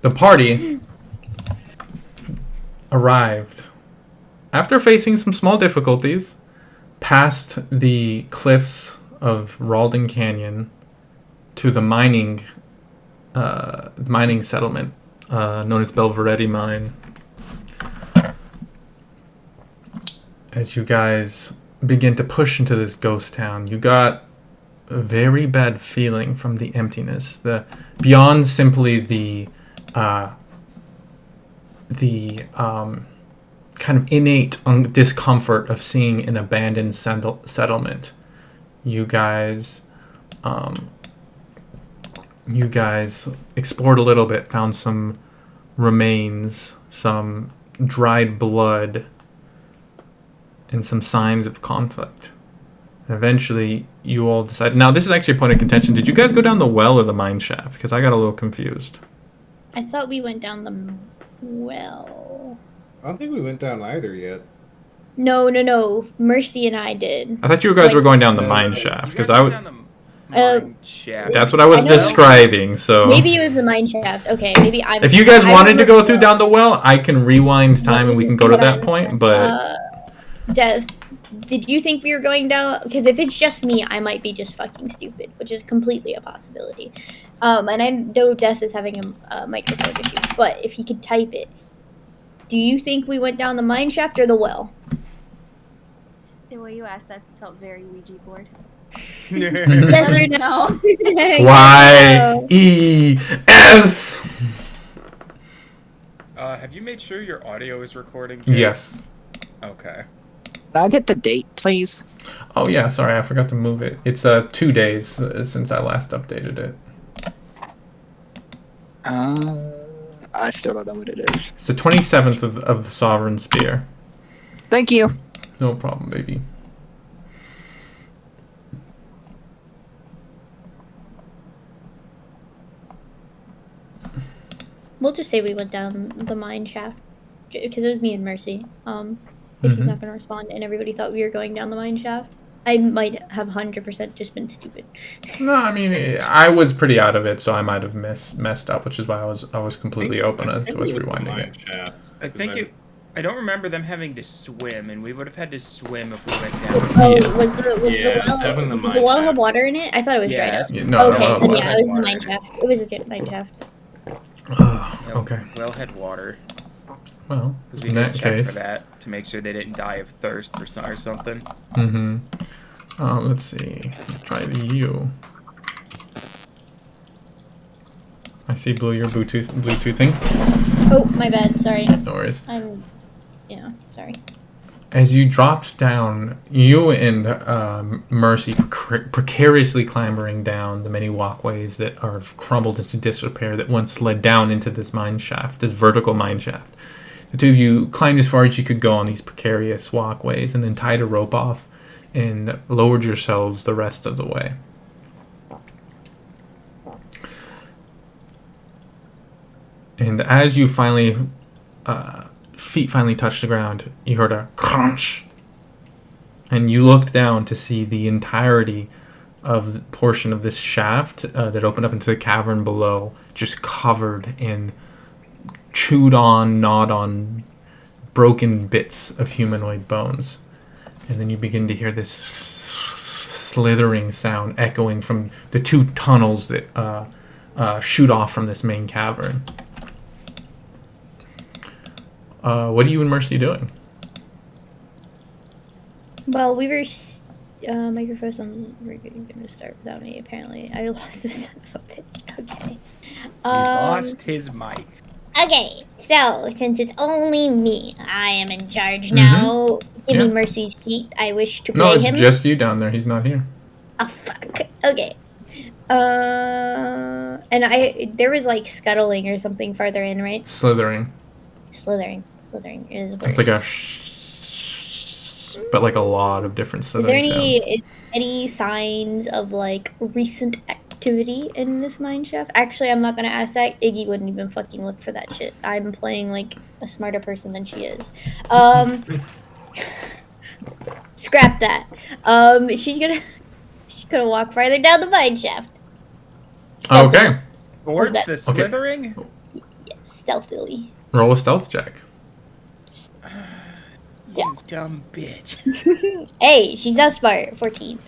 The party arrived after facing some small difficulties past the cliffs of Ralden Canyon to the mining settlement known as Belveretti Mine. As you guys begin to push into this ghost town, you got a very bad feeling from the emptiness. The beyond simply the kind of innate discomfort of seeing an abandoned settlement. You guys explored a little bit, found some remains, some dried blood, and some signs of conflict. And eventually, you all decided... Now, this is actually a point of contention. Did you guys go down the well or the mine shaft? Because I got a little confused. I thought we went down the well. I don't think we went down either yet. No. Mercy and I did. I thought you guys were going down the mine shaft. Because I would... Shaft. That's what I was describing, so... Maybe it was the mine shaft. Okay, maybe I'm... If you guys wanted to go through down the well, I can rewind time and we can go to that point, but... Death, did you think we were going down? Because if it's just me, I might be just fucking stupid, which is completely a possibility. And I know Death is having a microphone issue, but if he could type it, do you think we went down the mine shaft or the well? The way you asked that felt very Ouija board. Yes or no? Y-E-S! Have you made sure your audio is recording? Yes. Okay. Can I get the date, please? Oh yeah, sorry, I forgot to move it. It's 2 days since I last updated it. I still don't know what it is. It's the 27th of the Sovereign Spear. Thank you. No problem, baby. We'll just say we went down the mine shaft because it was me and Mercy. If he's not going to respond and everybody thought we were going down the mine shaft, I might have 100% just been stupid. No, I mean, I was pretty out of it, so I might have messed up, which is why I was completely open as to us rewinding it. I don't remember them having to swim, and we would have had to swim if we went down. Oh, Yeah. was the well have water in it? I thought it was dried up. Yeah, no, Okay, no, then water. yeah, it was the mine shaft. It was a mine shaft. Okay. Well had water. Well, Because we in could that check case, for that to make sure they didn't die of thirst or something. let's see. Let's try the U. I see Blue, you're Bluetoothing. Oh, my bad. Sorry. No worries. Sorry. As you dropped down, you and Mercy precariously clambering down the many walkways that are crumbled into disrepair that once led down into this mine shaft, this vertical mine shaft. The two of you climbed as far as you could go on these precarious walkways and then tied a rope off and lowered yourselves the rest of the way. And as you finally... feet finally touched the ground, you heard a crunch. And you looked down to see the entirety of the portion of this shaft that opened up into the cavern below, just covered in chewed on, gnawed on, broken bits of humanoid bones. And then you begin to hear this slithering sound echoing from the two tunnels that shoot off from this main cavern. What are you and Mercy doing? Well, we were microphone. We're going to start without me. Apparently, I lost the son of a bitch. Okay. He lost his mic. Okay, so since it's only me, I am in charge now. Give me Mercy's feet. I wish to play him. No, it's just you down there. He's not here. Oh fuck. Okay. And there was like scuttling or something farther in, right? Slithering. Slithering is. It's like a but like a lot of different slithering sounds. Any signs of like recent activity in this mine shaft? Actually, I'm not gonna ask that. Iggy wouldn't even fucking look for that shit. I'm playing like a smarter person than she is. Scrap that. She's gonna walk farther down the mine shaft. Okay. Towards the slithering? stealthily. Roll a stealth check. Yeah. You dumb bitch. Hey, she's not smart. 14.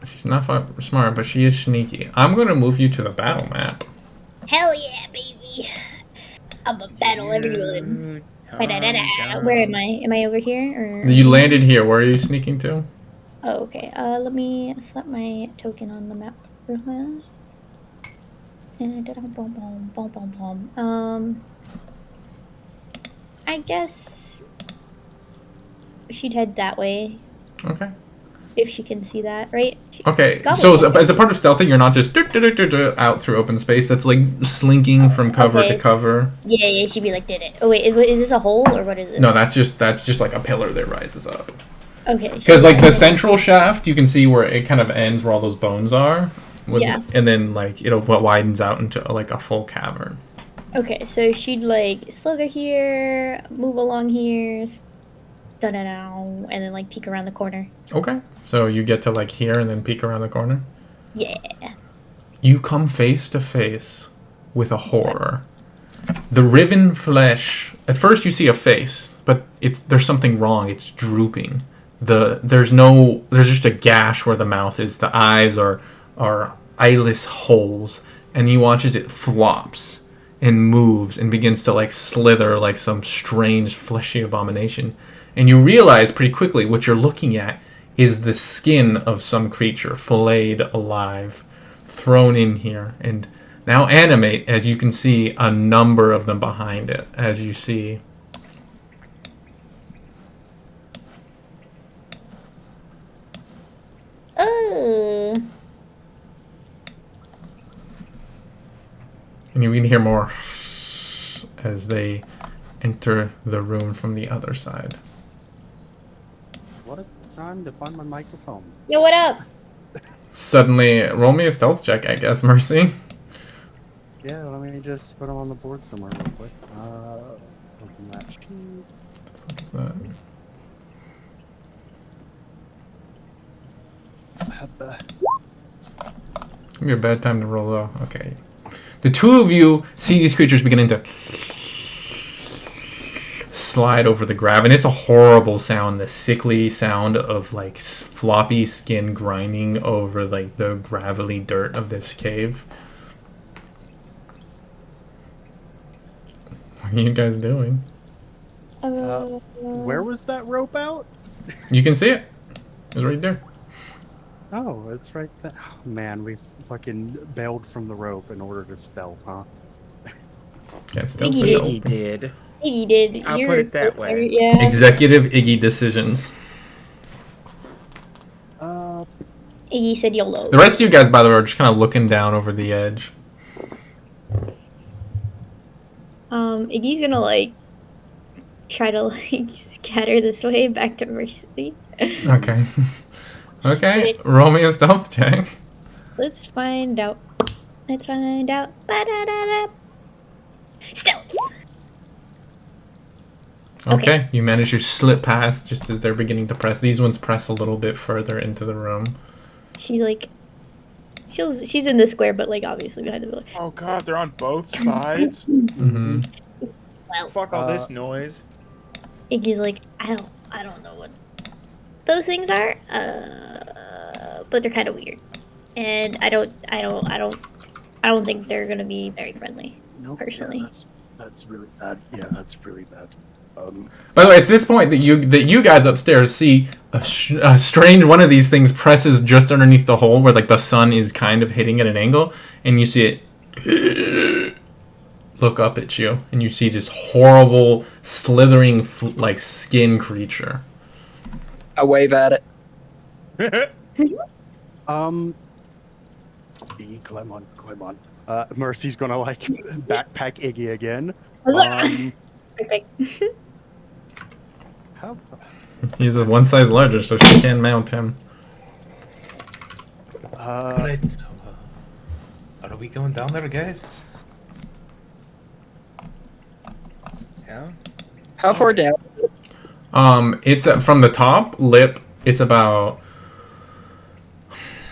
She's not smart, but she is sneaky. I'm going to move you to the battle map. Hell yeah, baby. I'm a battle everyone. Calm Where am down. I? Am I over here? Or You landed here. Where are you sneaking to? Oh, okay. Let me slap my token on the map real fast. I guess she'd head that way Okay. if she can see that, right? Okay, Got so it. as a part of stealthing, you're not just out through open space. That's like slinking from cover Okay, to cover. Yeah, she'd be like, did it. Oh wait, is this a hole or what is this? No, that's just like a pillar that rises up. Okay. Because like the central shaft, you can see where it kind of ends, where all those bones are. Yeah. And then like it widens out into like a full cavern. Okay, so she'd like slither here, move along here, and then like peek around the corner. Okay. So you get to like here and then peek around the corner. Yeah. You come face to face with a horror. The riven flesh. At first, you see a face, but there's something wrong. It's drooping. There's just a gash where the mouth is. The eyes are eyeless holes, and he watches it flops and moves and begins to like slither like some strange fleshy abomination. And you realize pretty quickly what you're looking at is the skin of some creature, filleted alive, thrown in here, and now animate, as you can see a number of them behind it, as you see. And you can hear more as they enter the room from the other side. What a time to find my microphone. Yo, what up? Suddenly, roll me a stealth check, I guess, Mercy. Yeah, let me just put them on the board somewhere real quick. Open that sheet. What's that? Give me a bad time to roll low. Okay. The two of you see these creatures beginning to slide over the grav, and it's a horrible sound, the sickly sound of like floppy skin grinding over like the gravelly dirt of this cave. What are you guys doing? Where was that rope out? You can see it. It's right there. Oh, it's right there. Oh, man, we fucking bailed from the rope in order to stealth, huh? Yeah, stealth Iggy is did. open. He did. Iggy did. I'll put it that way. Yeah. Executive Iggy decisions. Iggy said YOLO. The rest of you guys, by the way, are just kind of looking down over the edge. Iggy's gonna like try to like scatter this way back to Mercy. Okay. Okay, roll me a stealth check. Let's find out. Let's find out. Ba-da-da-da. Stealth. Okay, you manage to slip past just as they're beginning to press. These ones press a little bit further into the room. She's like, she's in the square, but like obviously behind the building. Oh god, they're on both sides. Mm-hmm. Well, Fuck all this noise. Iggy's like, I don't know what those things are, but they're kind of weird, and I don't think they're gonna be very friendly. Nope. Personally. Yeah, that's really bad. Yeah, that's really bad. By the way, it's this point that you guys upstairs see a strange one of these things presses just underneath the hole where like the sun is kind of hitting at an angle, and you see it look up at you, and you see this horrible slithering like skin creature. I wave at it. Clemon. Mercy's gonna like backpack Iggy again. Perfect. How? He's a one size larger, so she can mount him. Alright, so, are we going down there, guys? Yeah? How far down? It's from the top lip. It's about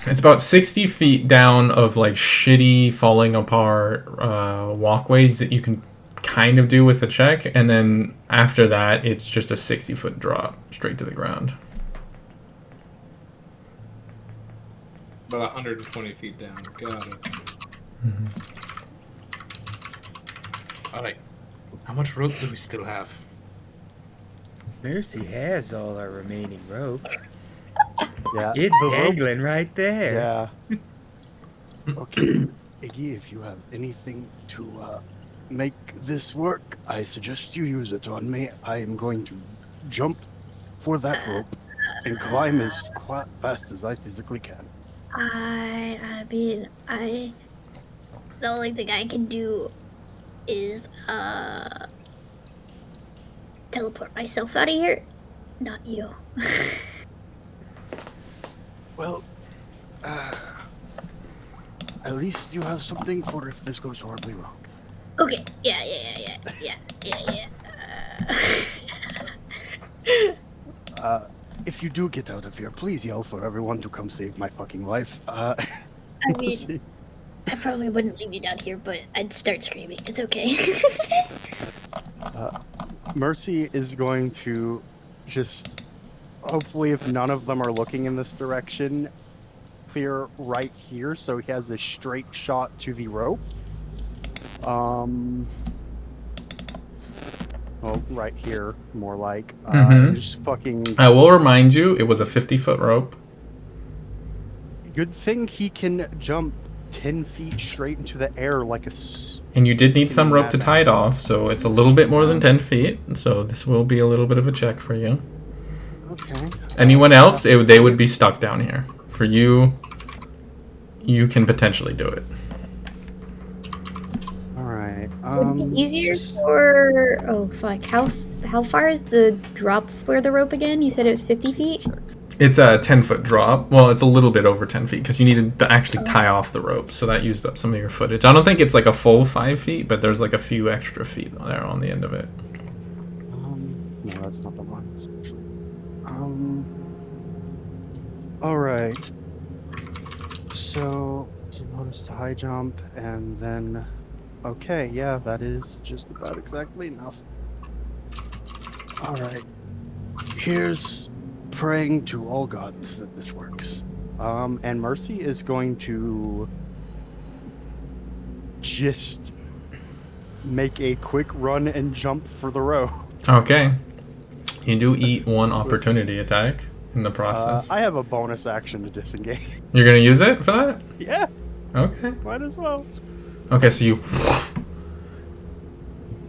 60 feet down of like shitty, falling apart walkways that you can kind of do with a check, and then after that, it's just a 60-foot drop straight to the ground. About 120 feet down. Got it. All right. How much rope do we still have? Mercy has all our remaining rope. Yeah. It's the rope- dangling right there. Yeah. Okay, Iggy, if you have anything to make this work, I suggest you use it on me. I am going to jump for that rope and climb as fast as I physically can. I mean, the only thing I can do is teleport myself out of here, not you. Well, at least you have something for if this goes horribly wrong. Okay, yeah. If you do get out of here, please yell for everyone to come save my fucking life. I mean, I probably wouldn't leave you down here, but I'd start screaming. It's okay. Mercy is going to just, hopefully if none of them are looking in this direction, clear right here so he has a straight shot to the rope. Well, right here, more like. Just fucking... I will remind you, it was a 50-foot rope. Good thing he can jump 10 feet straight into the air like a... And you did need some rope to tie it off, so it's a little bit more than 10 feet. So this will be a little bit of a check for you. Okay. Anyone else, they would be stuck down here. For you, you can potentially do it. Alright. Would it be easier for... Oh, fuck. How far is the drop for the rope again? You said it was 50 feet? It's a 10-foot drop. Well, it's a little bit over 10 feet because you needed to actually tie off the rope, so that used up some of your footage. I don't think it's like a full 5 feet, but there's like a few extra feet there on the end of it. No, that's not the one, actually. Alright. So, notice the high jump, and then... Okay, yeah, that is just about exactly enough. Alright. Here's praying to all gods that this works. And Mercy is going to just make a quick run and jump for the rope. Okay. You do eat one opportunity attack in the process. I have a bonus action to disengage. You're going to use it for that? Yeah, Okay. might as well. Okay, so you...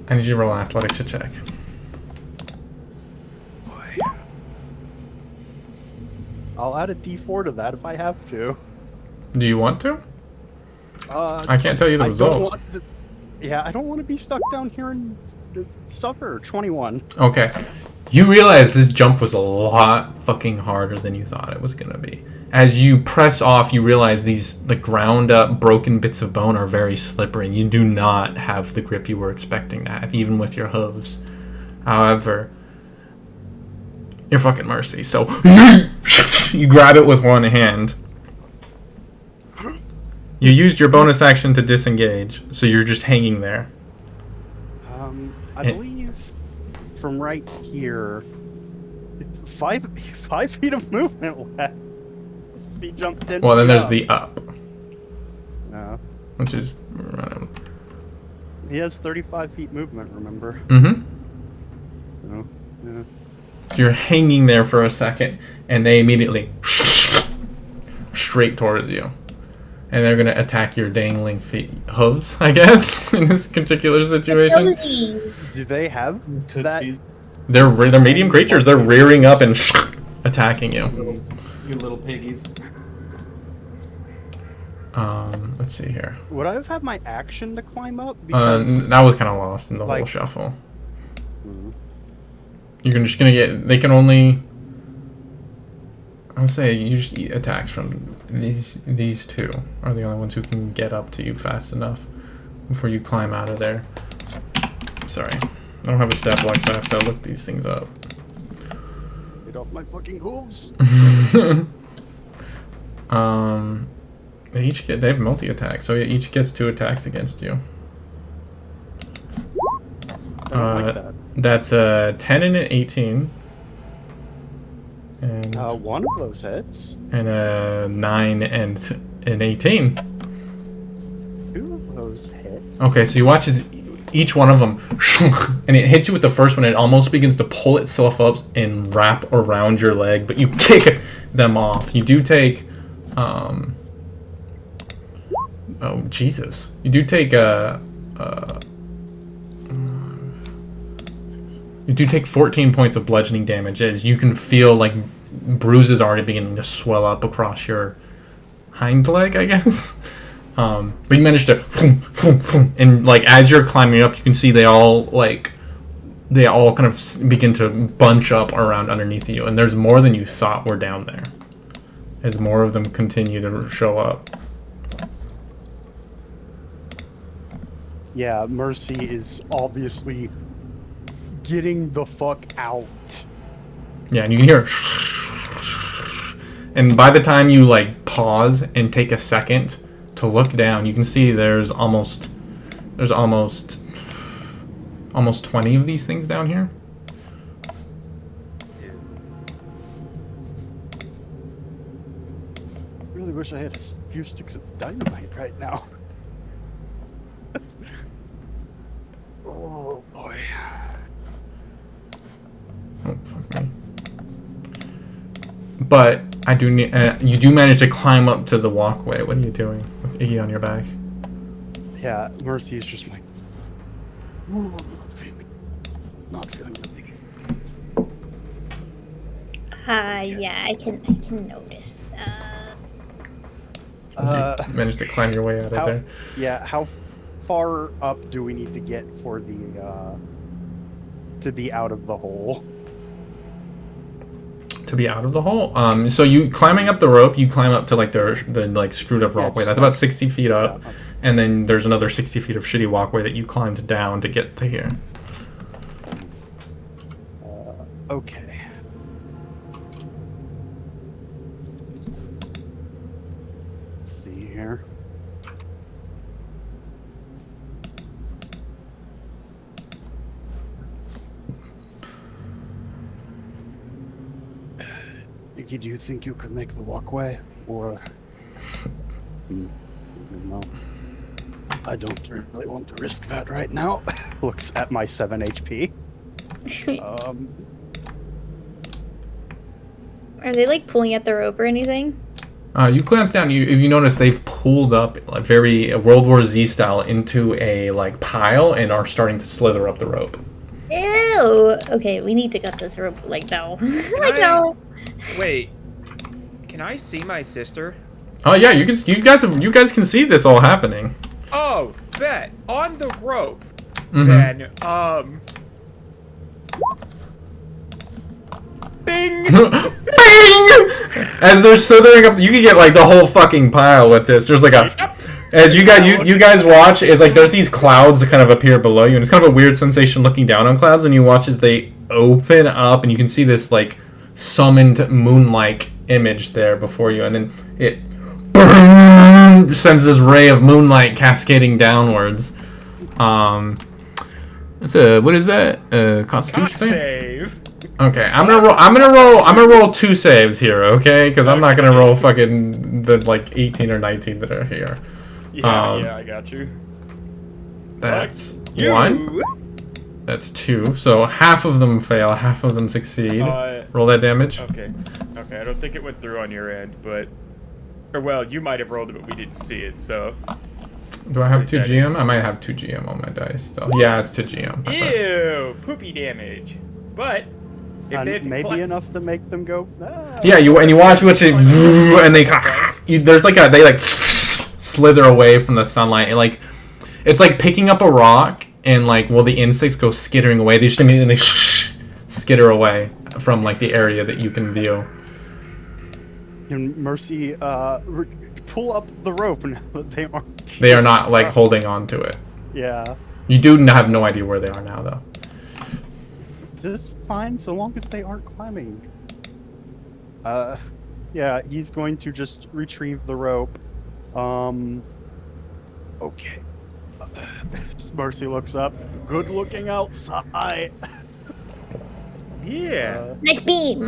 I need you to roll an athletics to check. I'll add a D4 to that if I have to. Do you want to? I can't tell you the I result. don't want yeah, I don't want to be stuck down here and suffer. 21. Okay. You realize this jump was a lot fucking harder than you thought it was going to be. As you press off, you realize the ground up broken bits of bone are very slippery, and you do not have the grip you were expecting to have, even with your hooves. However, you're fucking Mercy, so you grab it with one hand. You used your bonus action to disengage, so you're just hanging there. I believe from right here, 5 feet of movement left. He jumped in. Well, then there's the up, No. which is... He has 35 feet movement, remember? Mm-hmm. No. Yeah. So you're hanging there for a second, and they immediately straight towards you. And they're gonna attack your dangling feet, hooves, I guess, in this particular situation. Do they have that? Tootsies. They're medium creatures. They're rearing up and attacking you. You little piggies. Let's see here. Would I have had my action to climb up? Because That was kind of lost in the whole shuffle. You're just gonna get. They can only. I would say you just eat attacks from these two are the only ones who can get up to you fast enough before you climb out of there. Sorry, I don't have a stat block, so I have to look these things up. Get off my fucking hooves. They have multi-attack, so each gets 2 attacks against you. I don't like that. That's a 10 and an 18. And, One of those hits. and a 9 and an 18. Two of those hit. Okay, so you watch as each one of them, and it hits you with the first one. It almost begins to pull itself up and wrap around your leg, but you kick them off. You do take, oh Jesus! You do take you do take 14 points of bludgeoning damage as you can feel like bruises already beginning to swell up across your hind leg, I guess. But you managed to, and like as you're climbing up, you can see they all kind of begin to bunch up around underneath you, and there's more than you thought were down there, as more of them continue to show up. Yeah, Mercy is obviously getting the fuck out. Yeah, and you can hear, and by the time you like pause and take a second to look down, you can see there's almost 20 of these things down here. Really wish I had a few sticks of dynamite right now. Oh boy. Oh, fuck me. But I do need. You do manage to climb up to the walkway. What are you doing with Iggy on your back? Yeah, Mercy is just like, "Ooh, not feeling really. Yeah, I can notice. As you manage to climb your way out of there. Yeah, how far up do we need to get for the to be out of the hole? To be out of the hole. So you climbing up the rope, you climb up to like the like screwed up walkway. That's about 60 feet up, and then there's another 60 feet of shitty walkway that you climbed down to get to here. Okay. Let's see here. Iggy, do you think you could make the walkway, or? No. I don't really want to risk that right now. Looks at my 7 HP. Are they like pulling at the rope or anything? You glance down. If you notice, they've pulled up like very World War Z style into a like pile and are starting to slither up the rope. Ew. Okay, we need to cut this rope. Like no. Like no. Wait. Can I see my sister? Oh yeah, you guys can see this all happening. Oh, bet. On the rope. Mm-hmm. Then, Bing! Bing! As they're slithering up, you can get like the whole fucking pile with this. There's like a, as you guys watch, it's like there's these clouds that kind of appear below you, and it's kind of a weird sensation looking down on clouds, and you watch as they open up, and you can see this like summoned moon-like image there before you, and then it sends this ray of moonlight cascading downwards. That's a, what is that? Constitution save. Okay, I'm gonna roll 2 saves here, okay? Because I'm not gonna roll fucking the like 18 or 19 that are here. Yeah, I got you. That's You. 1. That's 2. So half of them fail, half of them succeed. Roll that damage. Okay. I don't think it went through on your end, but, or well, you might have rolled it, but we didn't see it. So. Do I have 2 GM? I might have 2 GM on my dice still. Yeah, it's 2 GM. Ew, poopy damage. But if they had to maybe collect... enough to make them go. Ah. Yeah, you watch it, and they there's like they like slither away from the sunlight, and like it's like picking up a rock, and like the insects go skittering away. They just immediately skitter away from like the area that you can view. And Mercy, pull up the rope now that they aren't. They are not like holding on to it. Yeah. You do have no idea where they are now, though. This is fine so long as they aren't climbing. Yeah, he's going to just retrieve the rope. Okay. Mercy looks up. Good looking outside. Yeah. Nice beam.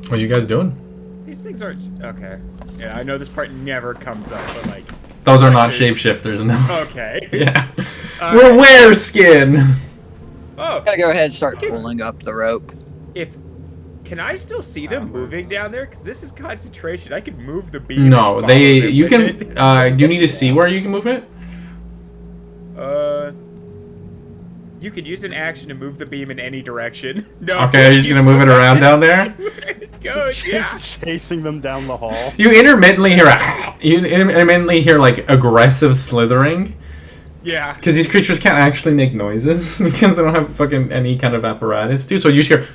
What are you guys doing? These things aren't okay. Yeah, I know this part never comes up, but like. Those are not Dude. shapeshifters, no. Okay. Yeah. Uh, We're were skin. Oh, Gotta go ahead and start pulling up the rope. can I still see them moving down there? Because this is concentration. I could move the beam. No, and they. follow them You with can. it. Do you need to see where you can move it? You could use an action to move the beam in any direction. No. Okay, you're just gonna move it around down there? Where it goes, yeah. Just chasing them down the hall. You intermittently hear like aggressive slithering. Yeah. Because these creatures can't actually make noises because they don't have fucking any kind of apparatus to. So you just hear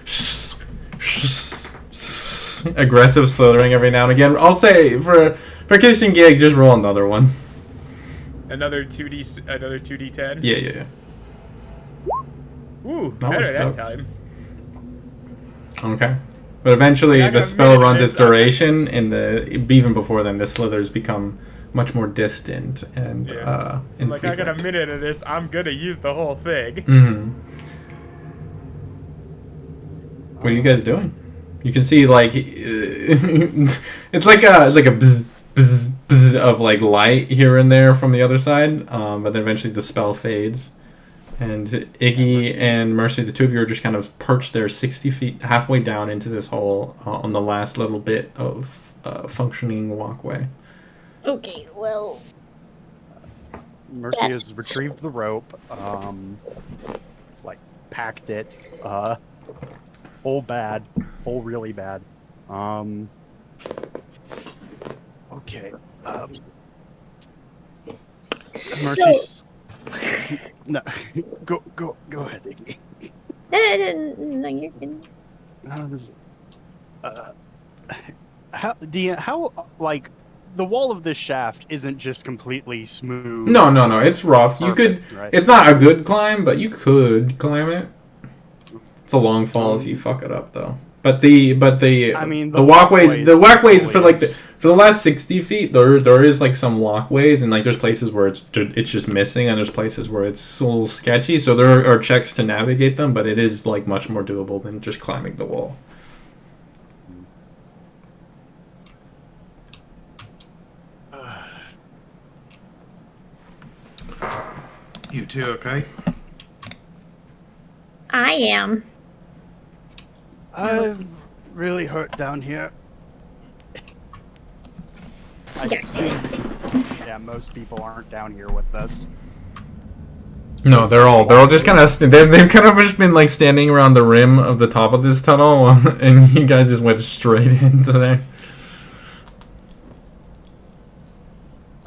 aggressive slithering every now and again. I'll say for kissing gigs, just roll another one. Another 2d10. Yeah. Ooh, That was better that stokes. time. Okay. But eventually I got the a spell minute runs of its this. duration, and even before then, the slithers become much more distant and Yeah. I'm like, I got infrequent. a minute of this. I'm gonna use the whole thing. Mm-hmm. What are you guys doing? You can see like it's like a bzz, bzz, bzz of like light here and there from the other side, but then eventually the spell fades, and Iggy and Mercy, the two of you, are just kind of perched there 60 feet, halfway down into this hole on the last little bit of functioning walkway. Okay, well, Mercy has retrieved the rope, like packed it, full bad, full really bad. Okay. Mercy's. No, go ahead, Iggy. no, you're good. How like the wall of this shaft isn't just completely smooth. No, it's rough. You could. Perfect, right? It's not a good climb, but you could climb it. It's a long fall if you fuck it up, though. But the I mean, the walkways for like always- for the last 60 feet there is like some walkways, and like there's places where it's just missing, and there's places where it's a little sketchy, so there are checks to navigate them, but it is like much more doable than just climbing the wall. You too, okay? I am. I'm really hurt down here. I Yeah. assume, yeah, most people aren't down here with us. No, they're all just kind of they've kind of just been like standing around the rim of the top of this tunnel, and you guys just went straight into there.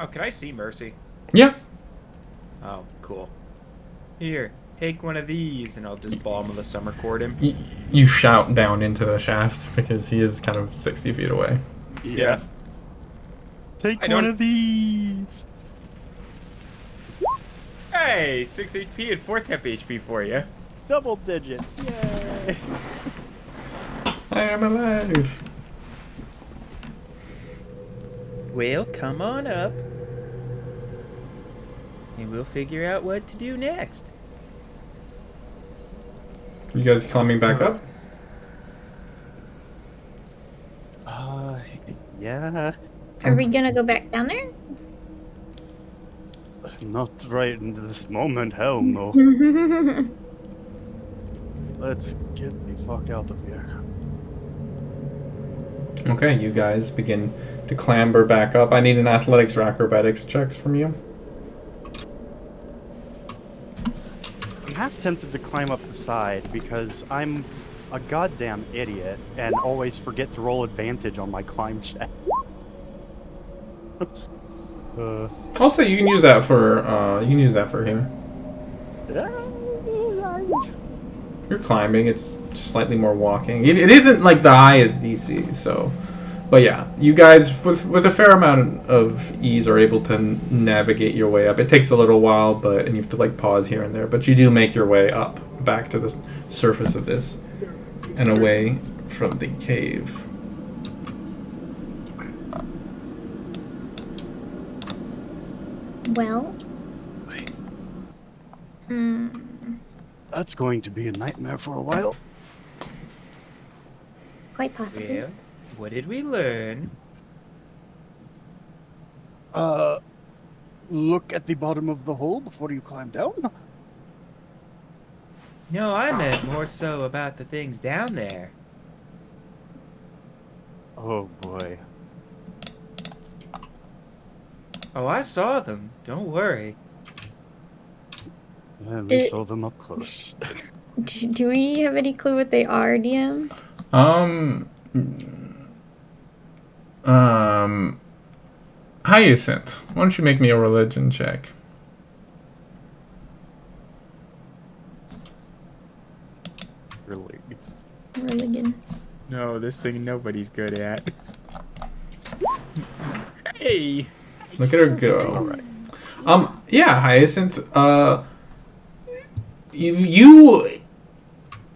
Oh, can I see Mercy? Yeah. Oh, cool. Here, take one of these, and I'll just balm of the summer cord him. You shout down into the shaft because he is kind of 60 feet away. Yeah. Take I one don't- of these. Hey, 6 HP and 4 temp HP for you. Double digits. Yay. I am alive. Well, come on up. And we'll figure out what to do next. You guys climbing back up? Yeah. Are we gonna go back down there? Not right into this moment, hell no. Let's get the fuck out of here. Okay, you guys begin to clamber back up. I need an athletics or acrobatics checks from you. I'm half tempted to climb up the side because I'm a goddamn idiot and always forget to roll advantage on my climb check. Also, you can use that for here. You're climbing. It's just slightly more walking. It isn't like the highest DC, so. But yeah, you guys with a fair amount of ease are able to navigate your way up. It takes a little while, and you have to like pause here and there, but you do make your way up back to the surface of this and away from the cave. Well. Hmm. That's going to be a nightmare for a while. Quite possibly. Well, what did we learn? Look at the bottom of the hole before you climb down. No, I meant more so about the things down there. Oh boy. Oh, I saw them. Don't worry. Yeah, we saw them up close. Do we have any clue what they are, DM? Um, Hyacinth, why don't you make me a religion check? Really. Religion. No, this thing nobody's good at. Hey! Look at her go. All right. Yeah, Hyacinth.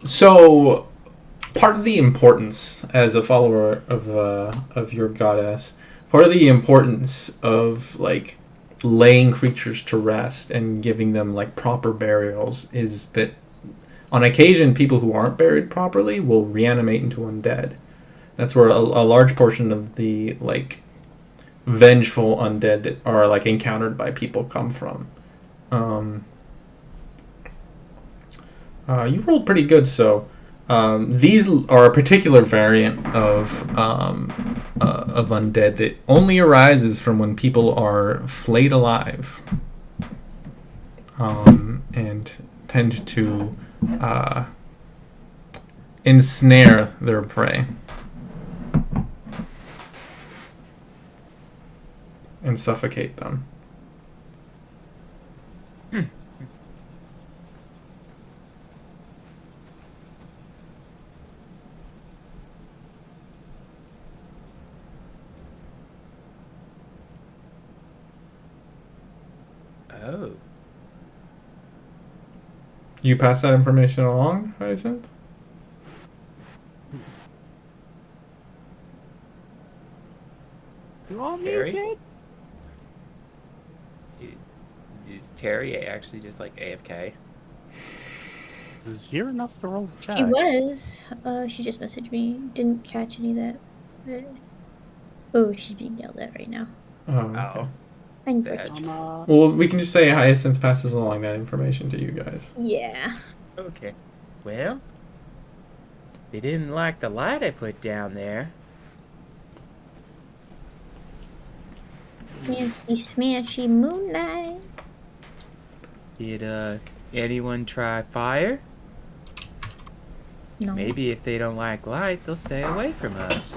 So part of the importance as a follower of your goddess, part of the importance of like laying creatures to rest and giving them like proper burials is that on occasion people who aren't buried properly will reanimate into undead. That's where a large portion of the like vengeful undead that are like encountered by people come from. You rolled pretty good, so these are a particular variant of undead that only arises from when people are flayed alive, and tend to ensnare their prey and suffocate them. Oh. You pass that information along, Hyacinth? You want Terry? me Is Terry actually just like AFK? Is here enough to roll check? She was. She just messaged me. Didn't catch any of that. Oh, she's being yelled at right now. Oh, okay. Oh. I'm Sad. Well, we can just say Hyacinth passes along that information to you guys. Yeah. Okay. Well, they didn't like the light I put down there. Fancy smashy moonlight. Did anyone try fire? No. Maybe if they don't like light, they'll stay away from us.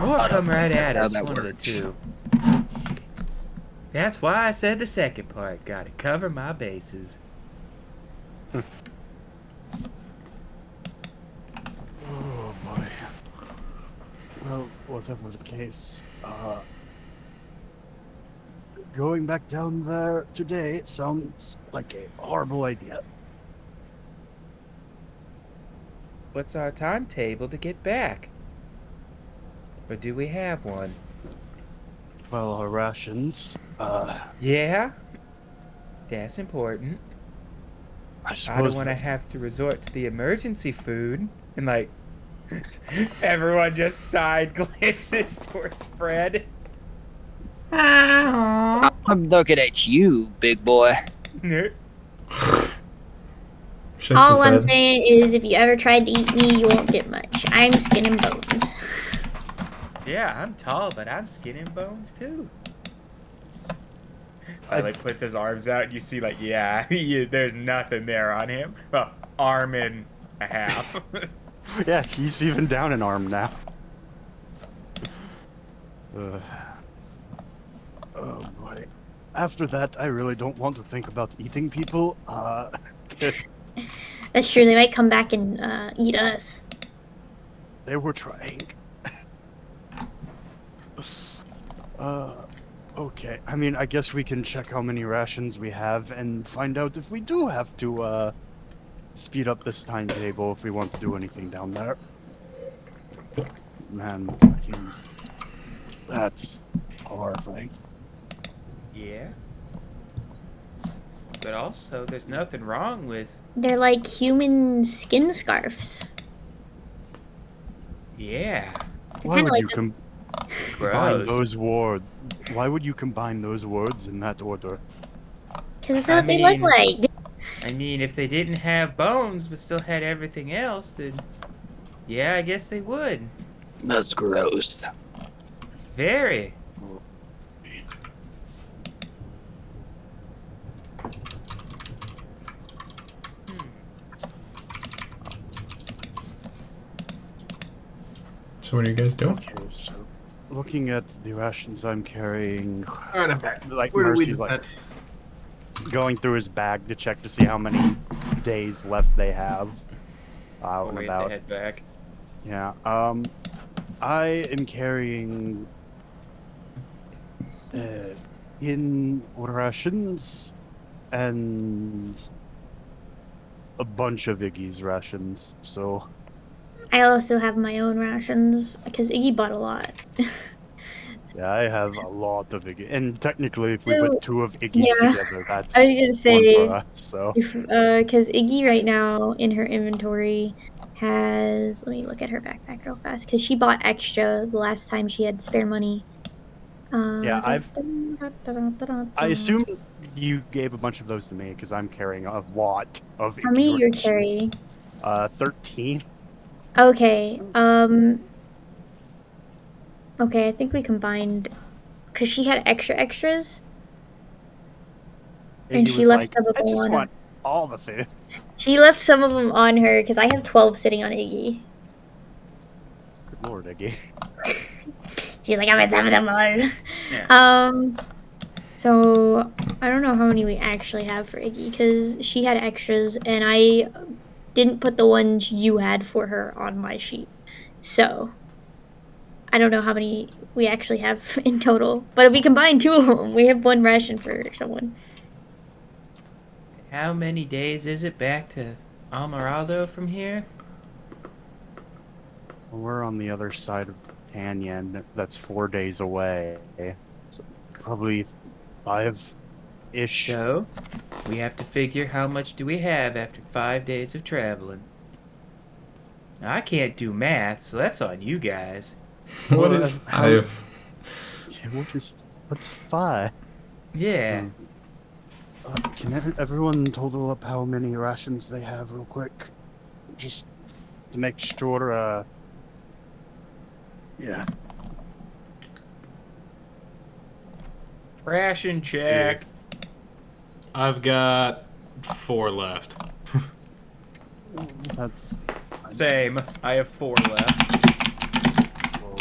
Or come right at how us, that one of the works. two. That's why I said the second part. Gotta cover my bases. Oh boy. Well, whatever the case, going back down there today sounds like a horrible idea. What's our timetable to get back? Or do we have one? Well, our rations, Yeah? That's important. I I suppose don't want to have to resort to the emergency food. And like, everyone just side glances towards Fred. I'm looking at you, big boy. Shakes All his I'm head. saying is if you ever tried to eat me, you won't get much. I'm skin and bones. Yeah, I'm tall, but I'm skin and bones too. So like puts his arms out, and you see like, yeah, there's nothing there on him. Well, arm and a half. yeah, he's even down an arm now. Oh boy. After that, I really don't want to think about eating people. That's true. They might come back and eat us. They were trying. Okay. I mean, I guess we can check how many rations we have and find out if we do have to, speed up this timetable if we want to do anything down there. Man, that's horrifying. Yeah. But also, there's nothing wrong with. They're like human skin scarves. Yeah. Why Kinda would like you combine Gross. those words? Why would you combine those words in that order? Because that's what they look like. I mean, if they didn't have bones but still had everything else, then yeah, I guess they would. That's gross. Very. So what are you guys doing? Okay, so looking at the rations I'm carrying, All right, I'm back. like Where did we Mercy's like decide? going through his bag to check to see how many days left they have out and Wait, about. they head back. Yeah. I am carrying in rations and a bunch of Iggy's rations. So I also have my own rations because Iggy bought a lot. yeah, I have a lot of Iggy, and technically, if we So, put two of Iggy's yeah, together, that's I was gonna one say, for us. So if because Iggy right now in her inventory has, let me look at her backpack real fast because she bought extra the last time she had spare money. yeah, I assume you gave a bunch of those to me because I'm carrying a lot of How many Iggy you're rations. carrying? 13. Okay, okay, I think we combined because she had extras, and Iggy she was left like, some of I them just on. want all the food. She left some of them on her because I have 12 sitting on Iggy. Good lord, Iggy. She's like, I'm at 7 of them all. Yeah. So I don't know how many we actually have for Iggy because she had extras and I didn't put the ones you had for her on my sheet. So I don't know how many we actually have in total. But if we combine two of them, we have one ration for someone. How many days is it back to Almeraldo from here? We're on the other side of Canyon. That's 4 days away. So probably 5-ish. So, we have to figure how much do we have after 5 days of traveling. I can't do math, so that's on you guys. What is how- 5? Yeah, what's 5? Yeah. Can everyone total up how many rations they have real quick? Just to make sure, yeah. Ration check. I've got 4 left. That's Same. I have 4 left.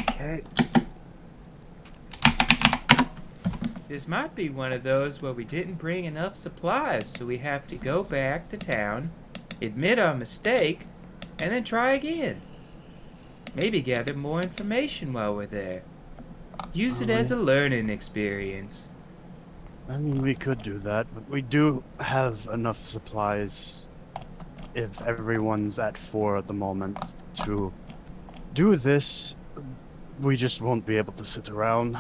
okay. This might be one of those where we didn't bring enough supplies, so we have to go back to town, admit our mistake, and then try again. Maybe gather more information while we're there. Use it as a learning experience. I mean, we could do that, but we do have enough supplies if everyone's at 4 at the moment to do this. We just won't be able to sit around.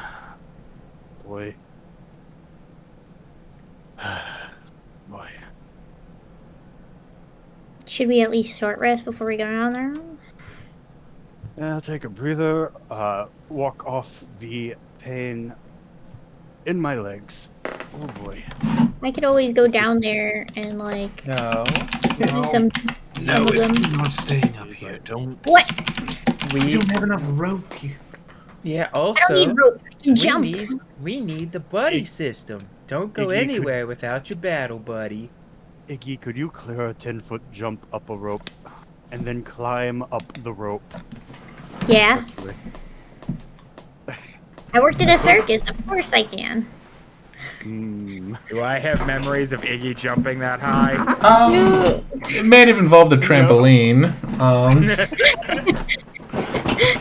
Boy. Boy. Should we at least short rest before we go down there? Yeah, take a breather, walk off the pain in my legs. Oh boy. I could always go down there and like No. do some No, of them. you're not staying up here. Don't. What? We don't have enough rope. Yeah, I also, don't need rope. I can jump. we need the buddy system. Don't go Iggy, could- anywhere without your battle buddy. Iggy, could you clear a 10-foot jump up a rope and then climb up the rope? Yeah, successfully? I worked in a circus. Of course I can. Do I have memories of Iggy jumping that high? It may have involved a trampoline.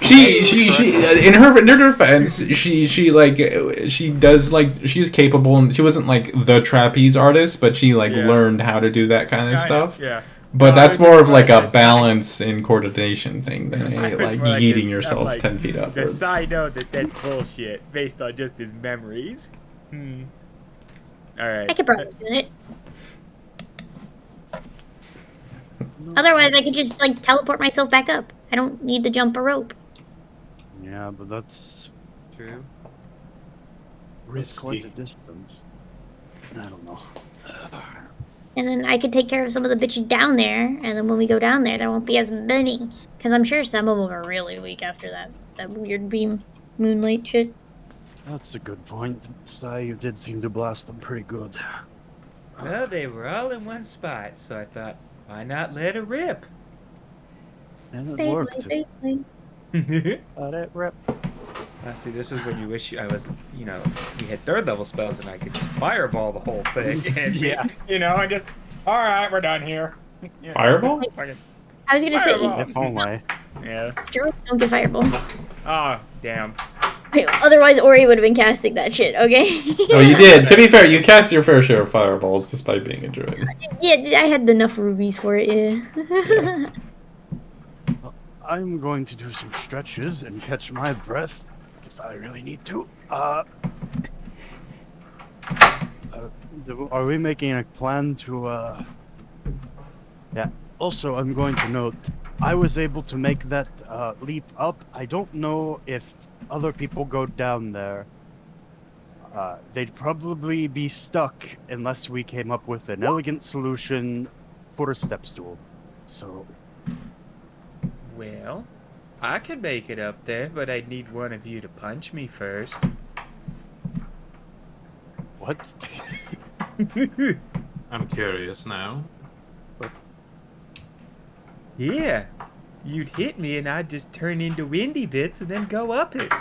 She in her defense, she does like she's capable and she wasn't like the trapeze artist, but she like Yeah. learned how to do that kind of stuff. Yeah. But I that's was more just of like like a a balance and coordination thing than I a was like more like yeeting this- I'm yourself like, 10 feet The upwards. side note that that's bullshit based on just his memories. All right. I could probably do it. No, Otherwise, I could just like teleport myself back up. I don't need to jump a rope. Yeah, but that's True. quite Risky. a distance. I don't know. And then I could take care of some of the bitches down there. And then when we go down there, there won't be as many. Because I'm sure some of them are really weak after that weird beam moonlight shit. That's a good point. Sai, you did seem to blast them pretty good. Well, they were all in one spot, so I thought, why not let her rip? And it Big worked. light, big light. Let it rip. See, this is when you wish I was, we had third level spells and I could just fireball the whole thing. And Yeah. and just, all right, we're done here. Fireball? Fucking I was gonna say, Fireball. If only. Yeah. sure, don't get fireball. Oh, damn. Otherwise, Ori would have been casting that shit, okay? Oh, you did. To be fair, you cast your fair share of fireballs despite being a druid. Yeah, I had enough rubies for it, yeah. I'm going to do some stretches and catch my breath, because I really need to. Are we making a plan to, Yeah. Also, I'm going to note, I was able to make that, leap up. I don't know if other people go down there. They'd probably be stuck unless we came up with an elegant solution for a step stool. So, Well, I could make it up there, but I'd need one of you to punch me first. what? I'm curious now. Yeah. You'd hit me and I'd just turn into windy bits and then go up it.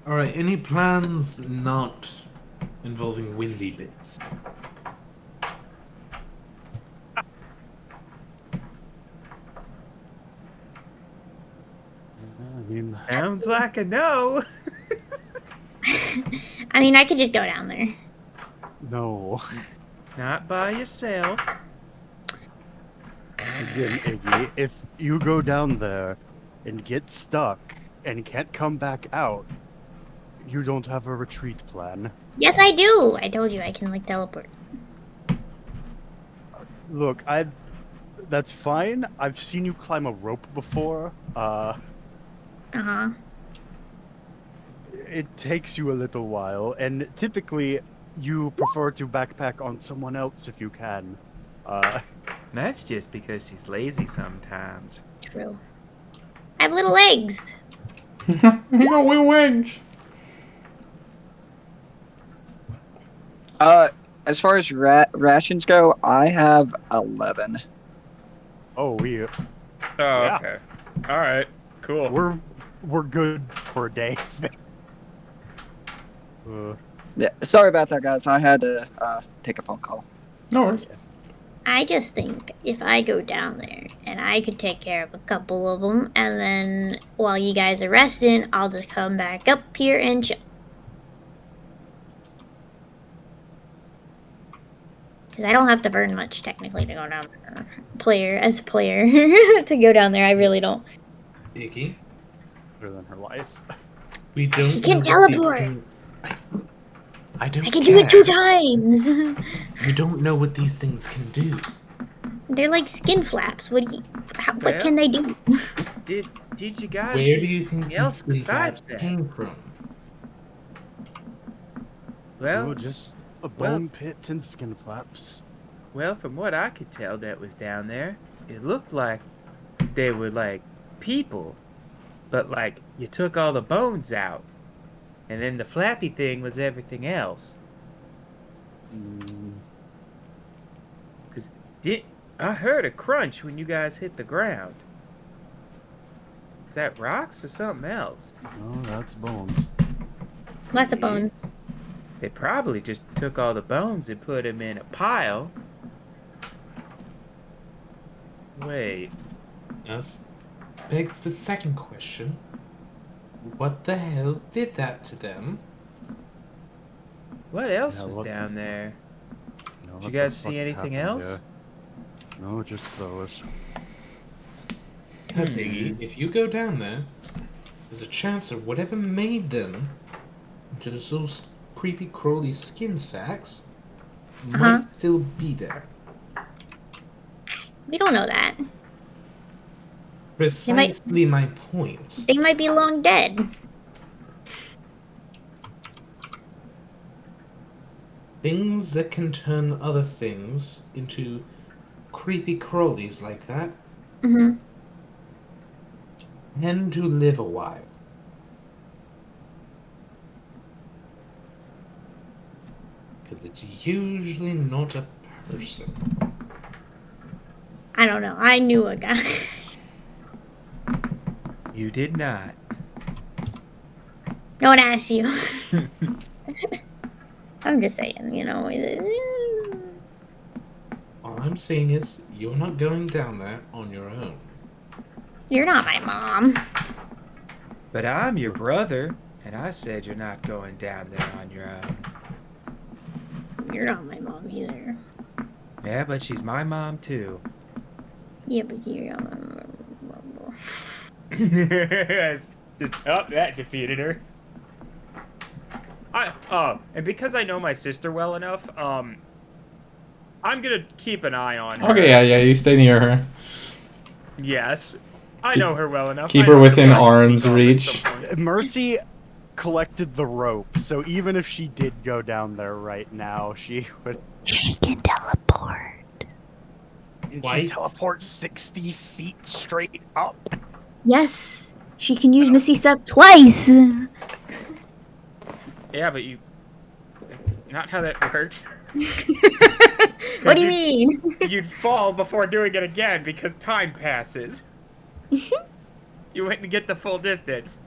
Alright, any plans not involving windy bits? I mean, Sounds like a no. I mean, I could just go down there. no. Not by yourself. Again, Iggy, if you go down there and get stuck and can't come back out, you don't have a retreat plan. Yes, I do! I told you I can, like, teleport. Look, that's fine. I've seen you climb a rope before. Uh-huh. It takes you a little while, and typically you prefer to backpack on someone else if you can. That's just because she's lazy sometimes. True. I have little legs! You got wing wings. As far as rations go, I have 11. Oh, Oh, Yeah. okay. All right. Cool. we're good for a day. Yeah, sorry about that, guys. I had to take a phone call. No worries. I just think if I go down there and I could take care of a couple of them, and then while you guys are resting, I'll just come back up here and chill. Because I don't have to burn much technically to go down there. As a player, to go down there, I really don't. Iggy, Better than her life. we don't. You can know what teleport. I don't. I can do it care. 2 times. You don't know what these things can do. They're like skin flaps. What what Well, can they do? Did you guys Where see do you think anything these else skin besides flaps that? came from? Well, Just a well- bone pit and skin flaps. well, from what I could tell that was down there, it looked like they were like people, but like you took all the bones out, and then the flappy thing was everything else. Mm, I heard a crunch when you guys hit the ground. Is that rocks or something else? no, that's bones. Lots of See? bones. They probably just took all the bones and put them in a pile. Wait, Yes. Begs the second question. What the hell did that to them? what else Yeah, was what- down there? know Did what you the guys fuck see anything happened else? here. No, just those. Because Iggy, if you go down there, there's a chance that whatever made them into those creepy crawly skin sacks Uh-huh. might still be there. We don't know that. Precisely my point. They might be long dead. Things that can turn other things into creepy crawlies like that Mm-hmm. tend to live a while. Because it's usually not a person. I don't know. I knew a guy. You did not. No one asked you. I'm just saying, you know. All I'm saying is, you're not going down there on your own. You're not my mom. But I'm your brother, and I said you're not going down there on your own. You're not my mom either. Yeah, but she's my mom too. Yeah, but you're not my mom. Just that defeated her. And because I know my sister well enough, I'm gonna keep an eye on her. Okay, yeah, you stay near her. Yes, I know her well enough. Keep I her know she'll within probably arm's sneak off at reach. some point. Mercy collected the rope, so even if she did go down there right now, she would. She can teleport. She Twice? teleports 60 feet straight up. Yes, she can use Misty Step twice. Yeah, but that's not how that works. What do you mean? You'd fall before doing it again because time passes. You wouldn't get the full distance.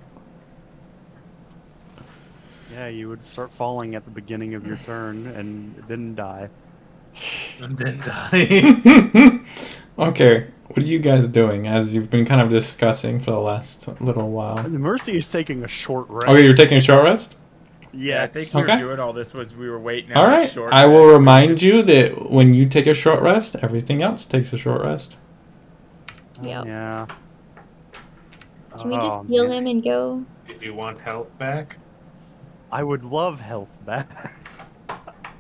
Yeah, you would start falling at the beginning of your turn and then die. And then die. Okay, what are you guys doing as you've been kind of discussing for the last little while? Mercy is taking a short rest. Okay, you're taking a short rest? Yeah, I think we Okay. were doing all this was we were waiting. All out a right, short I will rest. We remind just- you that when you take a short rest, everything else takes a short rest. Yep. Yeah. Can we just Oh, heal man. him and go? If you want health back, I would love health back.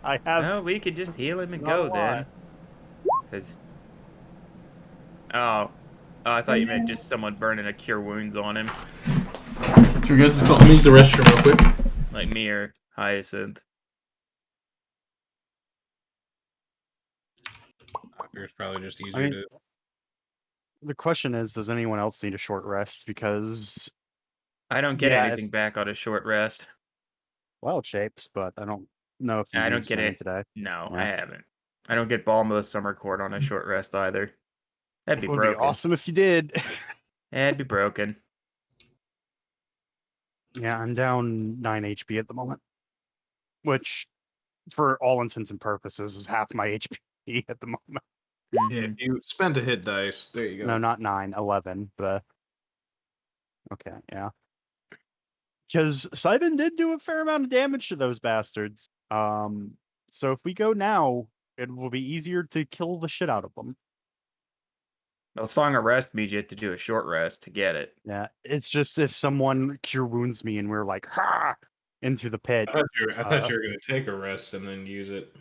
I have. No, we could just heal him and Not go a lot. then. 'Cause- Oh, I thought you meant just someone burning a cure wounds on him, So you guys, let me use the restroom real quick. like me or Hyacinth. it's probably just easier I mean, to. the question is, does anyone else need a short rest? Because I don't get Yeah, anything back on a short rest. wild shapes, but I don't know if you I don't used get any it. today. No, Yeah. I haven't. I don't get Balm of the Summer Court on a short rest either. That'd be It would be broken. awesome if you did. That'd be broken. Yeah, I'm down 9 HP at the moment, which, for all intents and purposes, is half my HP at the moment. Yeah, Mhm. if you spend a hit dice, there you go. No, not 9, 11, but okay, yeah. Because Sidon did do a fair amount of damage to those bastards. So if we go now, it will be easier to kill the shit out of them. Well, Song of Rest means you have to do a short rest to get it. Yeah, it's just if someone cure wounds me and we're like, ha, into the pit. I thought you were going to take a rest and then use it.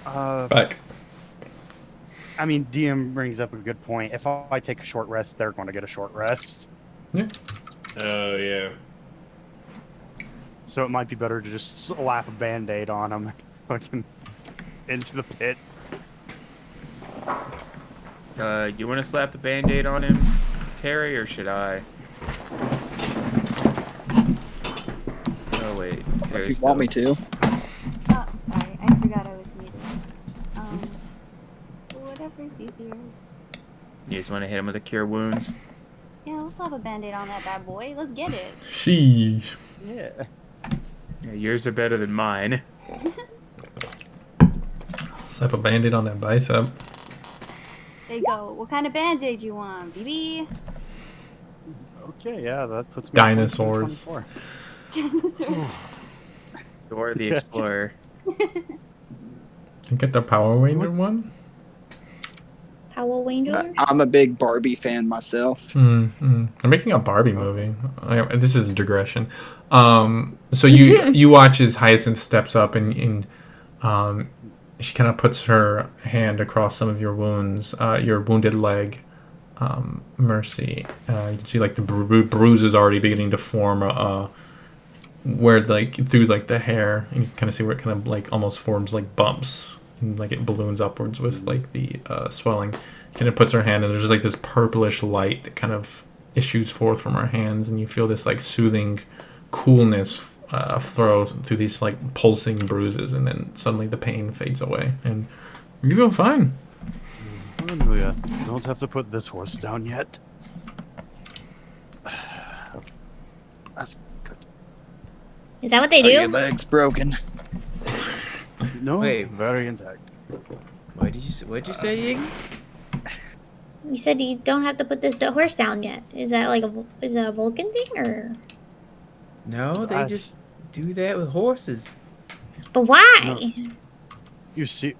Back. I mean, DM brings up a good point. If I take a short rest, they're going to get a short rest. Oh, yeah. So it might be better to just slap a band-aid on them fucking into the pit. You want to slap the Band-Aid on him, Terry, or should I? Oh, wait. If Terry's you want me still- to. Oh, sorry. I forgot I was muted. Whatever's easier. You just want to hit him with a Cure Wounds? Yeah, we'll slap a band-aid on that bad boy. Let's get it. Sheesh. Yeah. Yeah, yours are better than mine. Slap a band-aid on that bicep. There you go. What kind of band-aid you want, BB? Okay, yeah, that puts me at Dinosaurs. 22, 24. Dinosaur. Dora the Explorer. Get the Power Ranger one. Power Ranger. I'm a big Barbie fan myself. They're making a Barbie movie. This is a digression. So you watch as Hyacinth steps up and she kind of puts her hand across some of your wounds, your wounded leg. Mercy, you can see like the bruises already beginning to form. Where like through like the hair, and you can kind of see where it kind of like almost forms like bumps, and like it balloons upwards with like the swelling. Kind of puts her hand, and there's just like this purplish light that kind of issues forth from her hands, and you feel this like soothing coolness flow through these like pulsing bruises, and then suddenly the pain fades away, and you feel fine. Hallelujah. Don't have to put this horse down yet. That's good. Is that what they Are your do? leg's broken? No, Wait. very intact. What'd you say, Iggy? You said you don't have to put this horse down yet. Is that like is that a Vulcan thing or? No, they I- just do that with horses. But why? No. You see,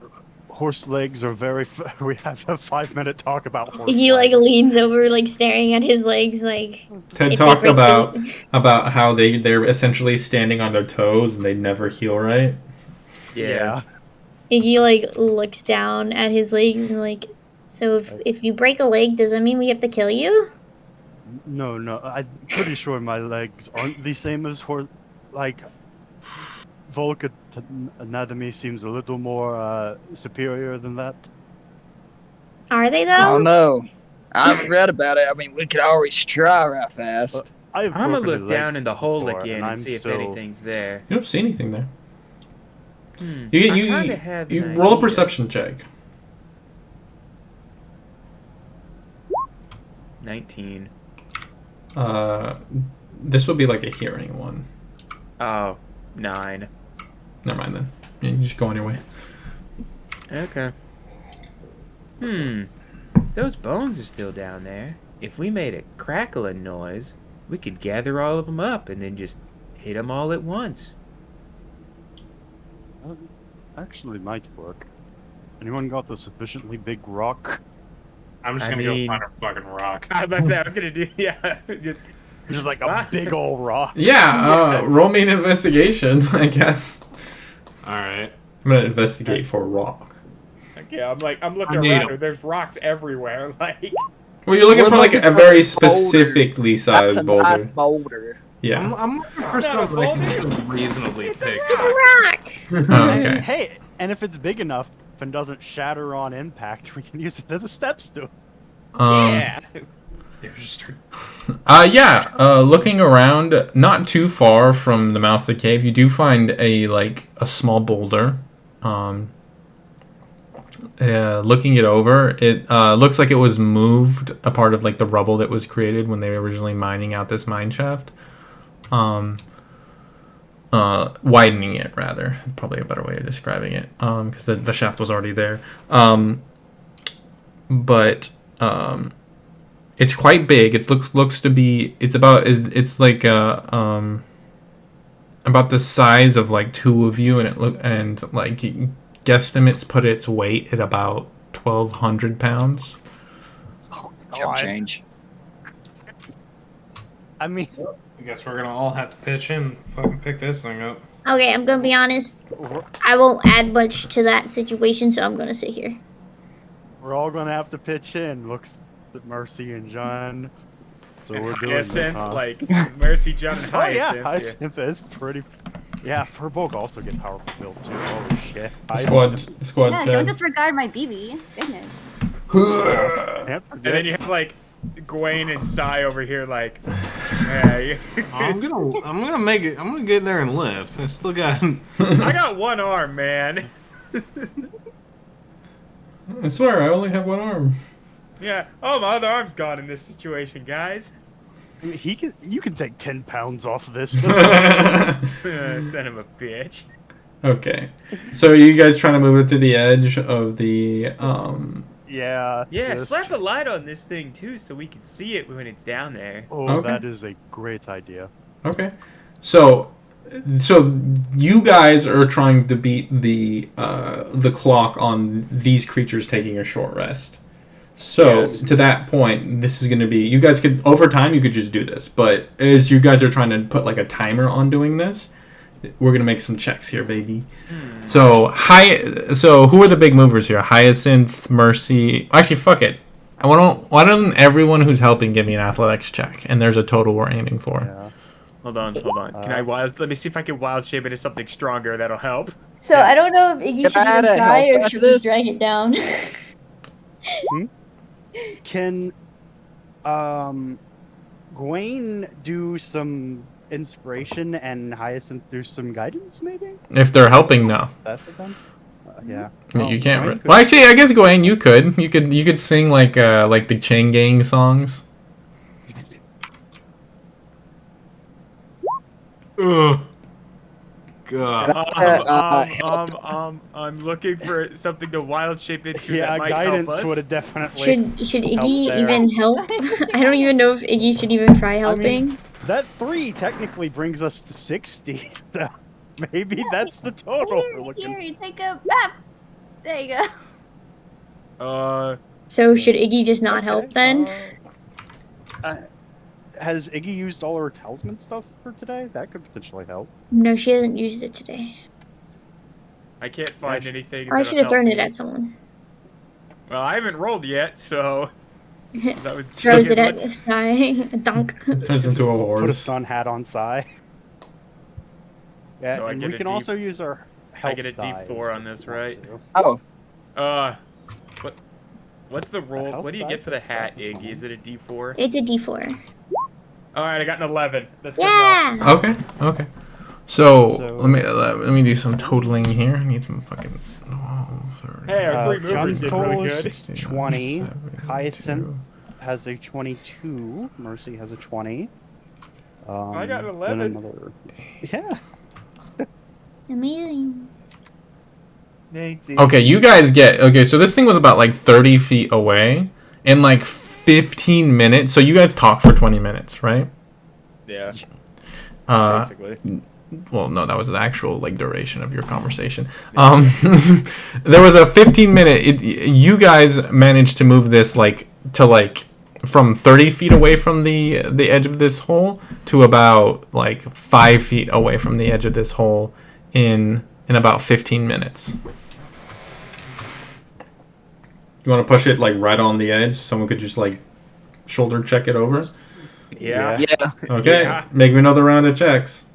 horse legs are very. We have a 5-minute talk about horse He like legs. leans over, like staring at his legs, like. TED if talked they break about how they're essentially standing on their toes and they never heal right. Yeah. Iggy like looks down at his legs and like, so if you break a leg, does that mean we have to kill you? No, I'm pretty sure my legs aren't the same as horse. Like, Vulcan anatomy seems a little more superior than that. Are they I don't though? know. I haven't read about it. I mean, we could always try right fast. I've I'm gonna broken a look leg down in the hole before, again and I'm see if still- anything's there. You don't see anything there. I'm You trying to have you an roll a idea. perception check. 19. This would be like a hearing one. Oh, 9. Never mind then. Yeah, you just go on your way. Okay. Those bones are still down there. If we made a crackling noise, we could gather all of them up and then just hit them all at once. Actually, might work. Anyone got a sufficiently big rock? I'm just I gonna mean- go find a fucking rock. I was gonna do, yeah. Just, Just like a big old rock. Yeah, roll me an investigation, I guess. Alright. I'm gonna investigate for a rock. okay, I'm looking I need around. 'em. There's rocks everywhere. Like, Well, you're looking We're for like looking a for very a boulder. specifically That's sized a boulder. nice boulder. Yeah. I'm looking for not a something I boulder. can reasonably pick. Rock. Oh, And, okay. hey, and if it's big enough and doesn't shatter on impact, we can use it as a step stool. yeah. Yeah, just start- looking around, not too far from the mouth of the cave, you do find a small boulder. Looking it over, it looks like it was moved, a part of like the rubble that was created when they were originally mining out this mine shaft. Widening it, rather, probably a better way of describing it, because the shaft was already there. But it's quite big. It looks to be. It's like about the size of like two of you, and like guesstimates put its weight at about 1,200 pounds. Chump change. I mean, I guess we're gonna all have to pitch in, fucking pick this thing up. Okay, I'm gonna be honest. I won't add much to that situation, so I'm gonna sit here. we're all gonna have to pitch in. Looks at Mercy and John. So we're doing this, Hyacinth, huh? like Mercy, John, and Oh yeah, Hyacinth. Hyacinth is pretty. Yeah, Furbolg also get powerful build too. Holy shit. Squad Yeah, Chad. don't disregard my BB. Goodness. Can't And then forget. you have like Gawain and Sai over here, like, hey. I'm gonna make it. I'm gonna get there and lift. I still got. I got one arm, man. I swear, I only have one arm. Yeah. Oh, my other arm's gone in this situation, guys. I mean, you can take 10 pounds off of this. Son of a bitch. Okay, so are you guys trying to move it to the edge of the Yeah. Yeah, just- slap a light on this thing too, so we can see it when it's down there. Oh, Okay. that is a great idea. Okay, so So you guys are trying to beat the clock on these creatures taking a short rest. So Yes. to that point, this is going to be, you guys could, over time you could just do this, but as you guys are trying to put like a timer on doing this, we're going to make some checks here, baby. So who are the big movers here? Hyacinth, Mercy. Actually, fuck it. Why doesn't everyone who's helping give me an athletics check? And there's a total we're aiming for. Yeah. Hold on. Can I let me see if I can wild shape into something stronger. That'll help. So I don't know if Iggy Can should I add even a try health or back should to we this? just drag it down. Can Gawain do some inspiration and Hyacinth do some guidance, maybe? If they're helping, no. That for them? Yeah. You can't. Gawain could- Well, actually, I guess Gawain, you could. You could sing like the Chain Gang songs. Ugh. God. I'm looking for something to wild shape into Yeah, that might guidance help us. would have definitely. Should Iggy there. even help? I don't even know if Iggy should even try helping. That 3 technically brings us to 60. Maybe that's the total we're looking. Here, you take a map. There you go. So should Iggy just not help then? Has Iggy used all her talisman stuff for today? That could potentially help. No, she hasn't used it today. I can't find anything. Or I that'll should have help thrown me. it at someone. Well, I haven't rolled yet, so that was Throws it at the sky. Dunk. Turns into a Put a horse. sun hat on Sai. Yeah, So I and get we a can D- also use our help get a dies D4 on if this, we want right? to. Oh, What's the roll? help What do you die get for the for hat, stuff is Iggy? Is it a D4? It's a D4. All right, I got an 11. That's good enough. Yeah. Okay. So, So- let me do some totaling here. I need some fucking. Hey, our 3 movers John's did total really is good. 20. Hyacinth has a 22. Mercy has a 20. I got an then 11. another- Yeah. Amazing. Okay, you guys get. Okay, so this thing was about like 30 feet away in like 15 minutes. So you guys talk for 20 minutes, right? Yeah, Uh, basically. well, no, that was the actual like duration of your conversation. There was a 15-minute. You guys managed to move this from 30 feet away from the edge of this hole to about like 5 feet away from the edge of this hole in about 15 minutes. You want to push it like right on the edge, so someone could just like shoulder check it over? Yeah. yeah. Okay, Yeah. make me another round of checks.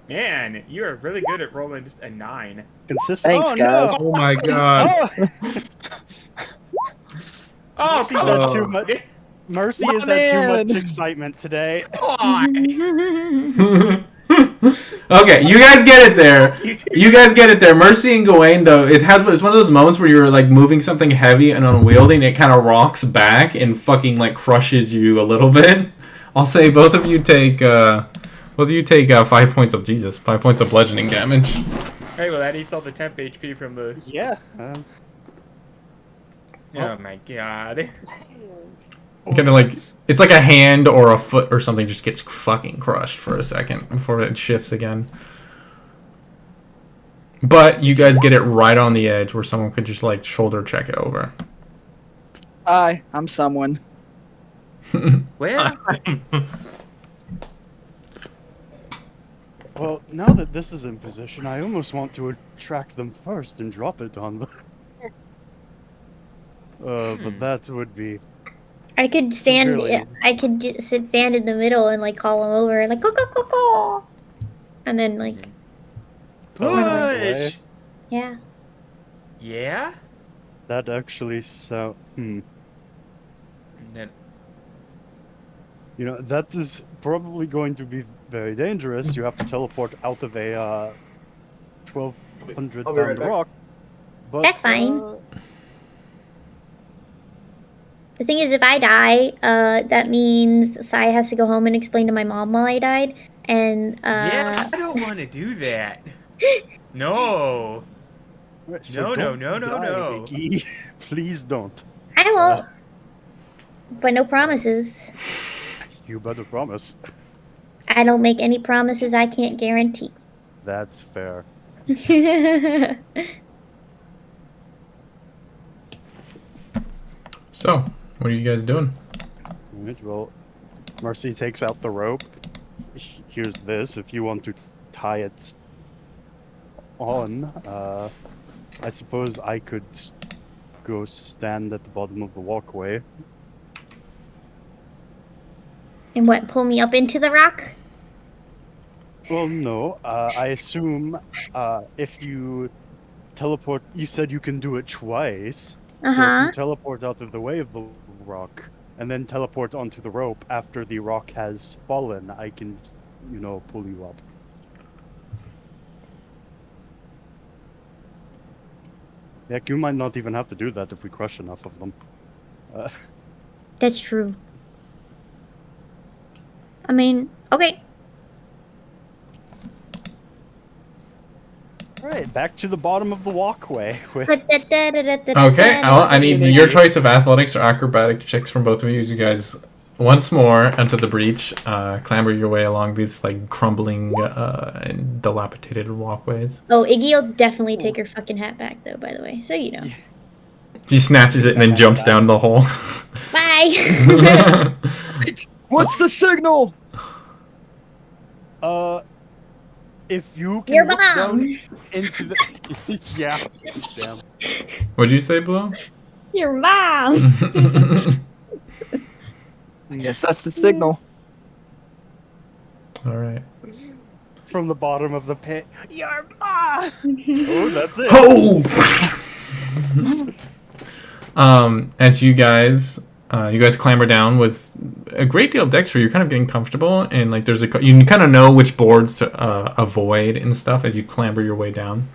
Man, you are really good at rolling just a 9. Consistent. Thanks, oh, guys. No. Oh my god. Oh, Mercy's had too much. Mercy has had too much excitement today. Okay, you guys get it there. You guys get it there. Mercy and Gawain, though, it's one of those moments where you're like moving something heavy and unwieldy, and it kind of rocks back and fucking like crushes you a little bit. I'll say both of you take 5 points of 5 points of bludgeoning damage. Hey, well, that eats all the temp HP from the. Yeah. Oh my god. Kind of like it's like a hand or a foot or something just gets fucking crushed for a second before it shifts again. But you guys get it right on the edge where someone could just like shoulder check it over. Hi, I'm someone. Well, Well, now that this is in position, I almost want to attract them first and drop it on them. But that would be. I could stand. Severely. I could just stand in the middle and like call him over, like go, and then like push. yeah. Yeah. That actually so. Then You know, that is probably going to be very dangerous. You have to teleport out of a 1,200 I'll be right pound back. rock. But, That's fine. The thing is, if I die, that means Sai has to go home and explain to my mom while I died, and yeah, I don't want to do that. No. so No, don't no, die, no. Iggy. Please don't. I won't. But no promises. You better promise. I don't make any promises I can't guarantee. That's fair. So, what are you guys doing? Alright, well, Marcy takes out the rope. Here's this. If you want to tie it on, I suppose I could go stand at the bottom of the walkway. And what, pull me up into the rock? Well, no. I assume if you teleport, you said you can do it twice. So if Uh-huh. you teleport out of the way of the rock and then teleport onto the rope after the rock has fallen, I can, pull you up. Heck, you might not even have to do that if we crush enough of them. That's true. I mean, okay. Alright, back to the bottom of the walkway. Okay, I need your choice of athletics or acrobatic checks from both of you. You guys, once more, enter the breach, clamber your way along these like crumbling and dilapidated walkways. Oh, Iggy will definitely take her fucking hat back, though, by the way, so you know. She snatches it and then jumps down the hole. Bye! What's the signal? If you can Your look mom! down into the... yeah, damn. What'd you say, Blue? Your mom! I guess that's the signal. Alright. From the bottom of the pit. Your mom! Oh, that's it. Oh! As you guys clamber down with a great deal of dexterity, you're kind of getting comfortable, and like you kind of know which boards to avoid and stuff as you clamber your way down.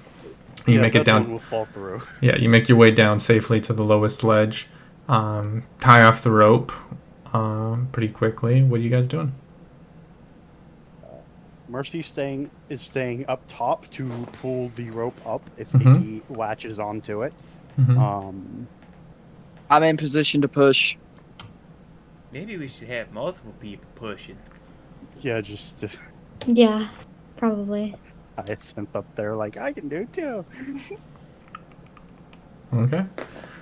You make it down. Will fall through. Yeah, you make your way down safely to the lowest ledge. Tie off the rope pretty quickly. What are you guys doing? Mercy is staying up top to pull the rope up if Mhm. he latches onto it. Mm-hmm. I'm in position to push. Maybe we should have multiple people pushing. Yeah, just Yeah, probably. Hyacinth up there like, I can do it too. Okay.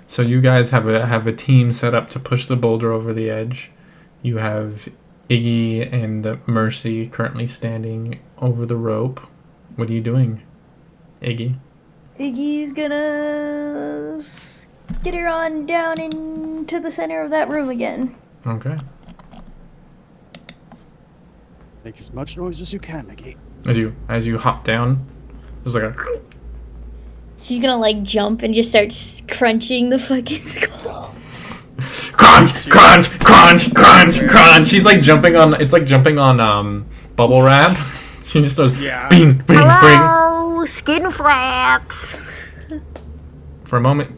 So you guys have a team set up to push the boulder over the edge. You have Iggy and Mercy currently standing over the rope. What are you doing, Iggy? Iggy's gonna get her on down into the center of that room again. Okay. Make as much noise as you can, Mickey. As you hop down, there's like a She's gonna like jump and just start crunching the fucking skull. crunch, crunch, crunch, crunch, crunch. She's like jumping on. It's like jumping on bubble wrap. She just starts bing, bing, bing. Hello, skin flaps. For a moment,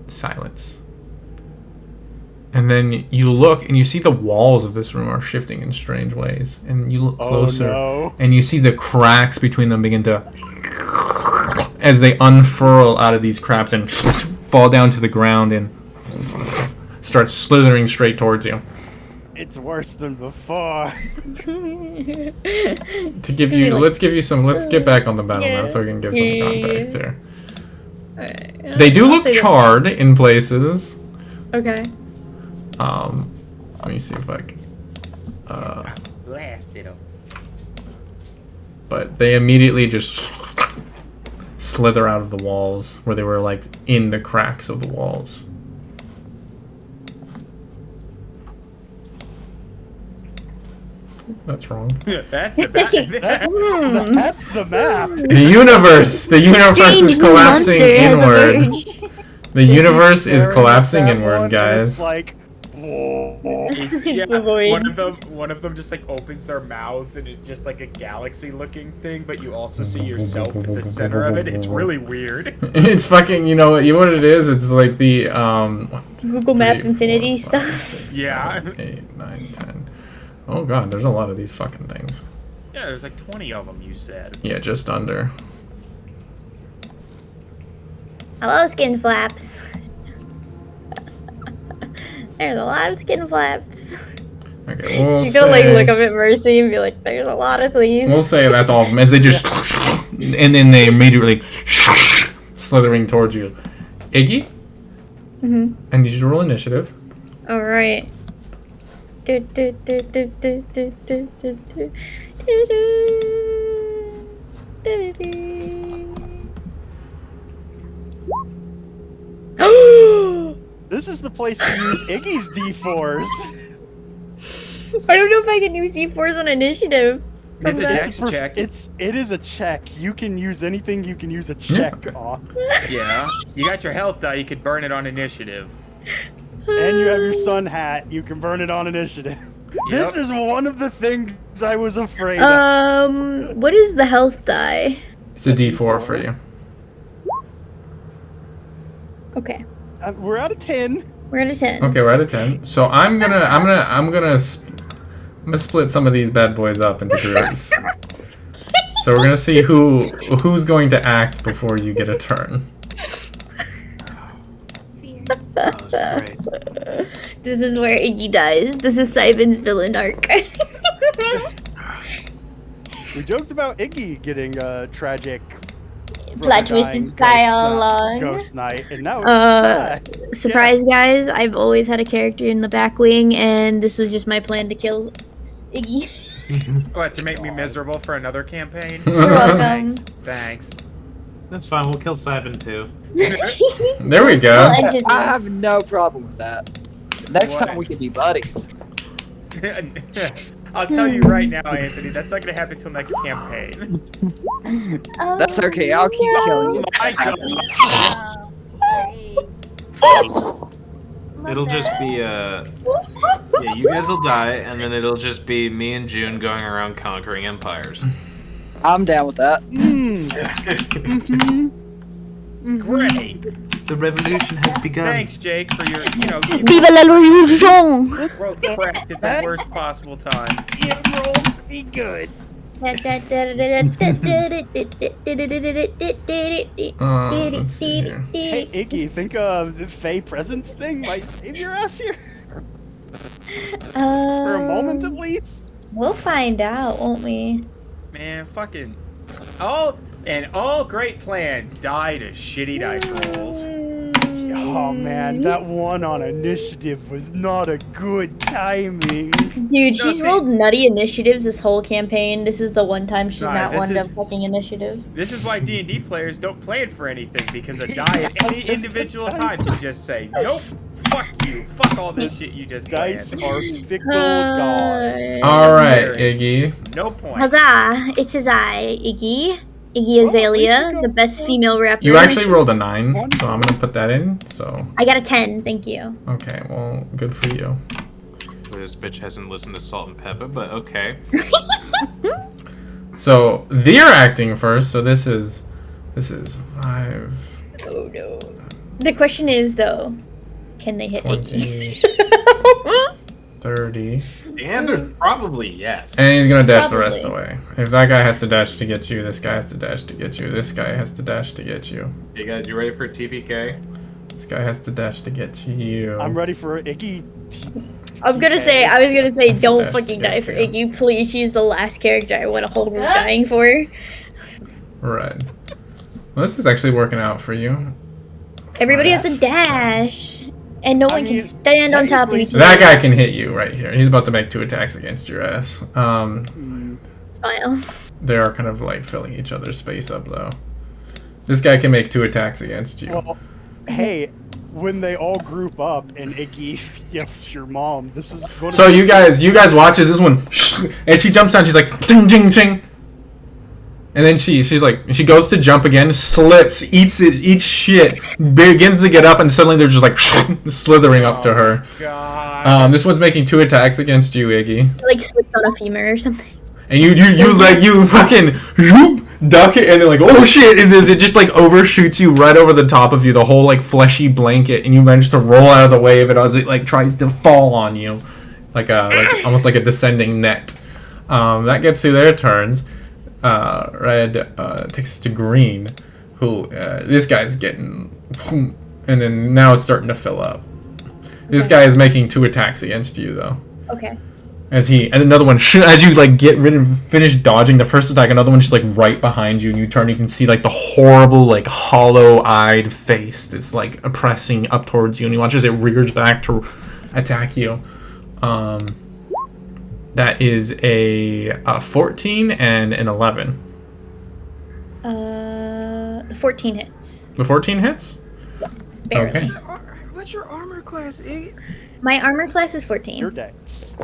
silence. And then you look and you see the walls of this room are shifting in strange ways. And you look closer and you see the cracks between them begin to, as they unfurl out of these cracks and fall down to the ground and start slithering straight towards you. It's worse than before. To give you, let's get back on the battleground so we can give some context here. They do look charred in places. Okay. Let me see if I can. Blasted them. But they immediately just slither out of the walls where they were like in the cracks of the walls. That's wrong. That's the bad. That's the map. The universe is collapsing inward. The universe is collapsing inward, guys. It's like, Yeah, one of them just like opens their mouth and it's just like a galaxy looking thing, but you also see yourself in the center of it. It's really weird. It's fucking, you know what it is? It's like the Google Map Infinity stuff. Yeah. 8, 9, 10. Oh god, there's a lot of these fucking things. Yeah, there's like 20 of them, you said. Yeah, just under. Hello, skin flaps. There's a lot of skin flaps. Okay, we'll She's gonna like say, look up at Mercy and be like, "There's a lot of these." we'll say that's all of them. As they just, and then they immediately slithering towards you. Iggy, I need you to roll initiative. All right. This is the place to use Iggy's D4s. I don't know if I can use D4s on initiative. It's a From dex that. check. It is a check. You can use anything you can use a check okay. on. Yeah. You got your health die. You could burn it on initiative. And you have your sun hat. You can burn it on initiative. This is one of the things I was afraid of. What is the health die? It's a D4 for you. Okay, We're out of 10. we're at a 10. Okay, we're at a 10. So I'm gonna split some of these bad boys up into groups. So we're gonna see who's going to act before you get a turn. Fear. That was great. This is where Iggy dies. This is Simon's villain arc. We joked about Iggy getting a tragic Plot twist in style long. ghost night, and now it's Surprise, guys! I've always had a character in the back wing, and this was just my plan to kill Iggy. What, to make me miserable for another campaign? You're welcome. Thanks. That's fine. We'll kill Simon too. There we go. Allegedly. I have no problem with that. Next What? time we can be buddies. I'll tell you right now, Anthony, that's not gonna happen till next campaign. That's okay. I'll keep killing you. My God. Oh, great. It'll just be yeah, you guys will die, and then it'll just be me and June going around conquering empires. I'm down with that. Great. The revolution has begun. Thanks, Jake, for your, Vive la révolution! growth cracked at the worst possible time. It rolls to be good. Let's see here. Hey, Iggy, think the Fey Presence thing might save your ass here? For a moment at least? We'll find out, won't we? Man, fucking all great plans die to shitty dice rolls. Oh man, that one on initiative was not a good timing. Dude, she's rolled nutty initiatives this whole campaign. This is the one time she's Nah, not this one is- to fucking initiative. This is why D&D players don't plan for anything, because a die at any individual time you just say, nope, fuck you, fuck all this shit you just Dice planned. are fickle gods. All right, Iggy. No point. Huzzah! It is I, Iggy. Iggy Azalea, the best female rapper. You actually rolled a 9, so I'm gonna put that in. So I got a 10, thank you. okay, well, good for you. This bitch hasn't listened to Salt and Pepper, but okay. So they're acting first. So this is 5, Oh no. The question is, though, can they hit 20, Iggy? 30, The answer is probably yes. and he's gonna dash the rest Probably. away. If that guy has to dash to get you, this guy has to dash to get you, this guy has to dash to get you, Hey guys, you ready for TPK? this guy has to dash to get to you. I'm ready for Iggy. I was gonna say, That's don't the fucking best die for character. Iggy, please. She's the last character I want a whole group dying for. Right. Well, this is actually working out for you. Everybody has to dash, and no one mean, can stand on top of each other. That guy can hit you right here. He's about to make 2 attacks against your ass. Well, They are kind of like filling each other's space up though. This guy can make 2 attacks against you. Well, hey, when they all group up and Iggy yells your mom, this is going to So you guys watch as this one, and she jumps down. She's like, ding, ding, ding. And then she's like, she goes to jump again, slips, eats shit, begins to get up, and suddenly they're just like slithering up to her. God. This one's making 2 attacks against you, Iggy. like slipped on a femur or something. And you fucking duck it, and then like, oh shit, and it just like overshoots you right over the top of you, the whole like fleshy blanket, and you manage to roll out of the way of it as it like tries to fall on you, like almost like a descending net. That gets through their turns. Red takes us to green, who this guy's getting, and then now it's starting to fill up. This guy is making 2 attacks against you though. Okay. and another one, as you like finish dodging the first attack, another one just like right behind you, and you turn, you can see like the horrible like hollow-eyed face that's like pressing up towards you, and you watch as it rears back to attack you. That is a 14 and an 11. The 14 hits. The 14 hits? Yes, barely. Okay. What's your armor class, Iggy? My armor class is 14. Pure dex.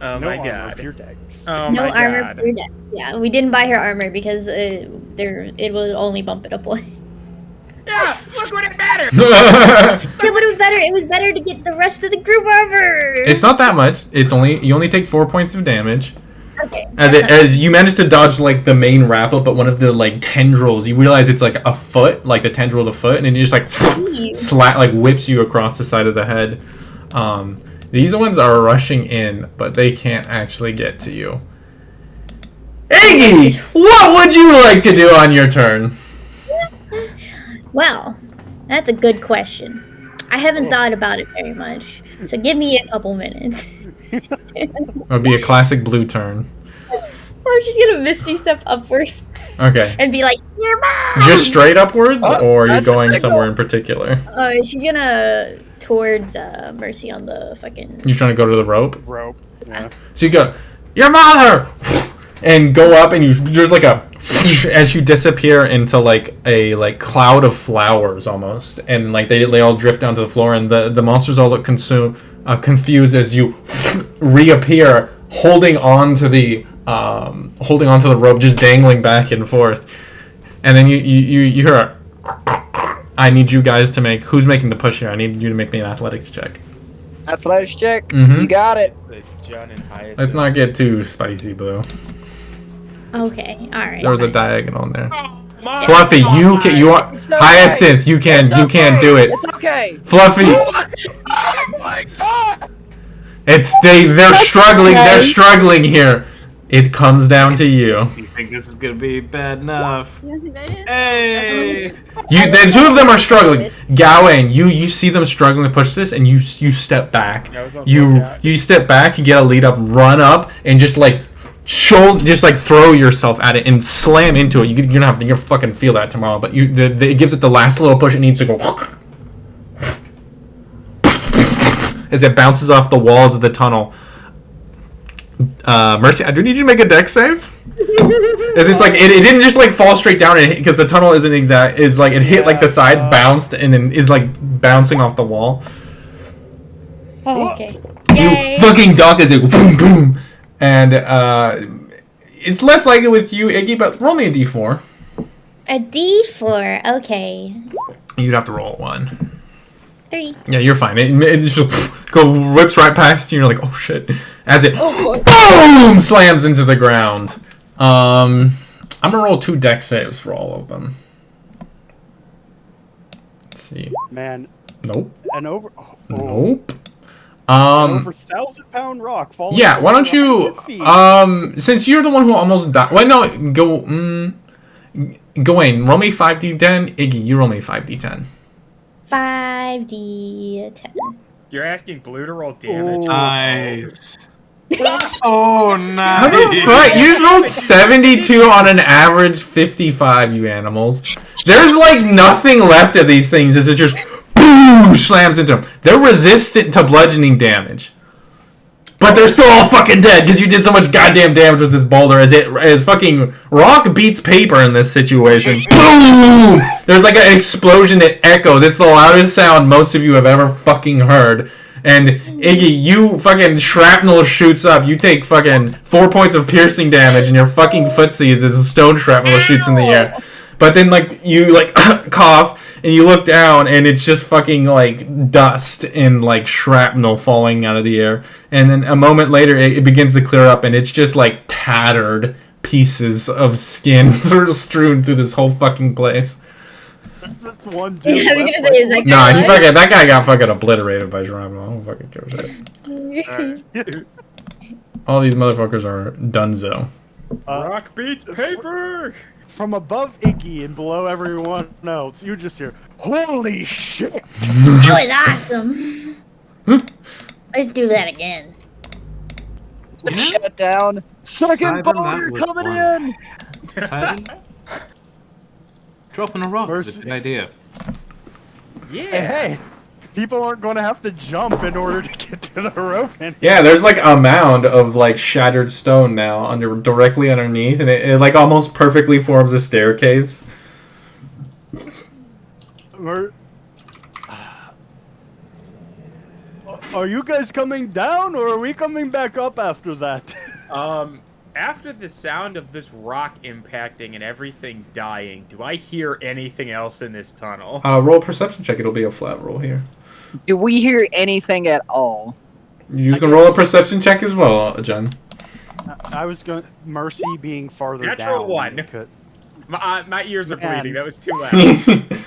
Oh No my armor, god. pure dex. Oh No my armor, god. pure dex. Yeah, we didn't buy her armor because it will only bump it up one. Yeah, look what it mattered. Yeah, but it was better. It was better to get the rest of the group armor. It's not that much. You only take 4 points of damage. Okay. As you manage to dodge like the main wrap up, but one of the like tendrils, you realize it's like a foot, like the tendril of the foot, and then you just like whips you across the side of the head. These ones are rushing in, but they can't actually get to you. Iggy, what would you like to do on your turn? Well, that's a good question. I haven't thought about it very much, so give me a couple minutes. It would be a classic blue turn. I'm just gonna misty step upwards. Okay. And be like, "Your mom!" Just straight upwards, or are you that's going just somewhere in particular? She's gonna towards Mercy on the fucking. You're trying to go to the rope? Rope. Yeah. So you go, your mother! And go up, and there's like a as you disappear into like a like cloud of flowers almost, and like they all drift down to the floor, and the monsters all look confused as you reappear, holding on to the rope, just dangling back and forth. And then you hear a, I need you guys to make, who's making the push here? I need you to make me an athletics check. Athletics check. Mhm. You got it. John and Hyacinth. Let's not get too spicy, Blue. Okay, all right. There was a fine. diagonal in there. Mom, Fluffy, you are It's okay. Hyacinth. You can't do it. It's okay. Fluffy, Oh my god. they're struggling. They're struggling here. It comes down to you. You think this is gonna be bad enough? You guys think I did? Hey! The two of them are struggling. Gawain, you see them struggling to push this, and you step back. Yeah, I was on You lookout. step back, you get a lead up, run up, and just like throw yourself at it and slam into it. You're gonna fucking feel that tomorrow, but it gives it the last little push it needs to go. As it bounces off the walls of the tunnel. Mercy, I do need you to make a dex save. As it's like it didn't just like fall straight down because the tunnel isn't exact. It's like it hit like the side, bounced, and then is like bouncing off the wall. Oh, okay. You Yay. fucking duck as it boom boom, and it's less like it with you, Iggy. But roll me a d4. A D4. Okay. You'd have to roll 1. 3. Yeah, you're fine. It just whips right past you. And you're like, oh shit! As it Oh, boom slams into the ground. I'm gonna roll 2 dex saves for all of them. Let's see. Man, Nope. an over. Nope. An over 1,000-pound rock falling. Yeah. Why don't from you? 100 feet. Since you're the one who almost died. Wait, no. Gawain, roll me 5d10. Iggy, you roll me 5d10. 5d10. You're asking Blue to roll damage? Oh. Nice. Oh, How nice. the fuck? You just rolled 72 on an average 55, you animals. There's like nothing left of these things as it just boom slams into them. They're resistant to bludgeoning damage. But they're still all fucking dead because you did so much goddamn damage with this boulder as fucking rock beats paper in this situation. Boom! There's like an explosion that echoes. It's the loudest sound most of you have ever fucking heard. And Iggy, you fucking shrapnel shoots up. You take fucking 4 points of piercing damage, and your fucking footsies as a stone shrapnel shoots in the air. But then like you like cough and you look down and it's just fucking like dust and like shrapnel falling out of the air. And then a moment later it begins to clear up and it's just like tattered pieces of skin sort of strewn through this whole fucking place. That's one dude Yeah, I was left, gonna say, is that Nah, guy that guy got fucking obliterated by shrapnel. I don't fucking give a shit. alive? All these motherfuckers are dunzo. Rock beats paper! From above Iggy and below everyone else, you just hear, holy shit! That was awesome. Let's do that again. Yeah. Shut down. Second Simon, boner that was coming one. in. Simon, dropping a rock is a Mercy. good idea. Yeah. Hey, people aren't going to have to jump in order to get to the rope. Yeah, there's like a mound of like shattered stone now directly underneath, and it like almost perfectly forms a staircase. Are you guys coming down, or are we coming back up after that? After the sound of this rock impacting and everything dying, do I hear anything else in this tunnel? Roll a perception check. It'll be a flat roll here. Do we hear anything at all? You can roll a perception check as well, Jen. I was going Mercy being farther Natural down. one. My ears are bleeding. That was too loud.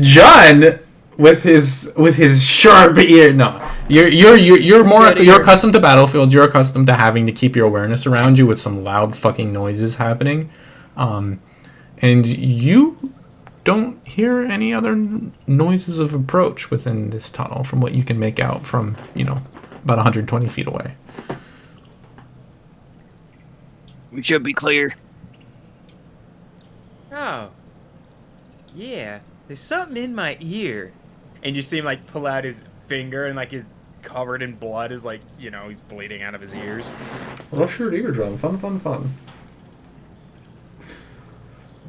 John, with his sharp ear. No, you're accustomed to battlefields. You're accustomed to having to keep your awareness around you with some loud fucking noises happening, and you don't hear any other noises of approach within this tunnel from what you can make out from about 120 feet away. We should be clear. Oh. Yeah. There's something in my ear. And you see him like pull out his finger and like his covered in blood is like, he's bleeding out of his ears. Rush your eardrum. Fun.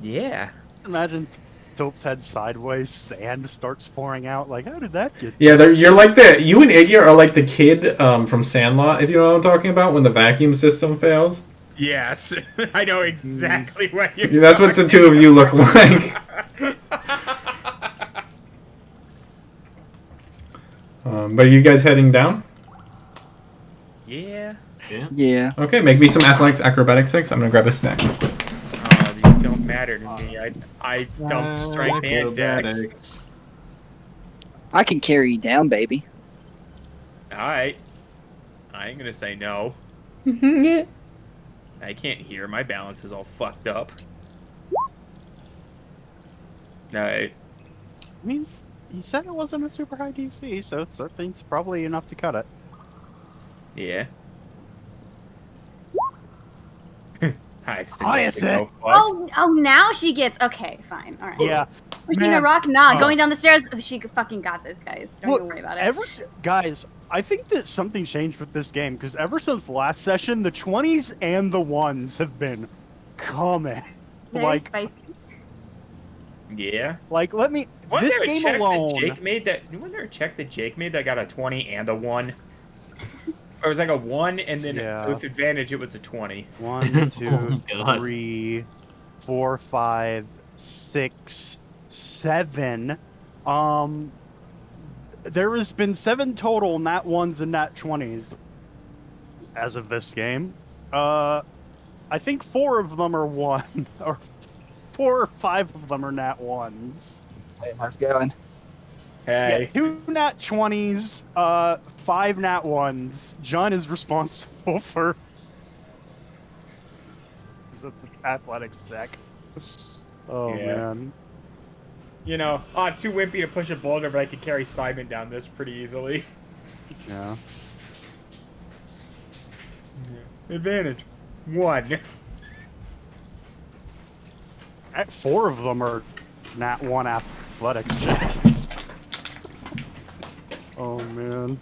Yeah. Imagine tilts head sideways, sand starts pouring out. Like, how did that get? Yeah, you're like you and Iggy are like the kid from Sandlot, if you know what I'm talking about, when the vacuum system fails. Yes. I know exactly what you're That's what the two of you look like. But are you guys heading down? Yeah. Yeah. Okay, make me some athletics acrobatics 6. I'm gonna grab a snack. Oh, these don't matter to me. I dumped strength and dex. I can carry you down, baby. Alright. I ain't gonna say no. I can't hear. My balance is all fucked up. Alright. I mean, he said it wasn't a super high DC, so 13's probably enough to cut it. Yeah. Hi, Hyacinth! Oh, now she gets... Okay, fine. All right. Yeah. Pushing a Man, rock? Nah, going down the stairs. She fucking got this, guys. Don't even worry about it. Guys, I think that something changed with this game, because ever since last session, the 20s and the 1s have been coming. Very spicy. Yeah. Like, let me... Wasn't this there a game check alone... That Jake made that... Wasn't there a check that Jake made that got a 20 and a 1? Or it was like a 1, and then with advantage it was a 20. 1, 2, God. 3, 4, 5, 6, 7. There has been 7 total nat 1s and nat 20s as of this game. I think 4 of them are 1, or 4 or 5 of them are nat 1s. Hey, how's it going? Hey. Yeah, 2 nat 20s, 5 nat 1s. John is responsible for the athletics deck. Oh, Yeah. man. Too wimpy to push a boulder, but I could carry Simon down this pretty easily. Yeah. Advantage. 1. 4 of them are nat 1 athletics check. Oh, man.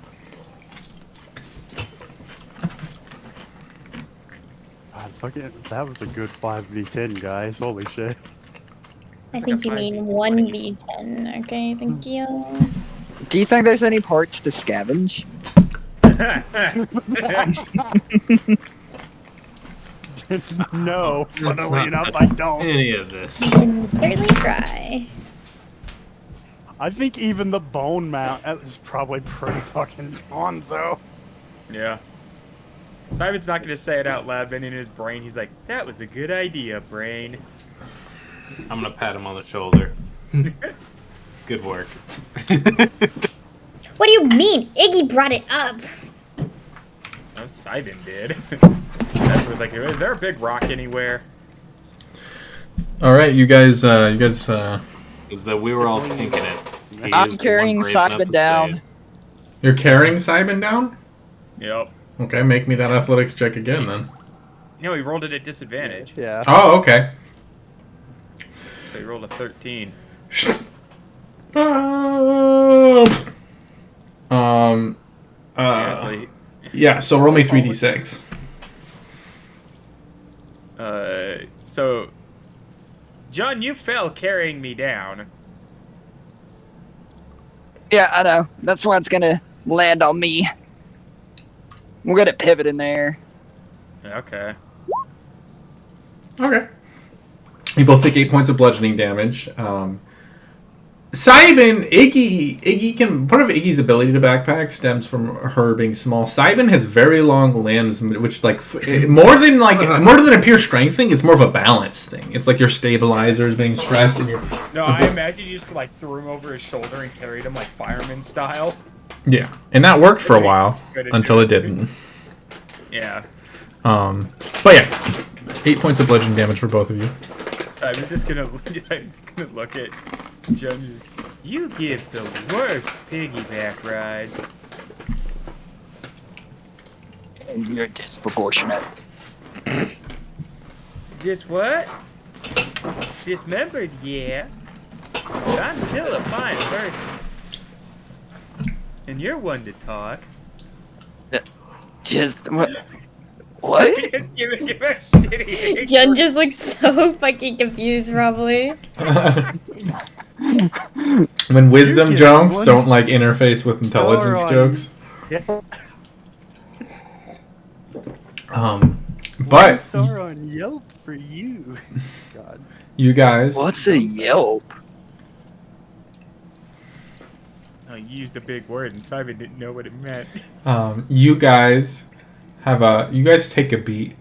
God, fucking, that was a good 5v10, guys. Holy shit. I think you mean 1v10. Okay, thank you. Do you think there's any parts to scavenge? No, Let's funnily not enough, touch I don't. any of this. You can certainly try. I think even the bone mount is probably pretty fucking gonzo. Yeah. Simon's not going to say it out loud, but in his brain, he's like, that was a good idea, brain. I'm gonna pat him on the shoulder. Good work. What do you mean? Iggy brought it up. No, Simon did. That was like, is there a big rock anywhere? All right, you guys. It was that we were all thinking it. He I'm is the carrying one brave enough Simon to say down. it. You're carrying Simon down? Yep. Okay, make me that athletics check again then. No, he rolled it at disadvantage. Yeah. Oh, okay. So he rolled a 13. Um. Seriously. Yeah. So roll me 3d6. So, John, you fell carrying me down. Yeah, I know. That's why it's gonna land on me. We're gonna pivot in there. Okay. Okay. You both take 8 points of bludgeoning damage. Simon, Iggy can. Part of Iggy's ability to backpack stems from her being small. Simon has very long limbs, which more than a pure strength thing, it's more of a balance thing. It's like your stabilizer is being stressed, and you're. No, I imagine you just like threw him over his shoulder and carried him like fireman style. Yeah, and that worked for a while until it didn't. Yeah. But yeah, 8 points of bludgeoning damage for both of you. So I'm just gonna look at John. You give the worst piggyback rides. And you're disproportionate. Just what? Dismembered, yeah. But I'm still a fine person. And you're one to talk. Just what? What? Just giving you a shitty Jen just looks so fucking confused, probably. When wisdom You get jokes one don't like interface with intelligence star on- jokes. Yeah. One But star on Yelp for you. God. you guys, What's a Yelp? Oh, you used a big word and Simon didn't know what it meant. you guys take a beat,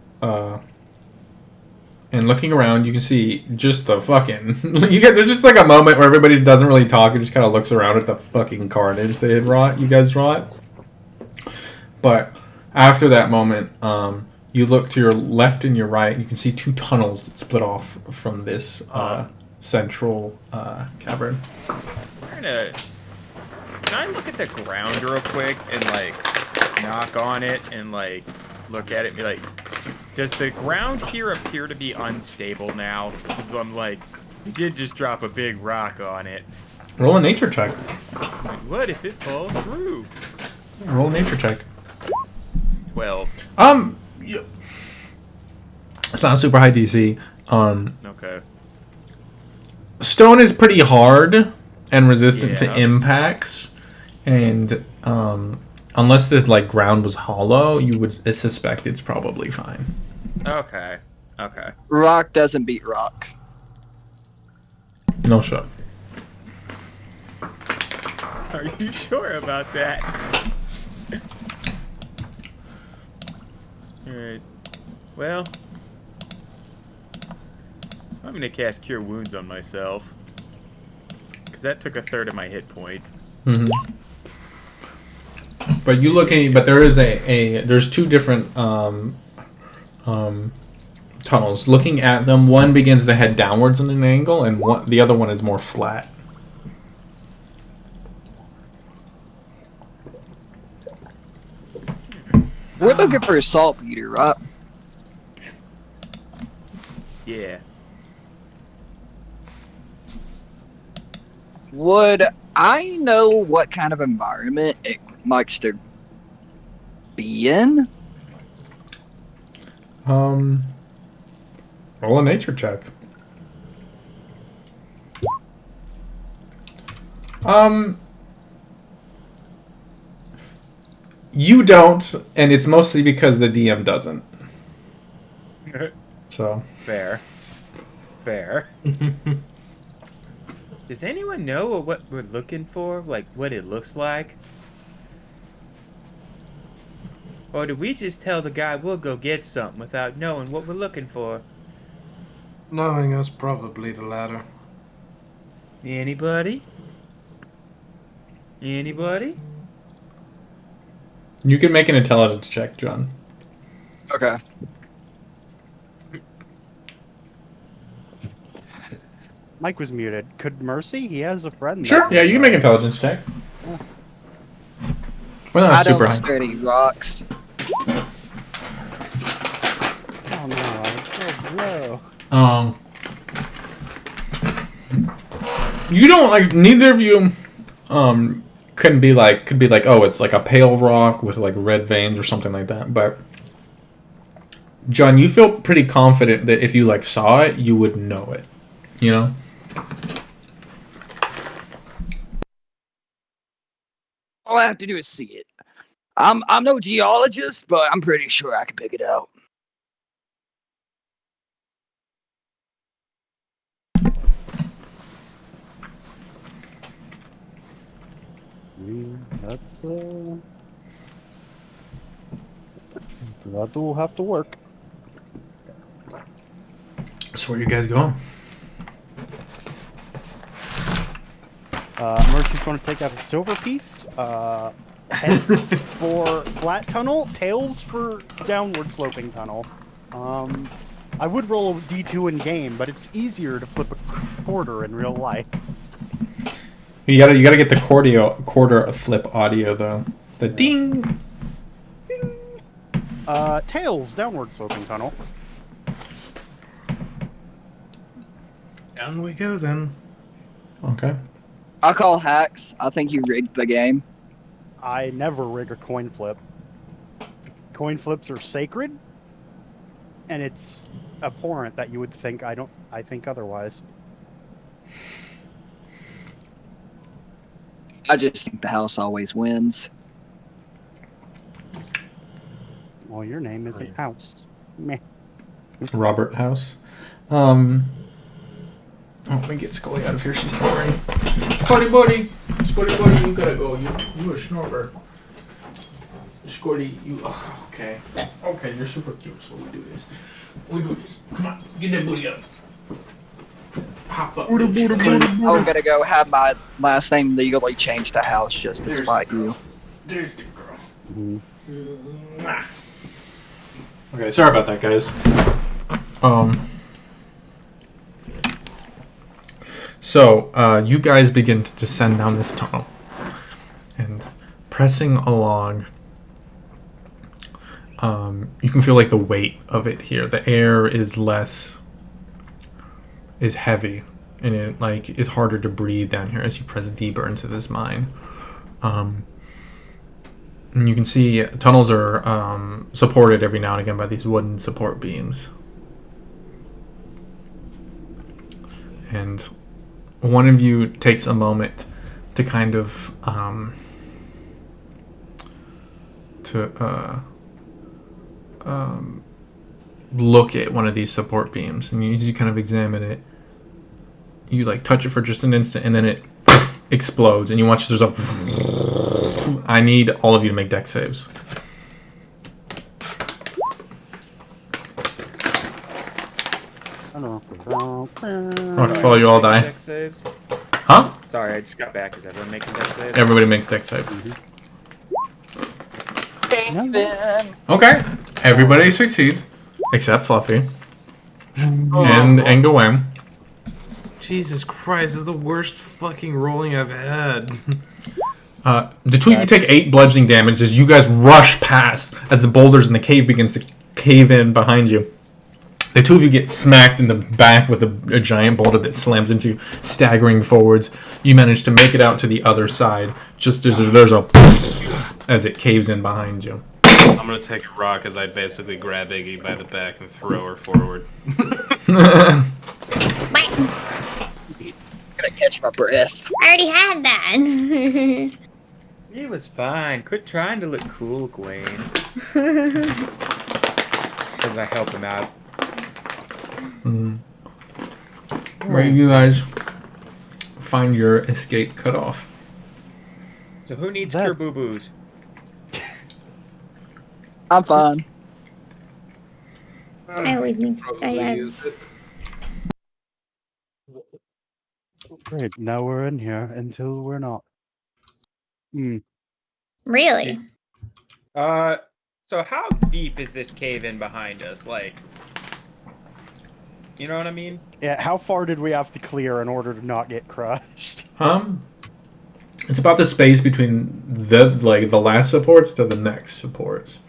and looking around, you can see just the fucking. There's just like a moment where everybody doesn't really talk and just kind of looks around at the fucking carnage they had wrought. You guys wrought, but after that moment, you look to your left and your right, and you can see two tunnels that split off from this central cavern. Can I look at the ground real quick and like knock on it and like look at it and be like, does the ground here appear to be unstable now? Because I'm like, we did just drop a big rock on it. Roll a nature check. Like, what if it falls through? Roll a nature check. 12. It's not a super high DC. Okay. Stone is pretty hard and resistant to Yeah. impacts, and unless this like ground was hollow, you would suspect it's probably fine. Okay. Okay. Rock doesn't beat rock. No shot. Are you sure about that? Alright. Well, I'm gonna cast Cure Wounds on myself. Because that took a third of my hit points. Mm-hmm. But you look at, but there is there's two different tunnels. Looking at them, one begins to head downwards in an angle, and the other one is more flat. We're looking for a saltpeter, right? Yeah. Would I know what kind of environment it likes to be in? Roll a nature check. You don't, and it's mostly because the DM doesn't. So. Fair. Fair. Does anyone know what we're looking for? Like, what it looks like? Or do we just tell the guy we'll go get something without knowing what we're looking for? Knowing us, probably the latter. Anybody? Anybody? You can make an intelligence check, John. Okay. Mike was muted. Could Mercy? He has a friend. Sure. that- Yeah, you can make an intelligence check. Well, I not don't super high. study rocks. You don't like neither of you could be like, oh, it's like a pale rock with like red veins or something like that. But John, you feel pretty confident that if you like saw it, you would know it. You know? All I have to do is see it. I'm no geologist, but I'm pretty sure I can pick it out. That's that will have to work. So where you guys going? Mercy's going to take out a silver piece. Heads for flat tunnel, tails for downward sloping tunnel. I would roll a D2 in game, but it's easier to flip a quarter in real life. You gotta get the quarter flip audio though. The ding. Ding. Tails, downward sloping tunnel. Down we go then. Okay. I call hacks. I think you rigged the game. I never rig a coin flip. Coin flips are sacred, and it's abhorrent that you would think I think otherwise. I just think the house always wins. Well, your name isn't House. Meh. Robert House. Let me get Scully out of here. She's snoring. Scully buddy, you gotta go. You a snorer. Scully, you. Oh, okay. Okay, you're super cute. So we do this. Come on, get that booty up. Hop up. I'm gonna go have my last name legally changed to House just to spite you. There's the girl. Mwah. Okay, sorry about that, guys. So, you guys begin to descend down this tunnel. And pressing along, you can feel like the weight of it here. The air is heavy. And it like is harder to breathe down here as you press deeper into this mine. And you can see tunnels are supported every now and again by these wooden support beams. And one of you takes a moment to kind of look at one of these support beams, and you kind of examine it. You like touch it for just an instant, and then it explodes, and you watch there's a. I need all of you to make dex saves. Rocks follow, you all die. Dex saves. Huh? Sorry, I just got back. Is everyone making dex saves? Everybody makes dex save. David. Okay. Everybody succeeds, except Fluffy and Gawain. Jesus Christ, this is the worst fucking rolling I've had. The two of you take 8 bludgeoning damage as you guys rush past as the boulders in the cave begins to cave in behind you. The two of you get smacked in the back with a giant boulder that slams into you, staggering forwards. You manage to make it out to the other side, just as there's a as it caves in behind you. I'm gonna take a rock as I basically grab Iggy by the back and throw her forward. Gonna catch my breath. I already had that. He was fine. Quit trying to look cool, Gwen. As I help him out. Where you guys find your escape cut off. So who needs cure boo-boos? I'm fine. I always need. Great, now we're in here until we're not. Really? So how deep is this cave in behind us? Like, you know what I mean? Yeah, how far did we have to clear in order to not get crushed? It's about the space between the last supports to the next supports.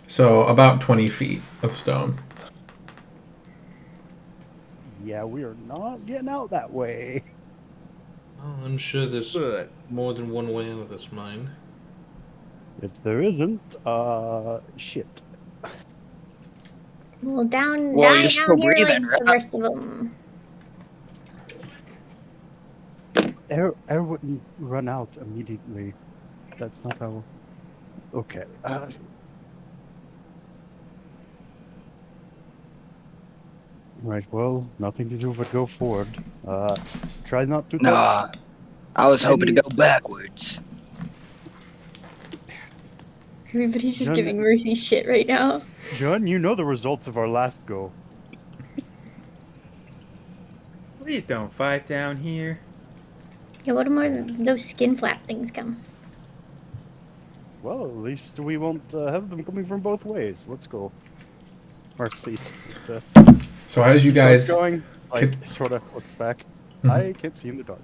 So about 20 feet of stone. Yeah, we are not getting out that way. Well, I'm sure there's But more than one way out of this mine. If there isn't, shit. Well, down, Well, die you're down still here like breathing, the right? rest of them. Air wouldn't run out immediately. That's not how. Okay. Right. Well, nothing to do but go forward. Try not to touch Nah, I was hoping to any. go backwards. Everybody's just John- giving Mercy shit right now. John, you know the results of our last go. please don't fight down here. Yeah, what more those skin flap things come? Well, at least we won't have them coming from both ways. Let's go. Mercy. So as you Starts guys, going, like, could- sort of looks back. Mhm. I can't see in the dark.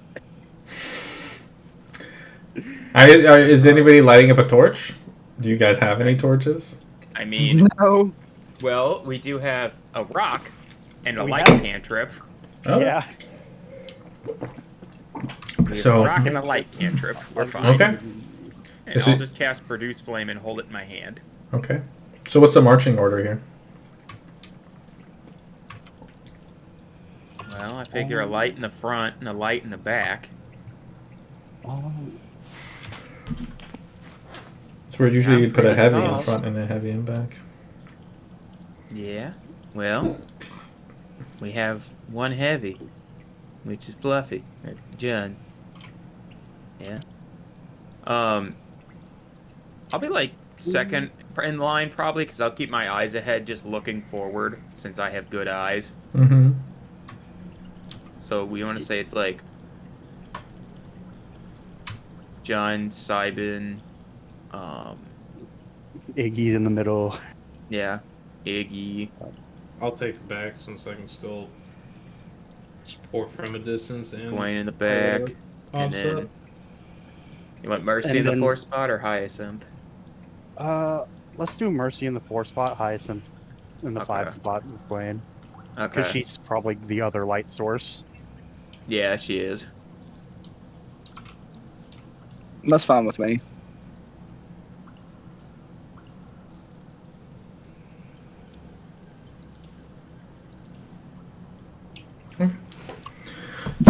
is anybody lighting up a torch? Do you guys have any torches? I mean, No. well, we do have a rock and a We light have- cantrip. Oh. Yeah. We have So- a rock and a light cantrip. We're fine. Okay. And Is I'll it- just cast Produce Flame and hold it in my hand. Okay. So what's the marching order here? Well, I figure a light in the front and a light in the back. It's where usually I'm you put a pretty heavy in tall. front and a heavy in back. Yeah. Well, we have one heavy, which is Fluffy, or John. Yeah. I'll be like second in line probably, because I'll keep my eyes ahead, just looking forward, since I have good eyes. Mm-hmm. So we want to say it's like John, Sybin, Iggy's in the middle. yeah, Iggy. I'll take the back since I can still support from a distance and Dwayne in the back, and offset. then you want Mercy And in the then- 4th spot or Hyacinth? Let's do Mercy in the 4 spot, Hyacinth in the Okay. 5 spot with Blaine. Okay. Because she's probably the other light source. Yeah, she is. That's fine with me.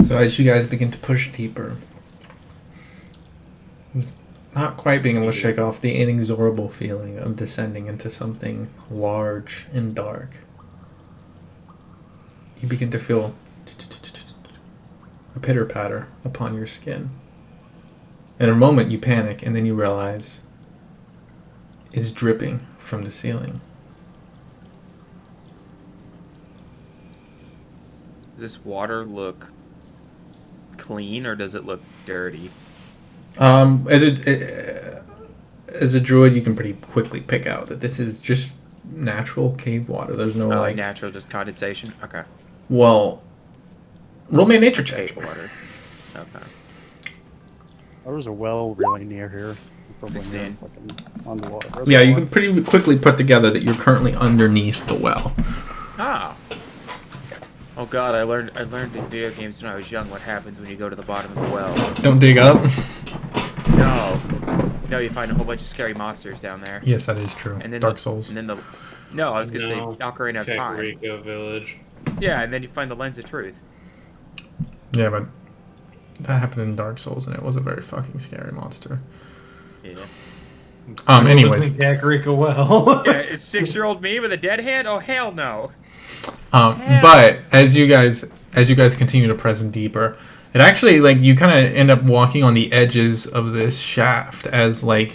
So as you guys begin to push deeper, not quite being able to shake off the inexorable feeling of descending into something large and dark, you begin to feel a pitter-patter upon your skin. In a moment you panic, and then you realize it's dripping from the ceiling. Does this water look clean or does it look dirty? As a druid, you can pretty quickly pick out that this is just natural cave water. There's no Oh, like natural, just condensation? Okay. well, roll me a nature check. Cave water. Okay. There's a well really near here. Probably 16. near fucking underwater. Yeah, you can pretty quickly put together that you're currently underneath the well. Ah. Oh god, I learned in video games when I was young what happens when you go to the bottom of the well. Don't dig up. No, you find a whole bunch of scary monsters down there. Yes, that is true. And then Dark Souls. And then no, I was gonna No. say Ocarina of Time. Kakariko Village. Yeah, and then you find the Lens of Truth. Yeah, but that happened in Dark Souls, and it was a very fucking scary monster. Yeah. Anyways, Kakariko well. Yeah, is 6-year-old me with a dead hand? Oh hell no. but as you guys continue to press deeper, it actually like you kind of end up walking on the edges of this shaft as like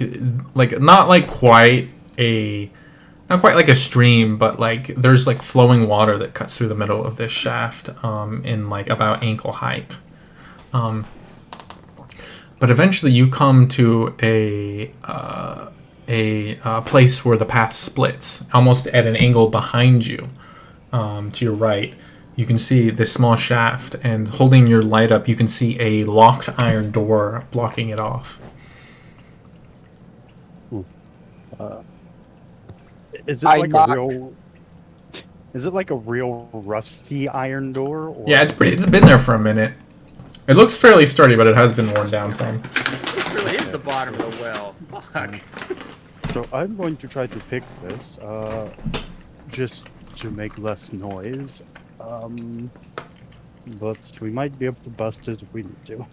not quite like a stream, but like there's like flowing water that cuts through the middle of this shaft in like about ankle height. But eventually you come to a place where the path splits, almost at an angle behind you. To your right, you can see this small shaft, and holding your light up, you can see a locked iron door blocking it off. Is it I like knock. a real? Is it like a real rusty iron door? Or... Yeah, it's been there for a minute. It looks fairly sturdy, but it has been worn down some. This really is the bottom of the well. Fuck. So I'm going to try to pick this, just to make less noise. But we might be able to bust it if we need to.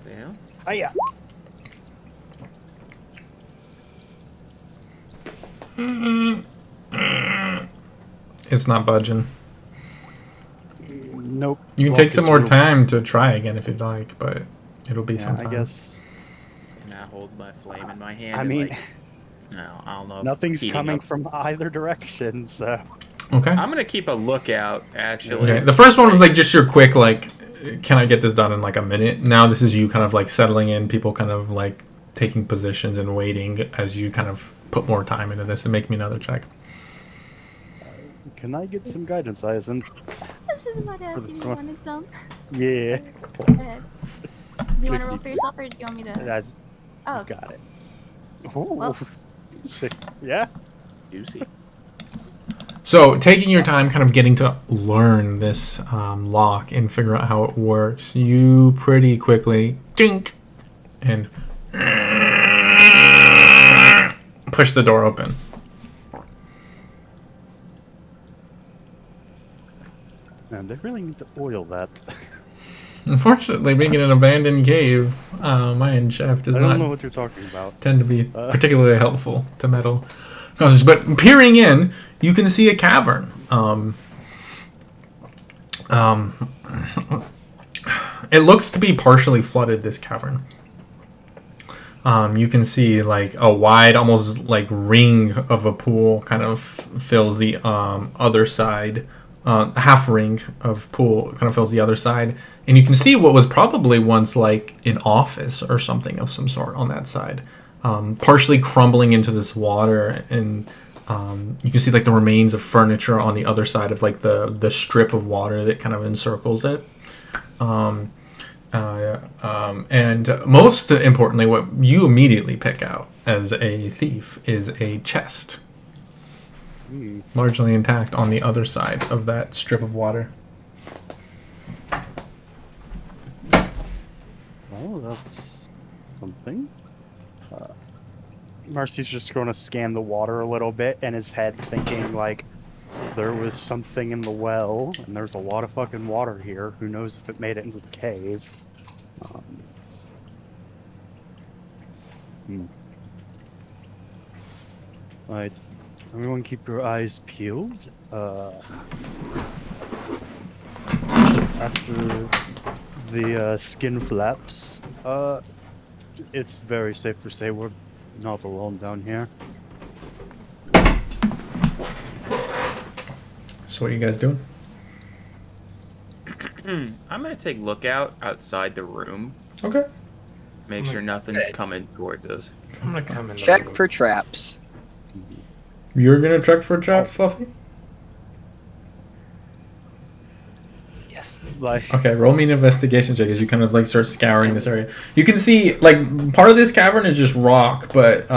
Well, Hiya! It's not budging. Nope. You can take some more time to try again if you'd like, but it'll be some time. I guess. and I hold my flame in my hand. I and, mean, like, no, I don't know. if nothing's heating coming up- from either direction, so. Okay. I'm gonna keep a lookout. Actually. Okay. The first one was like just your quick like, can I get this done in like a minute? Now this is you kind of like settling in, people kind of like taking positions and waiting as you kind of put more time into this, and make me another check. Can I get some guidance, Aizen? I was just about to ask For if this you one. wanted some. Yeah. Go ahead. Do you want to roll for yourself, or do you want me to? That's Oh, okay. got it. Ooh. Well. Sick. Yeah. Juicy. So taking your time, kind of getting to learn this lock and figure out how it works, you pretty quickly dink and push the door open. Man, they really need to oil that. Unfortunately, being in an abandoned cave, mine shaft does I don't know not what you're talking about. tend to be particularly helpful to metal causes. But peering in, you can see a cavern. It looks to be partially flooded, this cavern. You can see like a wide, almost like ring of a pool kind of fills the other side. Half ring of pool kind of fills the other side. And you can see what was probably once like an office or something of some sort on that side. Partially crumbling into this water, and you can see like the remains of furniture on the other side of like the strip of water that kind of encircles it. And most importantly, what you immediately pick out as a thief is a chest, largely intact on the other side of that strip of water. Well, that's something. Marcy's just going to scan the water a little bit in his head, thinking like there was something in the well, and there's a lot of fucking water here. Who knows if it made it into the cave? Right. Everyone, keep your eyes peeled. After the skin flaps, it's very safe to say we're not alone down here. So what are you guys doing? I'm gonna take lookout outside the room. Okay. Make sure nothing's coming towards us. I'm gonna come in. Check for traps. You're gonna check for traps, Fluffy? Yes. Like, Okay, roll me an investigation check as you kind of like start scouring this area. You can see like part of this cavern is just rock, but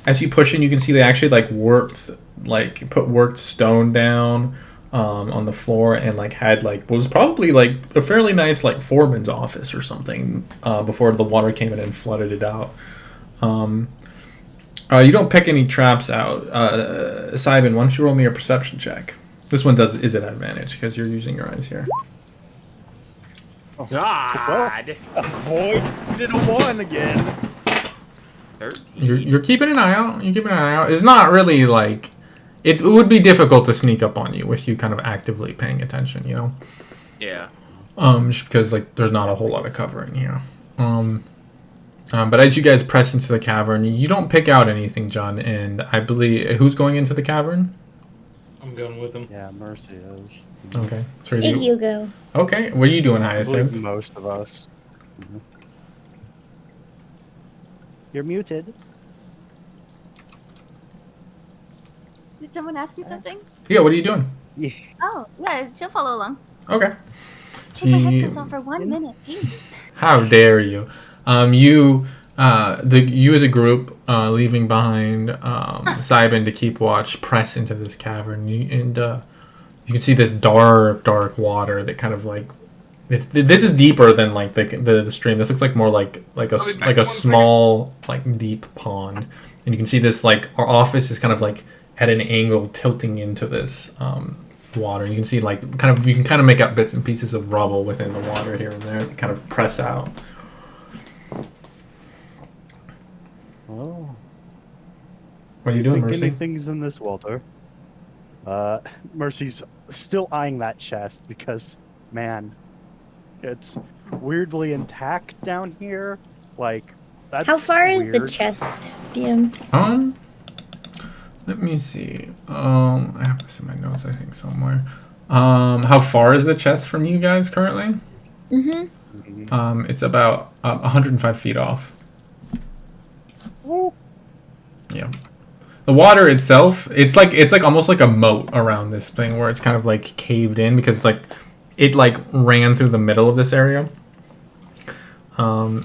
as you push in, you can see they actually like put worked stone down on the floor, and like had like what was probably like a fairly nice like foreman's office or something before the water came in and flooded it out. You don't pick any traps out. Simon, why don't you roll me a perception check? This one is at advantage because you're using your eyes here. God! avoid did a one again. 13. You're keeping an eye out. You're keeping an eye out. It's not really like it would be difficult to sneak up on you with you kind of actively paying attention, you know. Yeah. Just because like there's not a whole lot of covering here. But as you guys press into the cavern, you don't pick out anything, John. And I believe who's going into the cavern? I'm going with him. Yeah, Mercy is. Okay, so If you go. Okay, what are you doing, I believe Hyacinth? most of us. You're muted. Did someone ask you something? Yeah, what are you doing? Yeah. Oh, yeah, she'll follow along. Okay. Put my headphones on for 1 minute. Jeez. How dare you? You You as a group, leaving behind Cybin to keep watch, press into this cavern, and you can see this dark water that kind of like this is deeper than like the stream. This looks like more like a small like deep pond, and you can see this like our office is kind of like at an angle tilting into this water. You can see like you can kind of make out bits and pieces of rubble within the water here and there that kind of press out. Oh. What are you doing, think Mercy? anything's in this water? Mercy's still eyeing that chest because, man, it's weirdly intact down here. Like, that's How far is the weird. chest, DM? Let me see. I have this in my notes, I think, somewhere. How far is the chest from you guys currently? Mm-hmm. It's about 105 feet off. Ooh. Yeah. The water itself, it's like almost like a moat around this thing where it's kind of like caved in because like it like ran through the middle of this area. The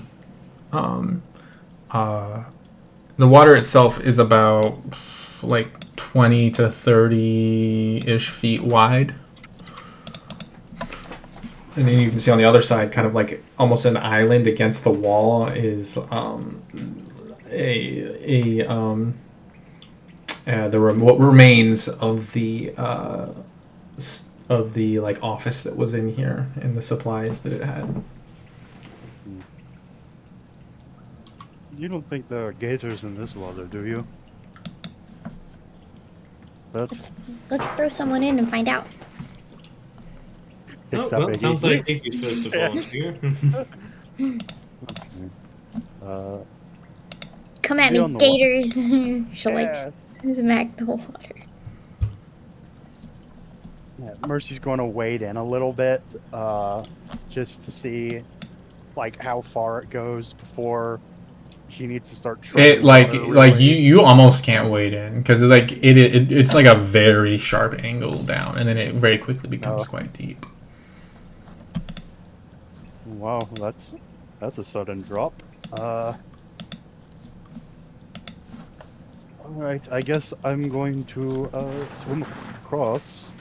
water itself is about like 20 to 30-ish feet wide. And then you can see on the other side, kind of like almost an island against the wall, is what remains of the like office that was in here and the supplies that it had. You don't think there are gators in this water, do you? That's Let's throw someone in and find out. Oh, except well, Iggy. sounds like Iggy's supposed to volunteer. Come at Be me, on the gators. She'll like Yeah. smack the water. Yeah, Mercy's going to wade in a little bit, just to see, like, how far it goes before he needs to start. It treading water, like really. you almost can't wade in because like it's like a very sharp angle down, and then it very quickly becomes Oh. quite deep. Wow, that's a sudden drop. All right, I guess I'm going to swim across.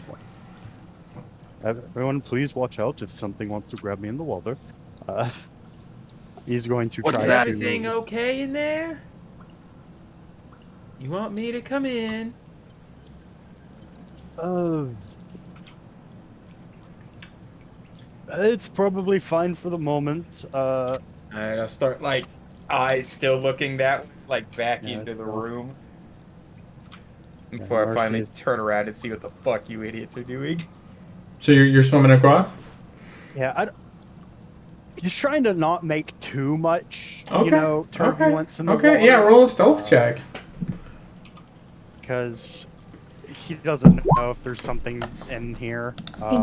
Everyone, please watch out if something wants to grab me in the water. He's going to What's try that? to. Everything okay in there? You want me to come in? It's probably fine for the moment. Alright, I'll start like eyes still looking that like back Yeah, into it's the cool. room. Yeah, Before I finally Mercy's- turn around and see what the fuck you idiots are doing. So you're swimming across? Yeah, he's trying to not make too much, Okay. turbulence in the Okay. water. Yeah, roll a stealth check. Because he doesn't know if there's something in here.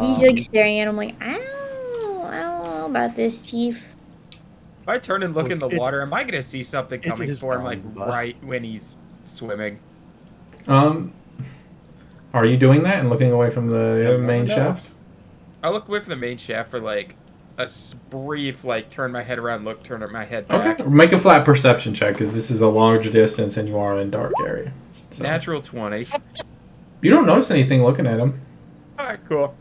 He's like staring at him like, I don't know about this, Chief. If I turn and look in the Look, water, am I gonna see something it's coming his for him like own, right when he's swimming? Are you doing that and looking away from the main no. shaft? I'll look away from the main shaft for like a brief, like turn my head around, look, turn my head back. Okay. Make a flat perception check because this is a large distance and you are in dark area. So. Natural 20. You don't notice anything looking at him. Alright, cool.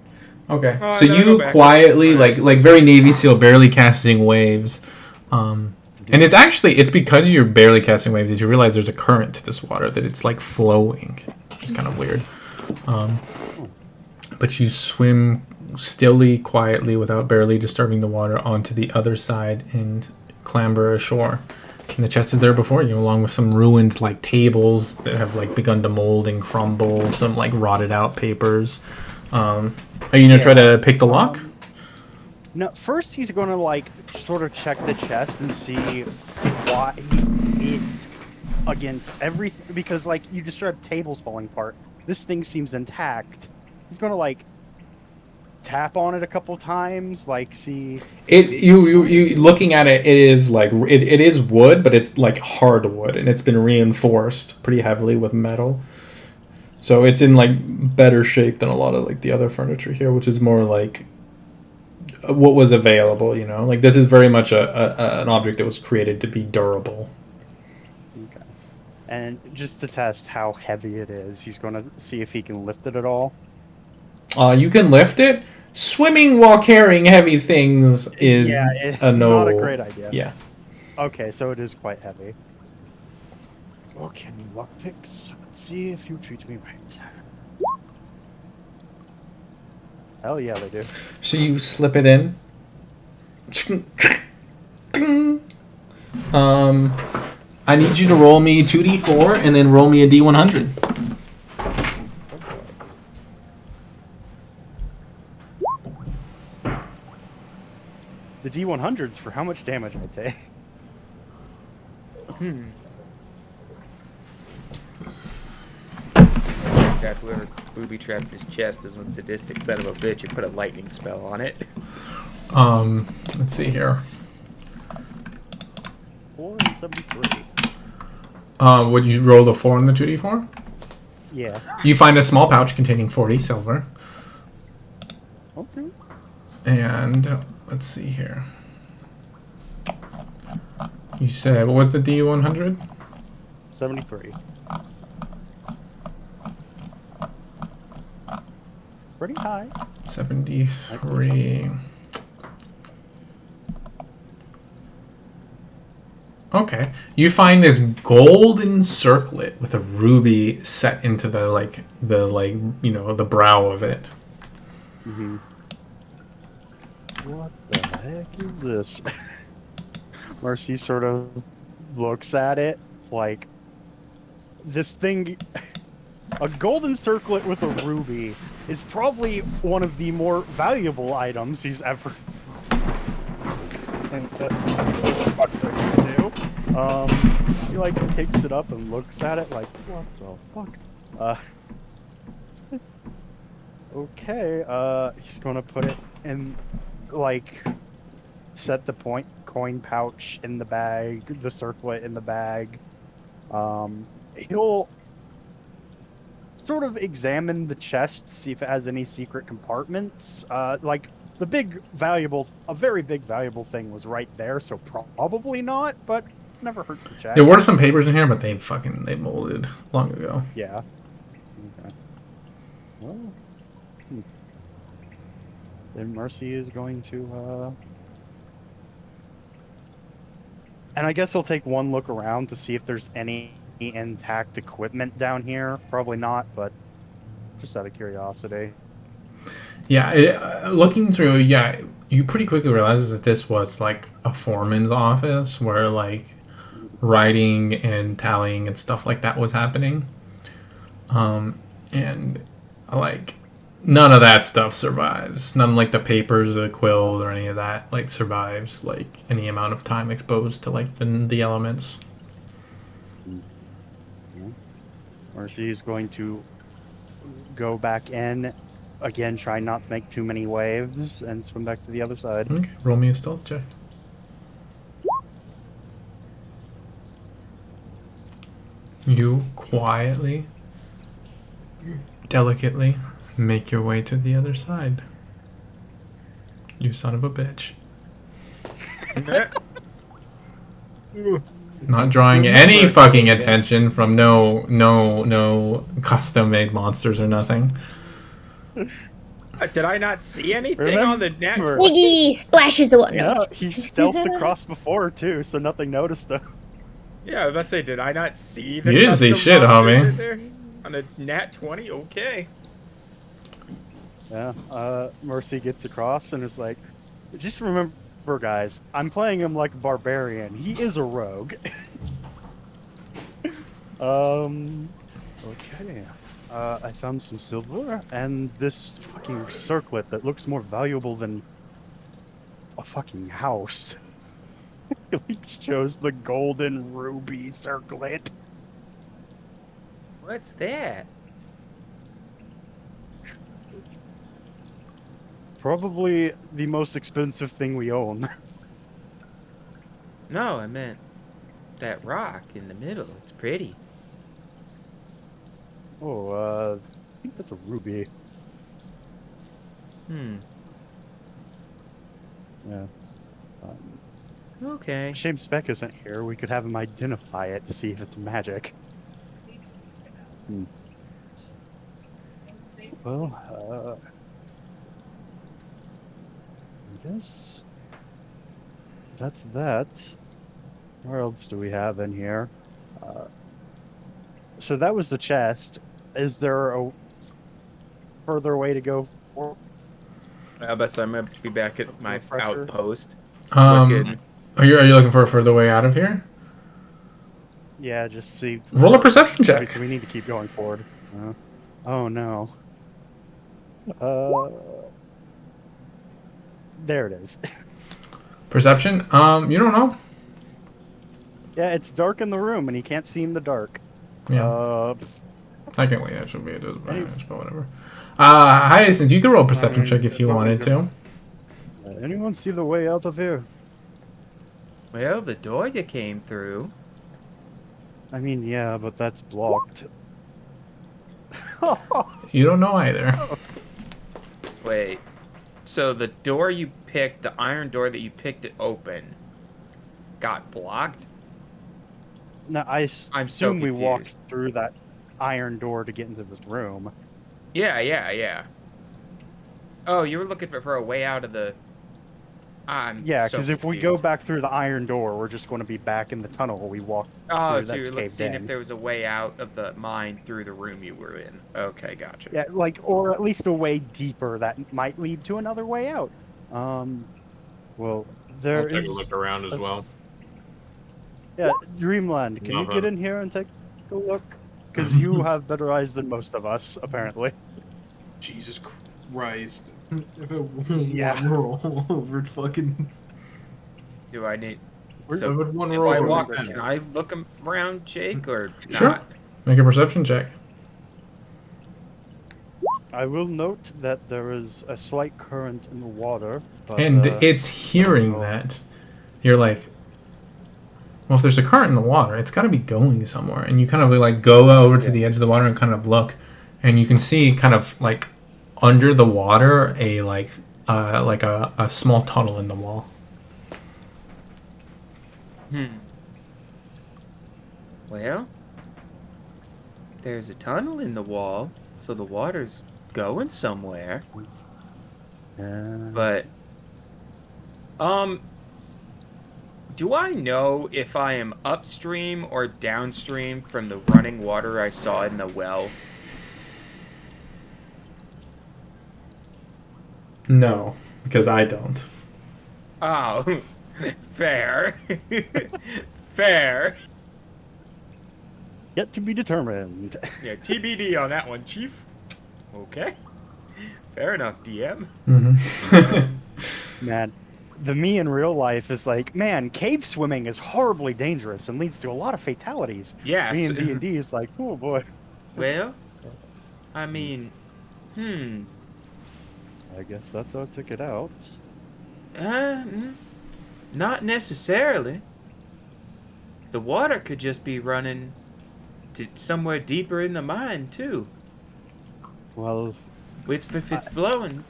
Okay. Oh, So I gotta you go back. quietly, Alright. like very Navy SEAL, barely casting waves. And it's because you're barely casting waves that you realize there's a current to this water, that it's like flowing, which is kind of weird. But you swim stilly, quietly, without barely disturbing the water onto the other side and clamber ashore. And the chest is there before you, along with some ruined like tables that have like begun to mold and crumble, some like rotted out papers. Are you gonna try to pick the lock? No, first he's going to like sort of check the chest and see why it's against everything, because like you described tables falling apart. This thing seems intact. He's going to like tap on it a couple times, like see. You looking at it, it is like it is wood, but it's like hardwood, and it's been reinforced pretty heavily with metal. So it's in like better shape than a lot of like the other furniture here, which is more like what was available. You know, like this is very much an object that was created to be durable. Okay. And just to test how heavy it is, he's going to see if he can lift it at all. You can lift it. Swimming while carrying heavy things is it's a no. not a great idea. Yeah. Okay, so it is quite heavy. Okay, lockpicks. Let's see if you treat me right. Hell yeah, they do. So you slip it in. I need you to roll me 2d4 and then roll me a d100. The D100s for how much damage I take. Exactly where booby trapped his chest is one sadistic son of a bitch. You put a lightning spell on it. Let's see here. 4 and 73. Would you roll the 4 on the 2d4? Yeah. You find a small pouch containing 40 silver. Okay. And let's see here. You said, what was the D100? 73. Pretty high. 73. Okay. You find this golden circlet with a ruby set into the the brow of it. Mm-hmm. What the heck is this? Marcy sort of looks at it like this thing. A golden circlet with a ruby is probably one of the more valuable items he's ever. And he like picks it up and looks at it like, what the fuck? Okay, he's gonna put it in, like, set the coin pouch in the bag, the circlet in the bag. He'll sort of examine the chest, see if it has any secret compartments. Like, a very big valuable thing was right there, so probably not, but never hurts to check. There were some papers in here, but they molded long ago. Yeah. Okay. Well, then Mercy is going to, and I guess he'll take one look around to see if there's any intact equipment down here. Probably not, but just out of curiosity. Yeah, looking through, you pretty quickly realize that this was like a foreman's office where like writing and tallying and stuff like that was happening. And like none of that stuff survives. None like the papers or the quill or any of that like survives like any amount of time exposed to like the elements. Mercy's going to go back in again, try not to make too many waves, and swim back to the other side. Okay, roll me a stealth check. You quietly, delicately make your way to the other side. You son of a bitch. Not drawing any fucking attention from no custom-made monsters or nothing. Did I not see anything on the net? Iggy splashes the water. Yeah, he stealthed across before too, so nothing noticed him. Yeah, I was about to say, did I not see the You didn't see custom shit, monsters homie. in there? On a nat 20? Okay. Yeah, Mercy gets across and is like, just remember, guys, I'm playing him like a barbarian. He is a rogue. Okay. I found some silver and this fucking circlet that looks more valuable than a fucking house. He chose the golden ruby circlet. What's that? Probably the most expensive thing we own. No, I meant that rock in the middle. It's pretty. Oh, I think that's a ruby. Yeah. Okay. Shame Speck isn't here. We could have him identify it to see if it's magic. Well, I guess that's that. Where else do we have in here? So that was the chest. Is there a further way to go for I bet I'm gonna be back at my refresher? outpost. Um, are you looking for a further way out of here? Yeah, just see. Roll a perception check. Obviously, we need to keep going forward. Oh no. Uh, there it is. Perception? You don't know. Yeah, it's dark in the room, and he can't see in the dark. Yeah. Technically, that should be a disadvantage, but whatever. Hyacinth, you can roll a perception check if you wanted to. Anyone see the way out of here? Well, the door you came through. I mean, yeah, but that's blocked. You don't know either. Wait. So the door you picked, the iron door that you picked it open, got blocked? No, I I'm so assume we confused. walked through that iron door to get into this room. Yeah. Oh, you were looking for a way out of the... Yeah, so because if we go confused. back through the iron door, we're just going to be back in the tunnel we walked Oh, through so that's you're caved seeing in. if there was a way out of the mine through the room you were in. Okay, gotcha. Yeah, or at least a way deeper that might lead to another way out. Well, there I'll take is a look around as well. Yeah, Dreamland, can you get in here and take a look? Because you have better eyes than most of us, apparently. Jesus Christ. Yeah. One roll over fucking... Do I need... We're- So, one if roll I over walk, ten. can I look around, Jake, or Sure. not? Make a perception check. I will note that there is a slight current in the water. But, And it's hearing that. You're like, well, if there's a current in the water, it's got to be going somewhere. And you kind of like go over to the edge of the water and kind of look, and you can see kind of like under the water a small tunnel in the wall. Well, there's a tunnel in the wall, so the water's going somewhere. But, do I know if I am upstream or downstream from the running water I saw in the well? No, because I don't. Oh, fair. Fair. Yet to be determined. Yeah, TBD on that one, Chief. Okay. Fair enough, DM. Man, the me in real life is like, man, cave swimming is horribly dangerous and leads to a lot of fatalities. Yes. Me in D&D is like, oh boy. Well, I mean, I guess that's our ticket out. Not necessarily. The water could just be running to somewhere deeper in the mine, too. Well, If it's flowing,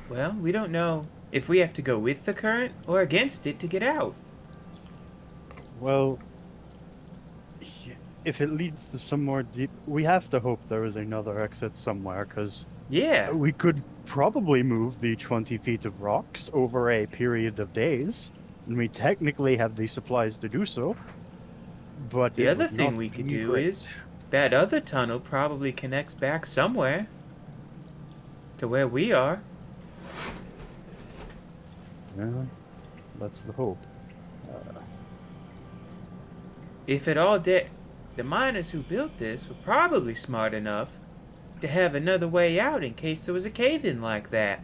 well, we don't know if we have to go with the current or against it to get out. well, if it leads to somewhere deep, we have to hope there is another exit somewhere, because Yeah. we could probably move the 20 feet of rocks over a period of days, and we technically have the supplies to do so. But The it other would thing not we could be do great. is that other tunnel probably connects back somewhere to where we are. Yeah, that's the hope. If it all did, the miners who built this were probably smart enough to have another way out in case there was a cave-in like that.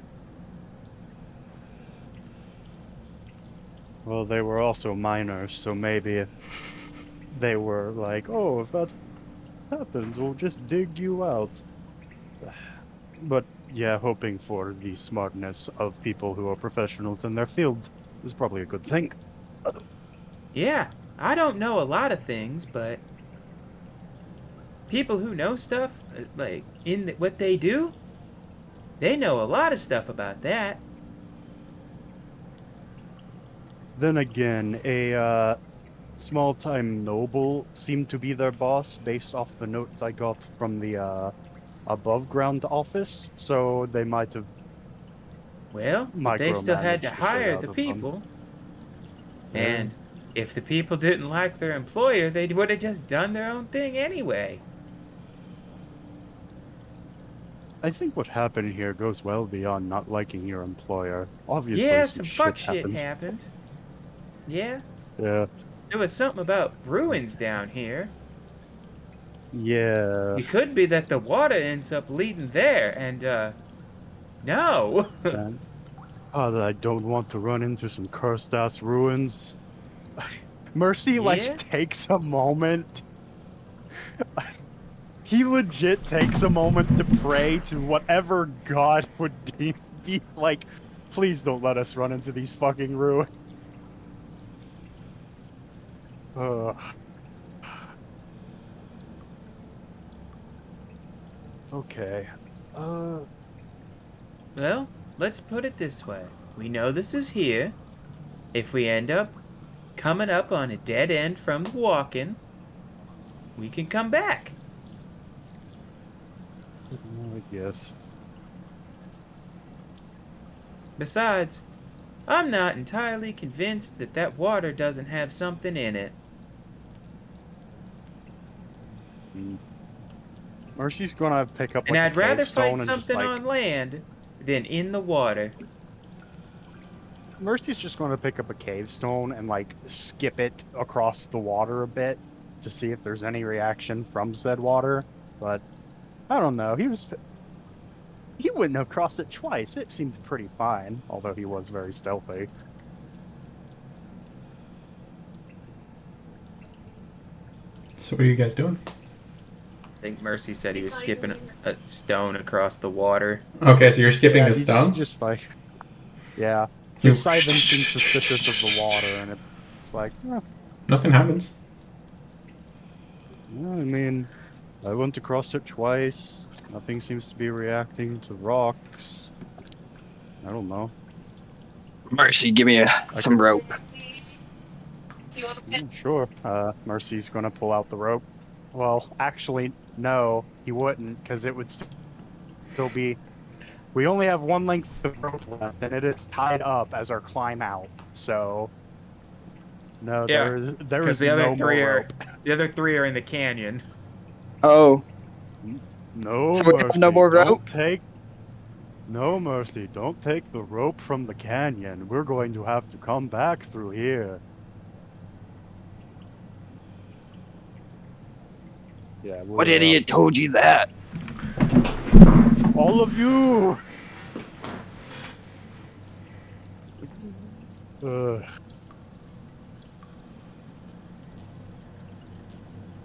Well, they were also miners, so maybe if they were like, oh, if that happens, we'll just dig you out. But yeah, hoping for the smartness of people who are professionals in their field is probably a good thing. Yeah, I don't know a lot of things, but people who know stuff, like what they do, they know a lot of stuff about that. Then again, a small-time noble seemed to be their boss based off the notes I got from the above-ground office, so they might have Well, but they still had to micromanaged the shit hire out the of them. people. Yeah. And if the people didn't like their employer, they would have just done their own thing anyway. I think what happened here goes well beyond not liking your employer. Obviously, Yeah, some some fuck shit shit happened. happened. Yeah, Yeah. there was something about ruins down here. Yeah. It could be that the water ends up leading there, and, no. Man. Oh, I don't want to run into some cursed-ass ruins. Mercy, Yeah? takes a moment. He legit takes a moment to pray to whatever god would be like, please don't let us run into these fucking ruins. Okay. Well, let's put it this way. We know this is here. If we end up coming up on a dead end from the walking, we can come back. I guess. Besides, I'm not entirely convinced that that water doesn't have something in it. Mercy's gonna pick up And I'd a rather cave stone fight and just something on land than in the water. Mercy's just gonna pick up a cave stone and skip it across the water a bit to see if there's any reaction from said water. But I don't know. He wouldn't have crossed it twice. It seemed pretty fine, although he was very stealthy. So what are you guys doing? I think Mercy said he was skipping a stone across the water. Okay, so you're skipping Yeah, the he's stone? just yeah. You- His side seems suspicious of the water, and it's like, Nothing happens. I mean, I went across it twice. Nothing seems to be reacting to rocks. I don't know. Mercy, give me some rope. Sure. Mercy's gonna pull out the rope. Well, actually, no, he wouldn't, because it would still be... We only have one length of rope left, and it is tied up as our climb out, so... No, Yeah, there is Because the no other more three are rope. the other three are in the canyon. Oh, No, so we Mercy, have no more rope? No, Mercy, don't take the rope from the canyon. We're going to have to come back through here. Yeah, what idiot told you that? All of you!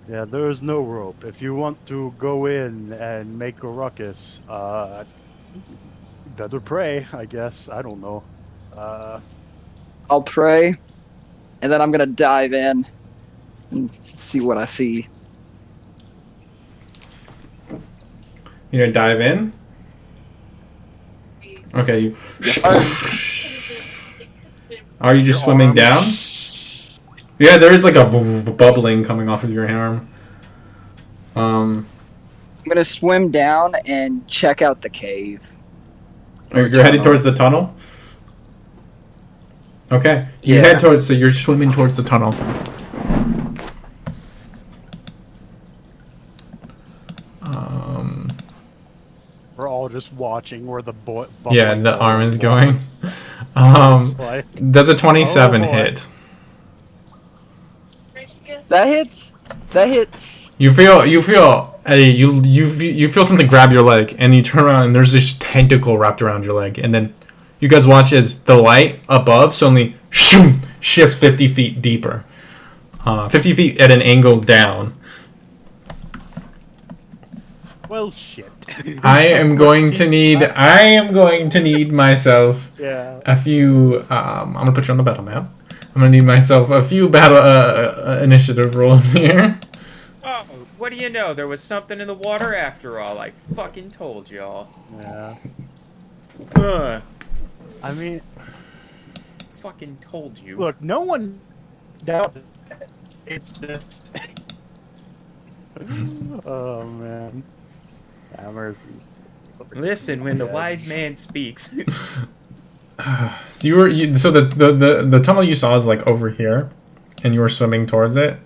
Yeah, there is no rope. If you want to go in and make a ruckus, better pray, I guess. I don't know. I'll pray, and then I'm gonna dive in and see what I see. You gonna dive in? Okay. You... Yes, sir. Are you just swimming down? Yeah, there is like a bubbling coming off of your arm. I'm gonna swim down and check out the cave. You're headed towards the tunnel? Okay. You Yeah. head towards, so you're swimming towards the tunnel. We're all just watching where the Yeah, the arm is going. like, Does a 27 Oh, boy. hit? That hits. That hits. You feel you feel something grab your leg, and you turn around and there's this tentacle wrapped around your leg, and then you guys watch as the light above suddenly shifts 50 feet deeper, 50 feet at an angle down. well, shit. I am going to need myself Yeah. a few. I'm gonna put you on the battle map. I'm gonna need myself a few battle initiative rolls here. Oh, what do you know? There was something in the water after all. I fucking told y'all. Yeah. Huh. I mean, fucking told you. Look, no one doubted it. It's just. Oh man. Mercy. Listen, when the wise man speaks. So so the tunnel you saw is like over here, and you were swimming towards it,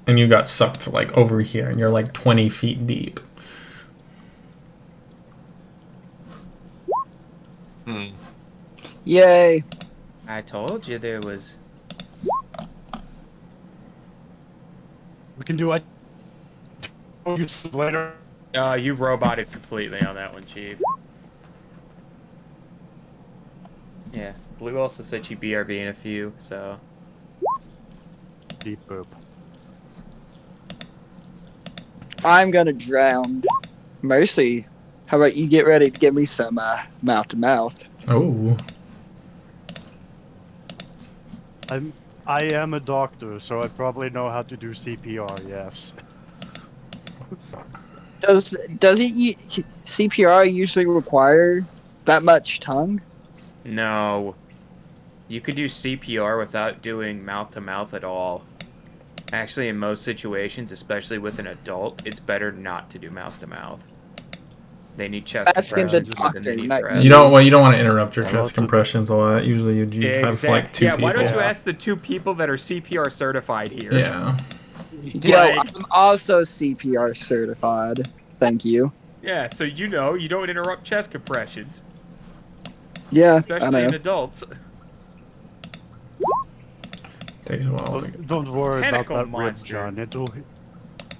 and you got sucked like over here, and you're like 20 feet deep. Yay. I told you there was. We can do it. Later. You roboted completely on that one, Chief. Yeah, Blue also said she'd BRB in a few, so. Deep boop. I'm gonna drown. Mercy, how about you get ready to give me some mouth to mouth? Oh. I am a doctor, so I probably know how to do CPR. Yes. Does CPR usually require that much tongue? No. You could do CPR without doing mouth-to-mouth at all. Actually, in most situations, especially with an adult, it's better not to do mouth-to-mouth. They need chest Asking the compressions doctor, within the not breath. You don't want to interrupt your I chest also- compressions a lot. Usually you have like two people. Why don't you ask the two people that are CPR certified here? Yeah. Yo, Like- I'm also CPR certified. Thank you. Yeah, so you know you don't interrupt chest compressions, Yeah, I especially know. in adults. Takes a while. to get- Don't worry about Tentacle that rib, monster. John. It'll.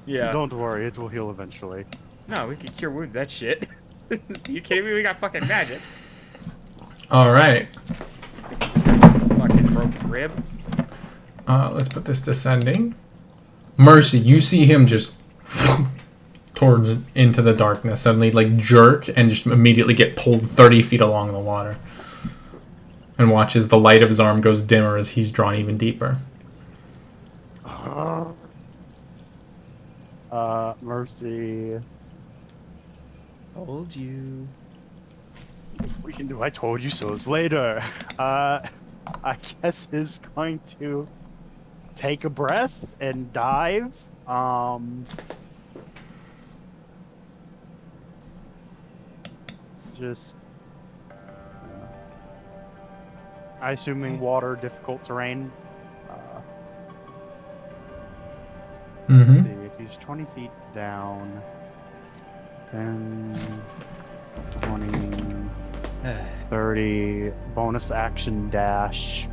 Yeah. Don't worry, it will heal eventually. No, we can cure wounds. That shit. You kidding me? We got fucking magic. All right. Fucking broken rib. Let's put this descending. Mercy, you see him just towards into the darkness, suddenly like jerk and just immediately get pulled 30 feet along the water. And watch as the light of his arm goes dimmer as he's drawn even deeper. Mercy. Told you. We can do I told you so's later. I guess is going to take a breath and dive. Just I assuming water, difficult terrain. Let's see, if he's 20 feet down, 10, 20, 30, bonus action dash.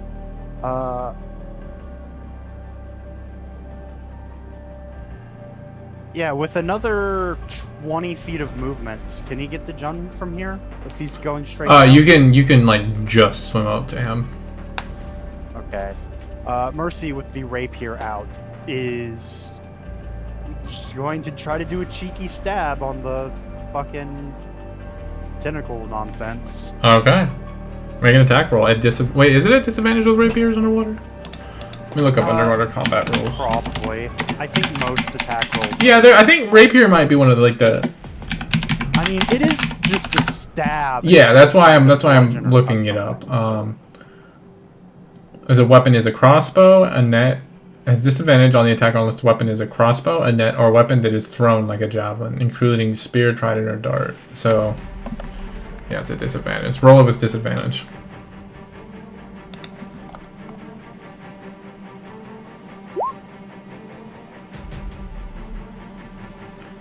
Yeah, with another 20 feet of movement, can he get the jump from here? If he's going straight down? You can like just swim up to him. Okay. Mercy with the rapier out is going to try to do a cheeky stab on the fucking tentacle nonsense. Okay. Make an attack roll. Wait, is it at disadvantage with rapiers underwater? Let me look up underwater combat rules. Probably. I think most attack rolls. Yeah, I think rapier might be one of the. I mean, it is just a stab. Yeah, that's why I'm Bludgeon or looking it something, up. As a weapon is a crossbow, a net has disadvantage on the attack unless the weapon is a crossbow, a net, or a weapon that is thrown like a javelin, including spear, trident, or dart. So, yeah, it's a disadvantage. Roll it with disadvantage.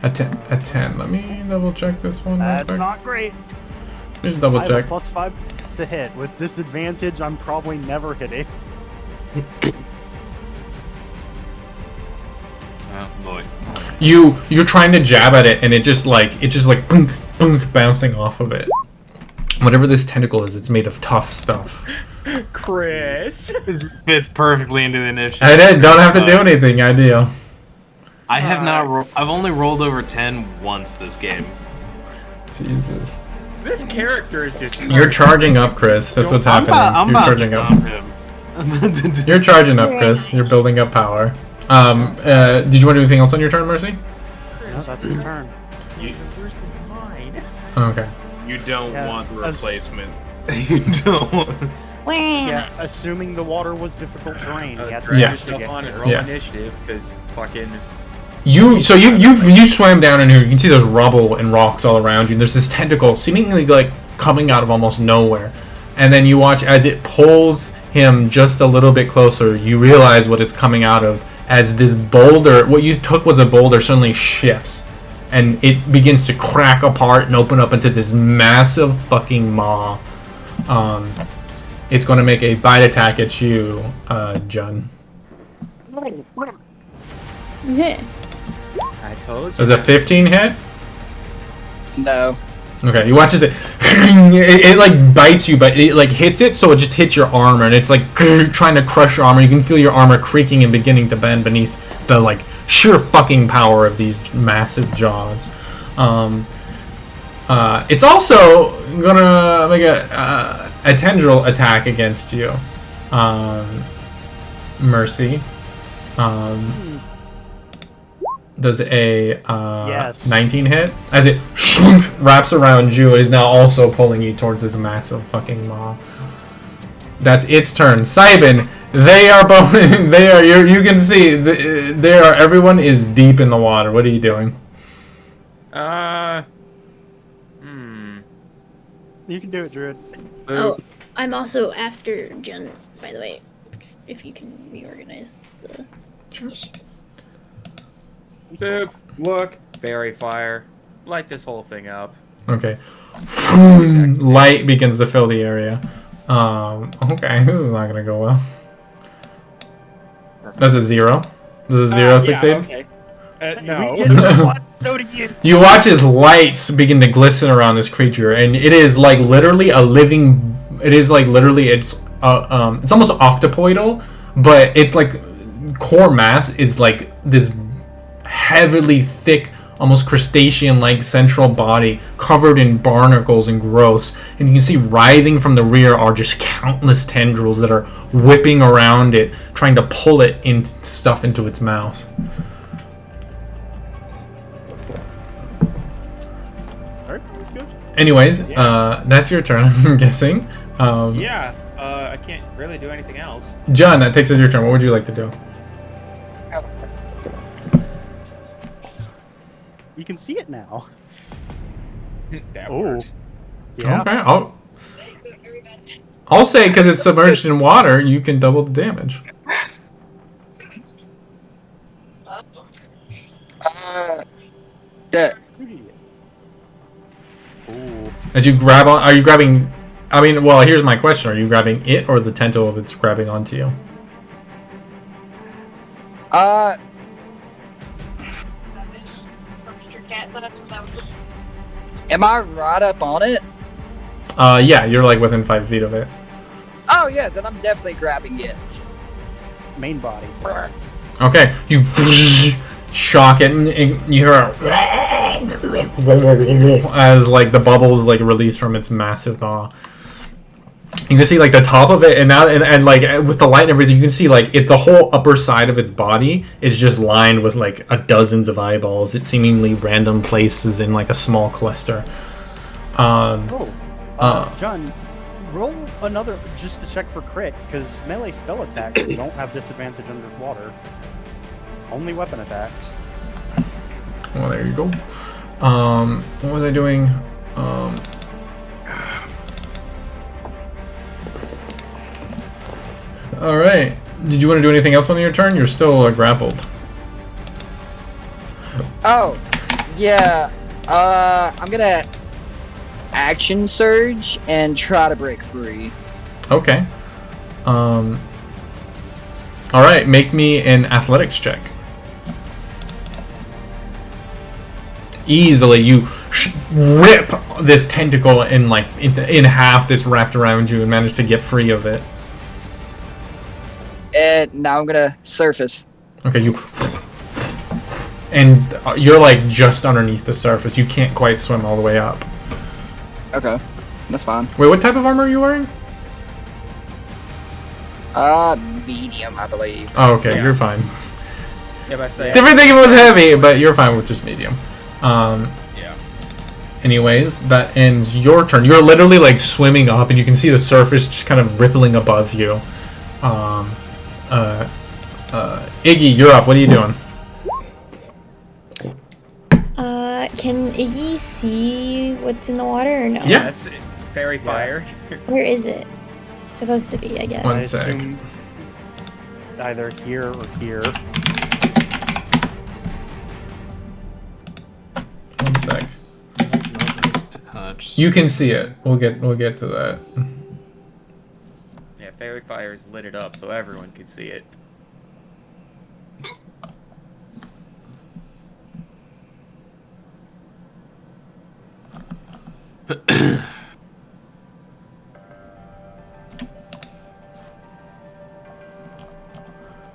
A 10. Let me double check this one. real That's quick. not great. Just double I have a check. +5 to hit. With disadvantage, I'm probably never hitting. Oh boy. You're trying to jab at it, and it's just like bunk, bunk, bouncing off of it. Whatever this tentacle is, it's made of tough stuff. Chris. It fits perfectly into the initiative. I don't have to do anything. Ideal. I have not. I've only rolled over 10 once this game. Jesus. This character is just. You're charging up, Chris. That's what's happening. I'm You're about charging to up. dump him. I'm about to do- You're charging up, Chris. You're building up power. Did you want to do anything else on your turn, Mercy? No, that's his turn. These are worse than mine. Okay. You don't Yeah, want the that's- replacement. You don't want. Yeah, assuming the water was difficult terrain. He had to Drag manage to yourself get on and there. roll Yeah. initiative, because fucking... You swam down in here. You can see there's rubble and rocks all around you. And there's this tentacle seemingly like coming out of almost nowhere. And then you watch as it pulls him just a little bit closer. You realize what it's coming out of as this boulder, what you took was a boulder, suddenly shifts. And it begins to crack apart and open up into this massive fucking maw. It's going to make a bite attack at you, Jun. Yeah. I told you. Does a 15 hit? No. Okay, you watch as it like bites you, but it like hits it, so it just hits your armor, and it's like trying to crush your armor. You can feel your armor creaking and beginning to bend beneath the like sheer fucking power of these massive jaws. It's also gonna make a tendril attack against you, Mercy. Does a Yes. 19 hit? As it wraps around you, is now also pulling you towards this massive fucking maw. That's its turn. Simon, they are both. They are. You can see. They are. Everyone is deep in the water. What are you doing? You can do it, Druid. Oh, I'm also after Jun, by the way. If you can reorganize the initiative. Boop. Look. Berry fire. Light this whole thing up. Okay. Light begins to fill the area. Okay, this is not gonna go well. That's a 0. Does a 0 succeed? Okay. No. You watch as lights begin to glisten around this creature, and it is like literally a living. It is like literally it's almost octopoidal, but it's like core mass is like this heavily thick, almost crustacean-like central body covered in barnacles and growths, and you can see writhing from the rear are just countless tendrils that are whipping around it, trying to pull it into its mouth. Anyways, that's your turn, I'm guessing. I can't really do anything else. John, that takes us your turn. What would you like to do? You can see it now. That Oh. works. Yeah. Okay, I'll say because it's submerged in water, you can double the damage. That. Ooh. As you grab on, are you grabbing? I mean, well, here's my question: are you grabbing it or the tentacle that's grabbing onto you? Am I right up on it? Yeah, you're like within 5 feet of it. Oh yeah, then I'm definitely grabbing it. Main body. Okay, you shock it, and you hear as like the bubbles like release from its massive maw. You can see like the top of it, and now and like with the light and everything, you can see like the whole upper side of its body is just lined with like dozens of eyeballs at seemingly random places in like a small cluster. John, roll another just to check for crit, because melee spell attacks don't have disadvantage underwater. Only weapon attacks. Well, there you go. What was I doing? All right. Did you want to do anything else on your turn? You're still grappled. Oh, yeah. I'm gonna action surge and try to break free. Okay. All right. Make me an athletics check. Easily, you rip this tentacle in half that's wrapped around you and manage to get free of it. And now I'm gonna surface. Okay, and you're like just underneath the surface. You can't quite swim all the way up. Okay, that's fine. Wait, what type of armor are you wearing? Medium, I believe. Oh, okay, Yeah. you're fine. Yeah, but I say. Different thing if it was heavy, but you're fine with just medium. Yeah. anyways, that ends your turn. You're literally like swimming up, and you can see the surface just kind of rippling above you. Iggy, you're up. What are you doing? Can Iggy see what's in the water or no? Yeah. Yes. Fairy fire. Where is it? Supposed to be, I guess. One I sec. assume either here or here. One sec. Touch. You can see it. We'll get to that. Yeah, fairy fire's lit it up so everyone can see it.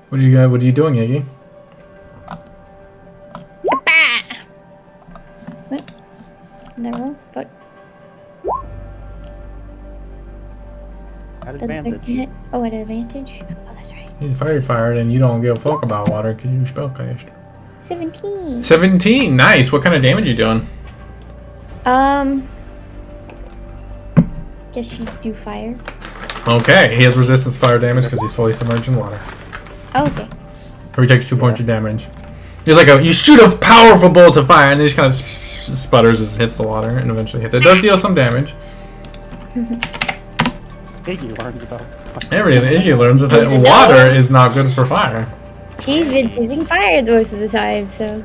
What are you doing, Iggy? What? No, but At does it advantage. hit? Oh, at advantage? Oh, that's right. He's fire fired, and you don't give a fuck about water because you spellcaster. 17. 17, nice. What kind of damage you doing? Guess you do fire. Okay, he has resistance fire damage because he's fully submerged in water. Oh, okay. He takes 2 points of damage. There's like you shoot a powerful bolt of fire, and then he just kind of sputters as it hits the water, and eventually hits it. It does deal some damage. Iggy learns about. Everything he learns is that water is not good for fire. She's been using fire most of the time, so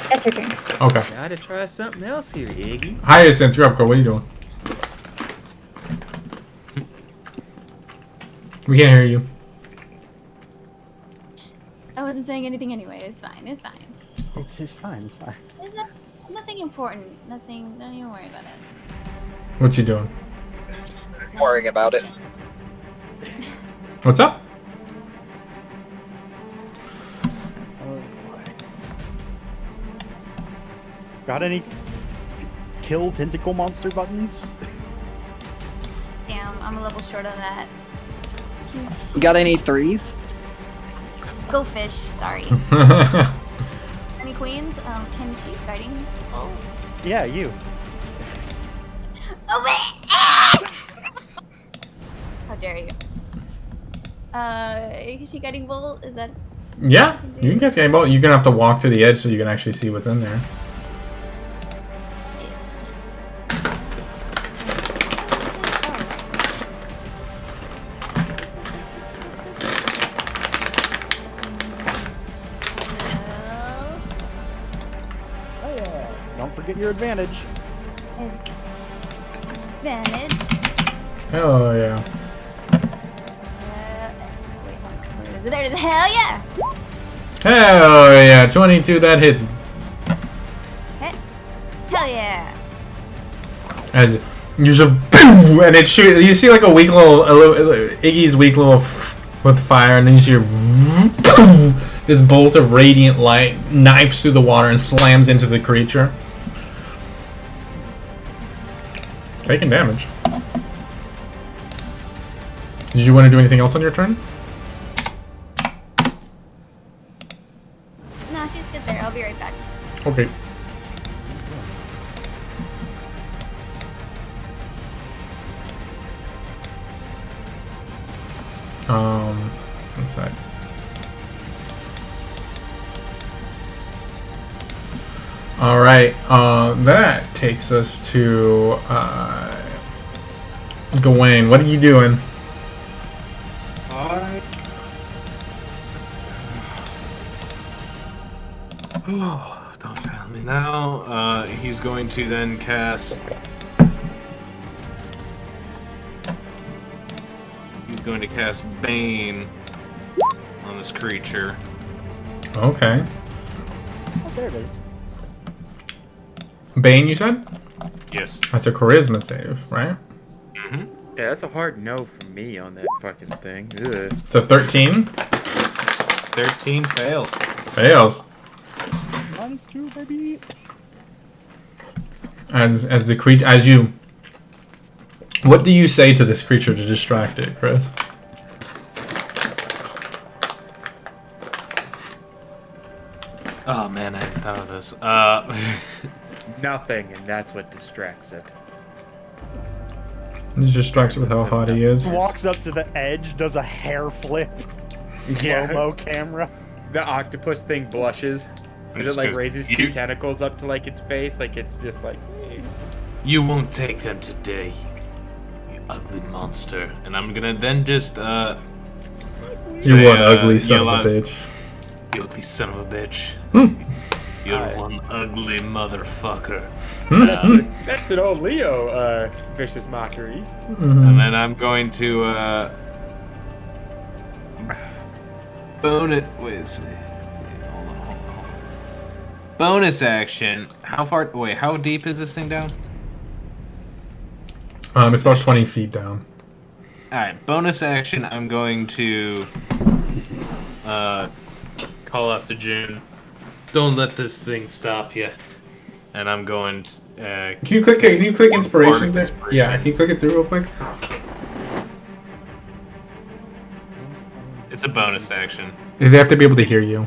that's her turn. Okay. Gotta try something else here, Iggy. Hyacinth, you're up, girl. What are you doing? We can't hear you. I wasn't saying anything anyway. It's fine. It's fine. It's fine. It's fine. It's not, nothing important. Nothing. Don't even worry about it. What you doing? Worrying about it. What's up? Oh boy. Got any kill tentacle monster buttons? Damn, I'm a level short on that. You got any threes? Go fish. Sorry. Any queens? Can she guiding? Oh. Yeah, you. Oh wait! How dare you? Is she guiding bolt? Is that? Yeah, you can get game boat. You're gonna have to walk to the edge so you can actually see what's in there. Oh yeah. Don't forget your advantage. Advantage. Oh yeah. Wait, where is it? There it is. Hell yeah! Hell yeah, 22. That hits. Hell yeah! As you just boom, and it shoot. You see like a weak little Iggy's weak little with fire, and then you see this bolt of radiant light knifes through the water and slams into the creature, taking damage. Did you want to do anything else on your turn? No, she's good there. I'll be right back. Okay. One sec. All right. That takes us to Gawain. What are you doing? Oh, don't fail me now. He's going to then cast. He's going to cast Bane on this creature. Okay. Oh, there it is. Bane, you said? Yes. That's a charisma save, right? Mm-hmm. Yeah, that's a hard no for me on that fucking thing. Ugh. It's a 13. 13 fails. Fails. -2, baby. As the creature, as you. What do you say to this creature to distract it, Chris? Oh man, I hadn't thought of this. nothing, and that's what distracts it. He distracts it with how hot he is. Walks up to the edge, does a hair flip. Slow-mo camera. The octopus thing blushes. As it like raises two tentacles up to like its face, like it's just like. You won't take them today, you ugly monster. And I'm gonna then just You one ugly son of a bitch. You ugly son of a bitch. Hmm. You're one ugly motherfucker. That's an old Leo vicious mockery. And then I'm going to bonus action. How far? Wait, how deep is this thing down? It's about 20 feet down. All right, bonus action. I'm going to call out to June. Don't let this thing stop you. And I'm going to. Can you click inspiration? Yeah, can you click it through real quick? It's a bonus action. They have to be able to hear you.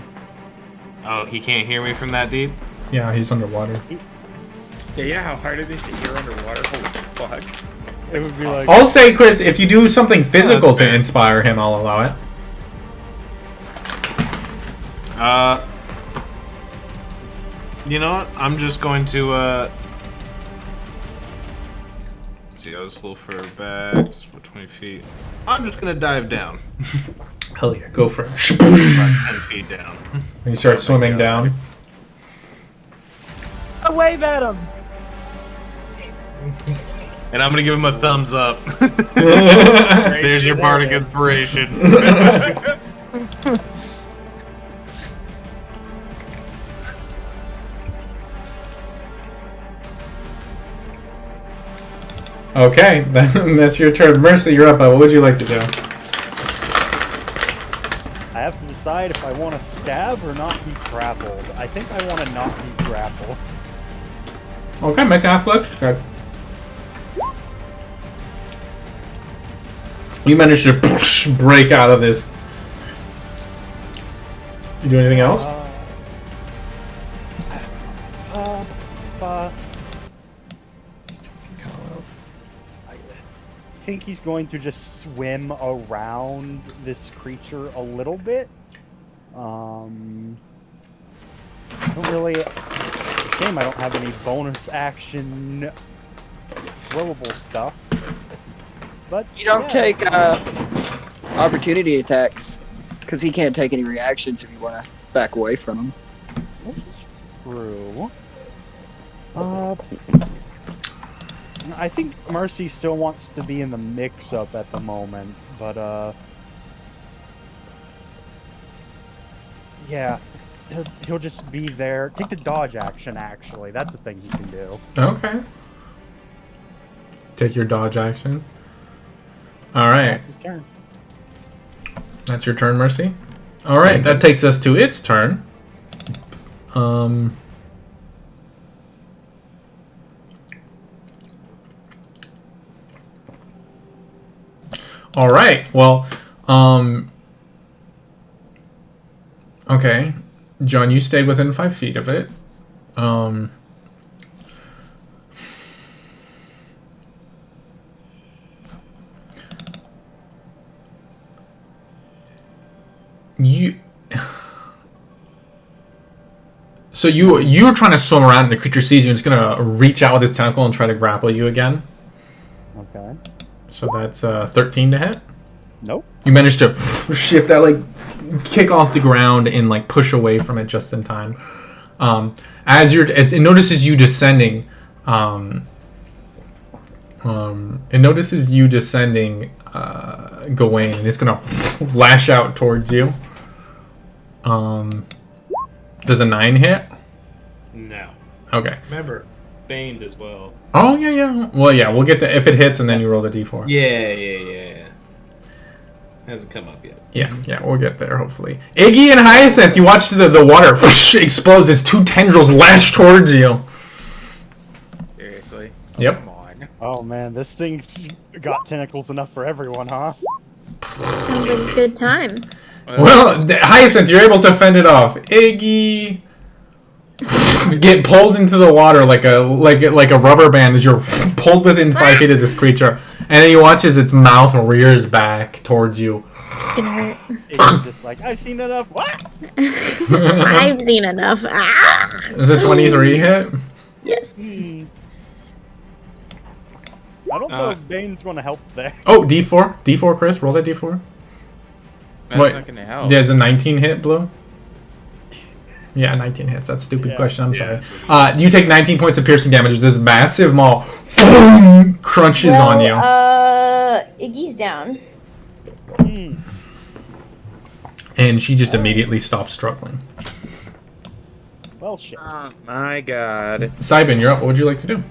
Oh, he can't hear me from that deep? Yeah, he's underwater. Yeah, you know how hard it is to hear underwater? Holy fuck. It would be like. I'll say, Chris, if you do something physical to inspire him, I'll allow it. You know what? I'm just going to, let's see, I was a little further back, just about 20 feet. I'm just gonna dive down. Hell yeah, go for it. About 10 feet down. And you start swimming down. I wave at him. And I'm gonna give him a thumbs up. There's your bardic inspiration. Okay, that's your turn. Mercy, you're up. What would you like to do? I have to decide if I want to stab or not be grappled. I think I want to not be grappled. Okay, make an athletics check. You managed to break out of this. You do anything else? I think he's going to just swim around this creature a little bit. I don't really. It's a shame I don't have any bonus action throwable stuff. But You don't take opportunity attacks because he can't take any reactions if you want to back away from him. This is true. I think Mercy still wants to be in the mix-up at the moment, but yeah, he'll just be there. Take the dodge action. Actually, that's the thing he can do. Okay. Take your dodge action. All right. That's his turn. That's your turn, Mercy. All right, that takes us to its turn. All right. Well, okay. John, you stayed within 5 feet of it. So you're trying to swim around and the creature sees you and it's gonna reach out with its tentacle and try to grapple you again. Okay. So that's 13 to hit. Nope. You managed to shift that, like, kick off the ground and like push away from it just in time. As it notices you descending. It notices you descending, Gawain, and it's gonna lash out towards you. Does a 9 hit? No. Okay. Remember, Baned as well. Oh yeah. Well, yeah, we'll get the if it hits and then you roll the d4. Yeah. Hasn't come up yet. Yeah, we'll get there hopefully. Iggy and Hyacinth, you watch the water explodes as 2 tendrils lash towards you. Seriously? Yep. Come on. Oh man, this thing's got tentacles enough for everyone, huh? Sounds like a good time. Well, Hyacinth, you're able to fend it off. Iggy, get pulled into the water like a rubber band as you're pulled within 5 feet of this creature, and then you watch as its mouth rears back towards you. It's gonna hurt. It's just like, I've seen enough. What? I've seen enough. Ah! Is it 23 hit? Yes. I don't know if Bane's going to help there. Oh, D4. D4, Chris. Roll that D4. That's Wait. not gonna help. Yeah, it's a 19 hit, Blue? Yeah, 19 hits. That's a stupid question. I'm sorry. You take 19 points of piercing damage as this massive maw crunches on you. Iggy's down. And she just immediately stops struggling. Well, shit. Oh my god. Cybin, you're up. What would you like to do?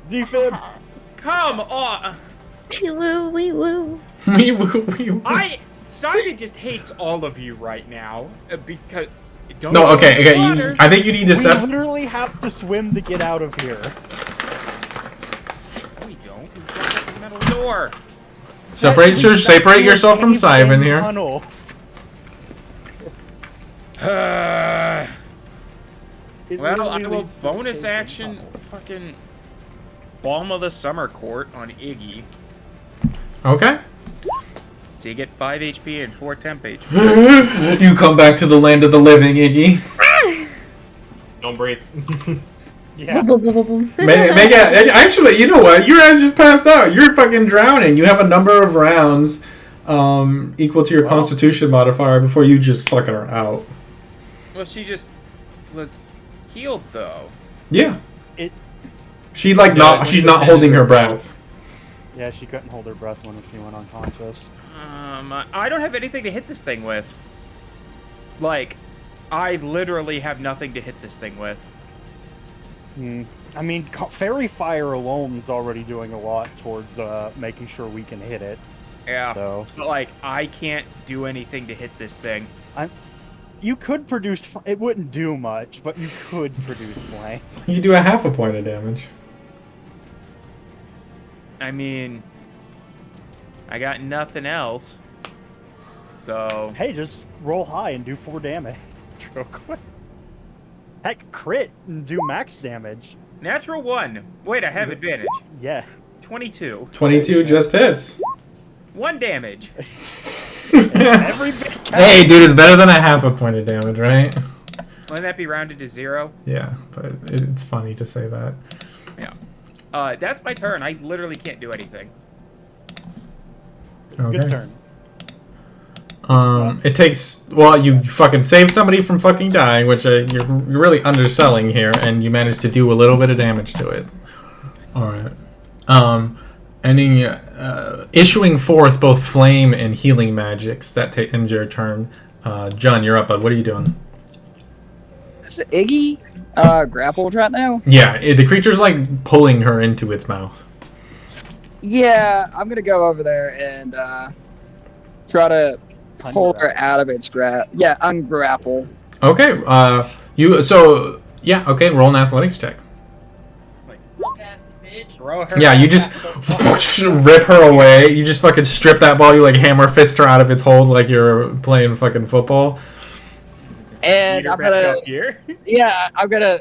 Defib. Come on! Wee woo, wee woo. Wee woo, wee woo. Simon just hates all of you right now because. Don't No, go okay. in the water. I think you need to We set. literally have to swim to get out of here. We don't. We broke up the metal door. Separate yourself from Cybin here. Tunnel. It Well, I literally will leads to a bonus cave-in action tunnel. fucking Balm of the Summer Court on Iggy. Okay. So you get 5 HP and 4 temp HP. You come back to the land of the living, Iggy. Don't breathe. Yeah. Actually, you know what? Your ass just passed out. You're fucking drowning. You have a number of rounds equal to your Constitution modifier before you just fucking her out. Well, she just was healed though. Yeah. It. She's not holding her breath. Yeah, she couldn't hold her breath when she went unconscious. I don't have anything to hit this thing with. Like, I literally have nothing to hit this thing with. I mean, Fairy Fire alone is already doing a lot towards making sure we can hit it. Yeah. So. But like, I can't do anything to hit this thing. You could produce. It wouldn't do much, but you could produce flame. You do a half a point of damage. I mean, I got nothing else. So. Hey, just roll high and do 4 damage real quick. Heck, crit and do max damage. Natural 1. Wait, I have advantage. Yeah. 22. 22 just hits. 1 damage. Every bit counts. Hey, dude, it's better than a half a point of damage, right? Wouldn't that be rounded to 0? Yeah, but it's funny to say that. Yeah. That's my turn. I literally can't do anything. Okay. Good turn. It takes. Well, you fucking saved somebody from fucking dying, which you're really underselling here, and you managed to do a little bit of damage to it. All right. Ending, issuing forth both flame and healing magics. That ends your turn. John, you're up, bud. What are you doing? Is Iggy grappled right now? Yeah, the creature's like pulling her into its mouth. Yeah, I'm gonna go over there and try to pull her out of its grasp. Yeah, ungrapple. Okay. Okay. Roll an athletics check. Throw her. Yeah, you just rip her away. You just fucking strip that ball. You like hammer fist her out of its hold like you're playing fucking football. And I'm gonna. Up here. Yeah, I'm gonna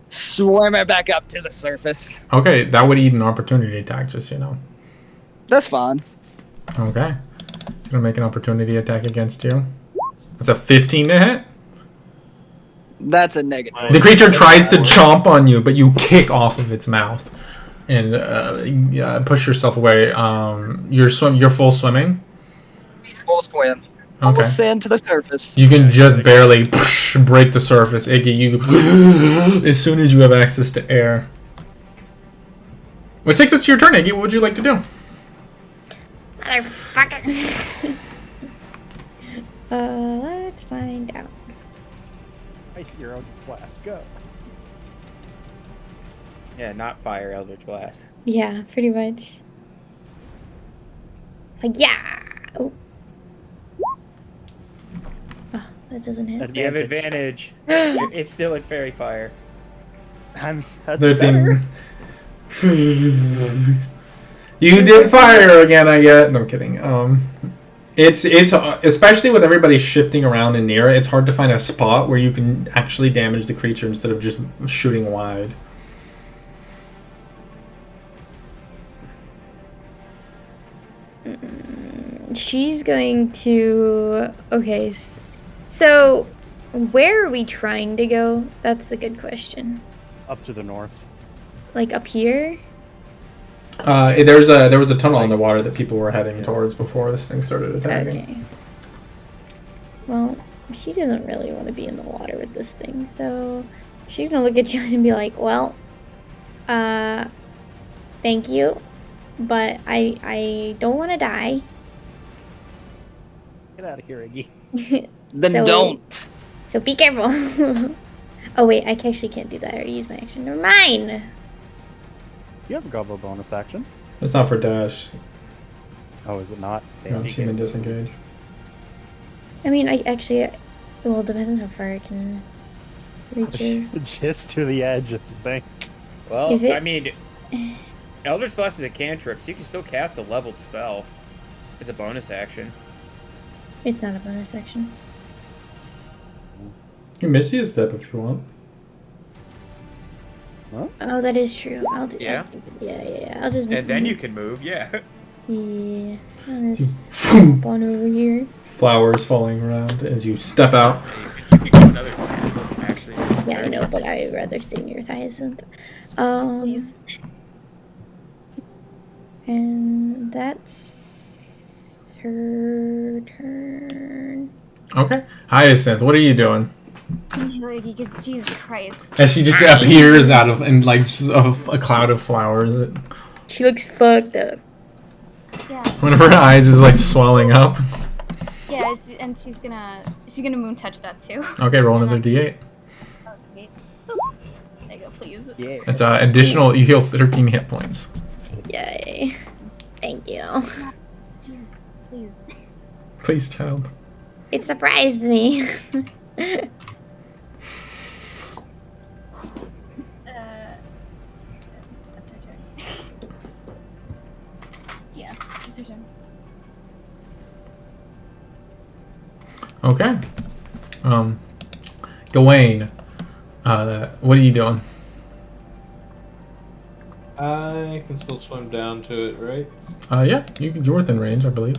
swim it back up to the surface. Okay, that would eat an opportunity attack, just so you know. That's fine. Okay. It's gonna make an opportunity attack against you. That's a 15 to hit. That's a negative. The creature tries to chomp on you, but you kick off of its mouth and push yourself away. You're full swimming. Full swim. Okay. Almost sand to the surface. You can just barely break the surface. Iggy, you as soon as you have access to air. Which takes us to your turn, Iggy. What would you like to do? Motherfucker. Let's find out. Ice Eldritch Blast, go. Yeah, not fire Eldritch Blast. Yeah, pretty much. Like, yeah. Oh. Oh, that doesn't hit. You have advantage. It's still in fairy fire. I mean, that's 13. better. You did fire again, I get. No, I'm kidding. It's especially with everybody shifting around and near it, it's hard to find a spot where you can actually damage the creature instead of just shooting wide. She's going to... Okay, so where are we trying to go? That's the good question. Up to the north. Like up here? There was a tunnel underwater that people were heading towards before this thing started attacking. Okay. Well, she doesn't really want to be in the water with this thing, so she's gonna look at you and be like, well, thank you, but I don't want to die. Get out of here, Iggy. Then don't. So be careful. Oh wait, I actually can't do that. I already used my action. Never mind. You have a gobble bonus action. It's not for dash. Oh, is it not? No, she can disengage. I mean, I actually, well, it depends how far I can reach it. Just to the edge, I think. Well, Is it- I mean, Elder's Blast is a cantrip, so you can still cast a leveled spell. It's a bonus action. It's not a bonus action. You can Misty Step if you want. Oh, that is true. I'll do. Yeah? Yeah. I'll just. And then you can move, yeah. Yeah. I'll just hop on over here. Flowers falling around as you step out. You can go another way, actually. Yeah, I know, but I'd rather stay near Hyacinth. Please. And that's her turn. Okay. Hyacinth, what are you doing? Like, Jesus Christ. As she just appears out of and like just a cloud of flowers. She looks fucked up. Yeah. One of her eyes is like swelling up. Yeah, and she's gonna moon touch that too. Okay, roll another d8. Okay. There you go, please. Yeah. It's additional. You heal 13 hit points. Yay. Thank you. Jesus, please. Please, child. It surprised me. That's her turn. Yeah, that's her turn. Okay. Gawain, what are you doing? I can still swim down to it, right? Yeah, you're within range, I believe.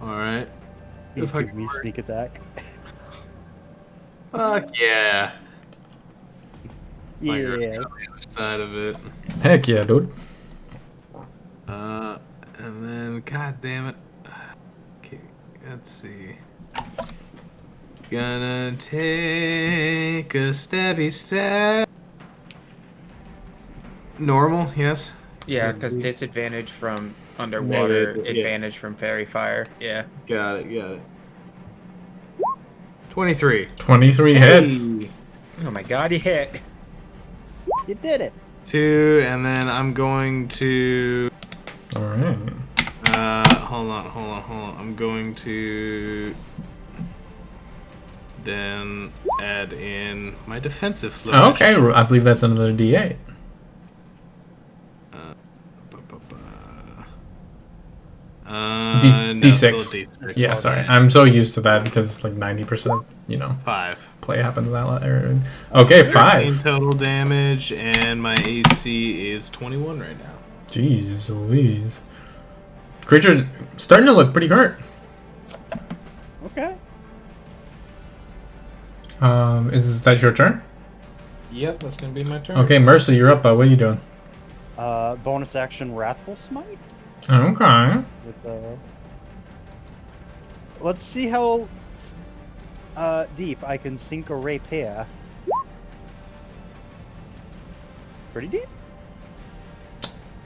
Alright. Please give me sneak attack. Fuck yeah. Like, Yeah. on the other side of it. Heck yeah, dude. And then, god damn it. Okay, let's see. Gonna take a stabby stab. Normal, yes. Yeah, because disadvantage from underwater, Negative, yeah. advantage from fairy fire. Yeah. Got it. 23. 23 hits. Oh my god, he hit. You did it. 2, and then I'm going to... All right. Hold on. I'm going to... then add in my defensive flourish. Okay, I believe that's another d8. D6. D6. Yeah, sorry. I'm so used to that because it's like 90%, 5. play happens that area. Okay, 13 5. total damage, and my AC is 21 right now. Jeez Louise. Creature's starting to look pretty hurt. Okay. Is that your turn? Yep, that's gonna be my turn. Okay, Mercy, you're up. What are you doing? Bonus action Wrathful Smite. Okay. With, let's see how deep I can sink a rapier. Pretty deep.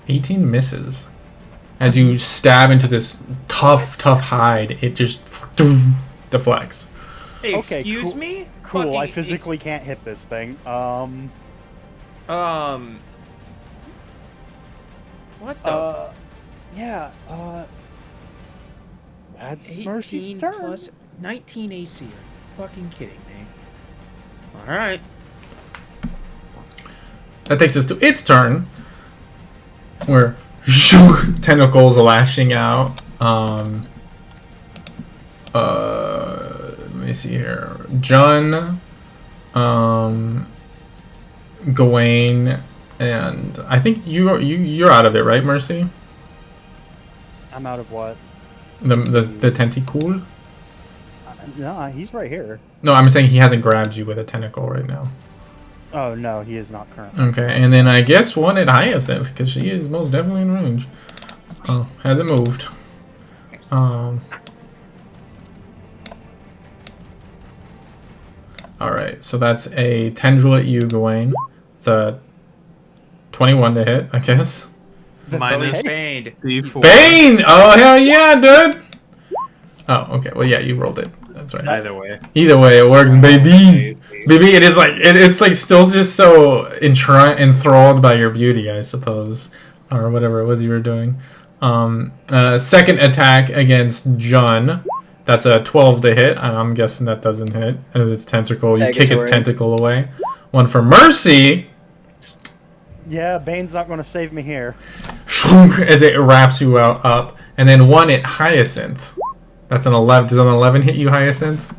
18 misses. As you stab into this tough hide, it just deflects. Hey, Okay, excuse cool. me? Cool. I Fucking physically can't hit this thing. What the? Yeah. That's Mercy's 18 turn. plus 19 AC. Are you fucking kidding me? Alright. That takes us to its turn, where tentacles are lashing out. Let me see here. Jun, Gawain, and I think you're out of it, right, Mercy? I'm out of what? The tentacle? No, he's right here. No, I'm saying he hasn't grabbed you with a tentacle right now. Oh no, he is not currently. Okay, and then I guess one at Hyacinth, because she is most definitely in range. Oh, hasn't moved. Alright, so that's a tendril at you, Gawain. It's a 21 to hit, I guess. Minus Baned. D4. Bane! Oh, hell yeah, dude! Oh, okay. Well, yeah, you rolled it. That's right. Either way. Either way, it works, baby. Baby, it is like it's like still just so enthralled by your beauty, I suppose, or whatever it was you were doing. Second attack against Jun. That's a 12 to hit. I'm guessing that doesn't hit as its tentacle. You kick its tentacle away. One for Mercy. Yeah, Bane's not going to save me here. As it wraps you up, and then one at Hyacinth. That's an 11. Does an 11 hit you, Hyacinth?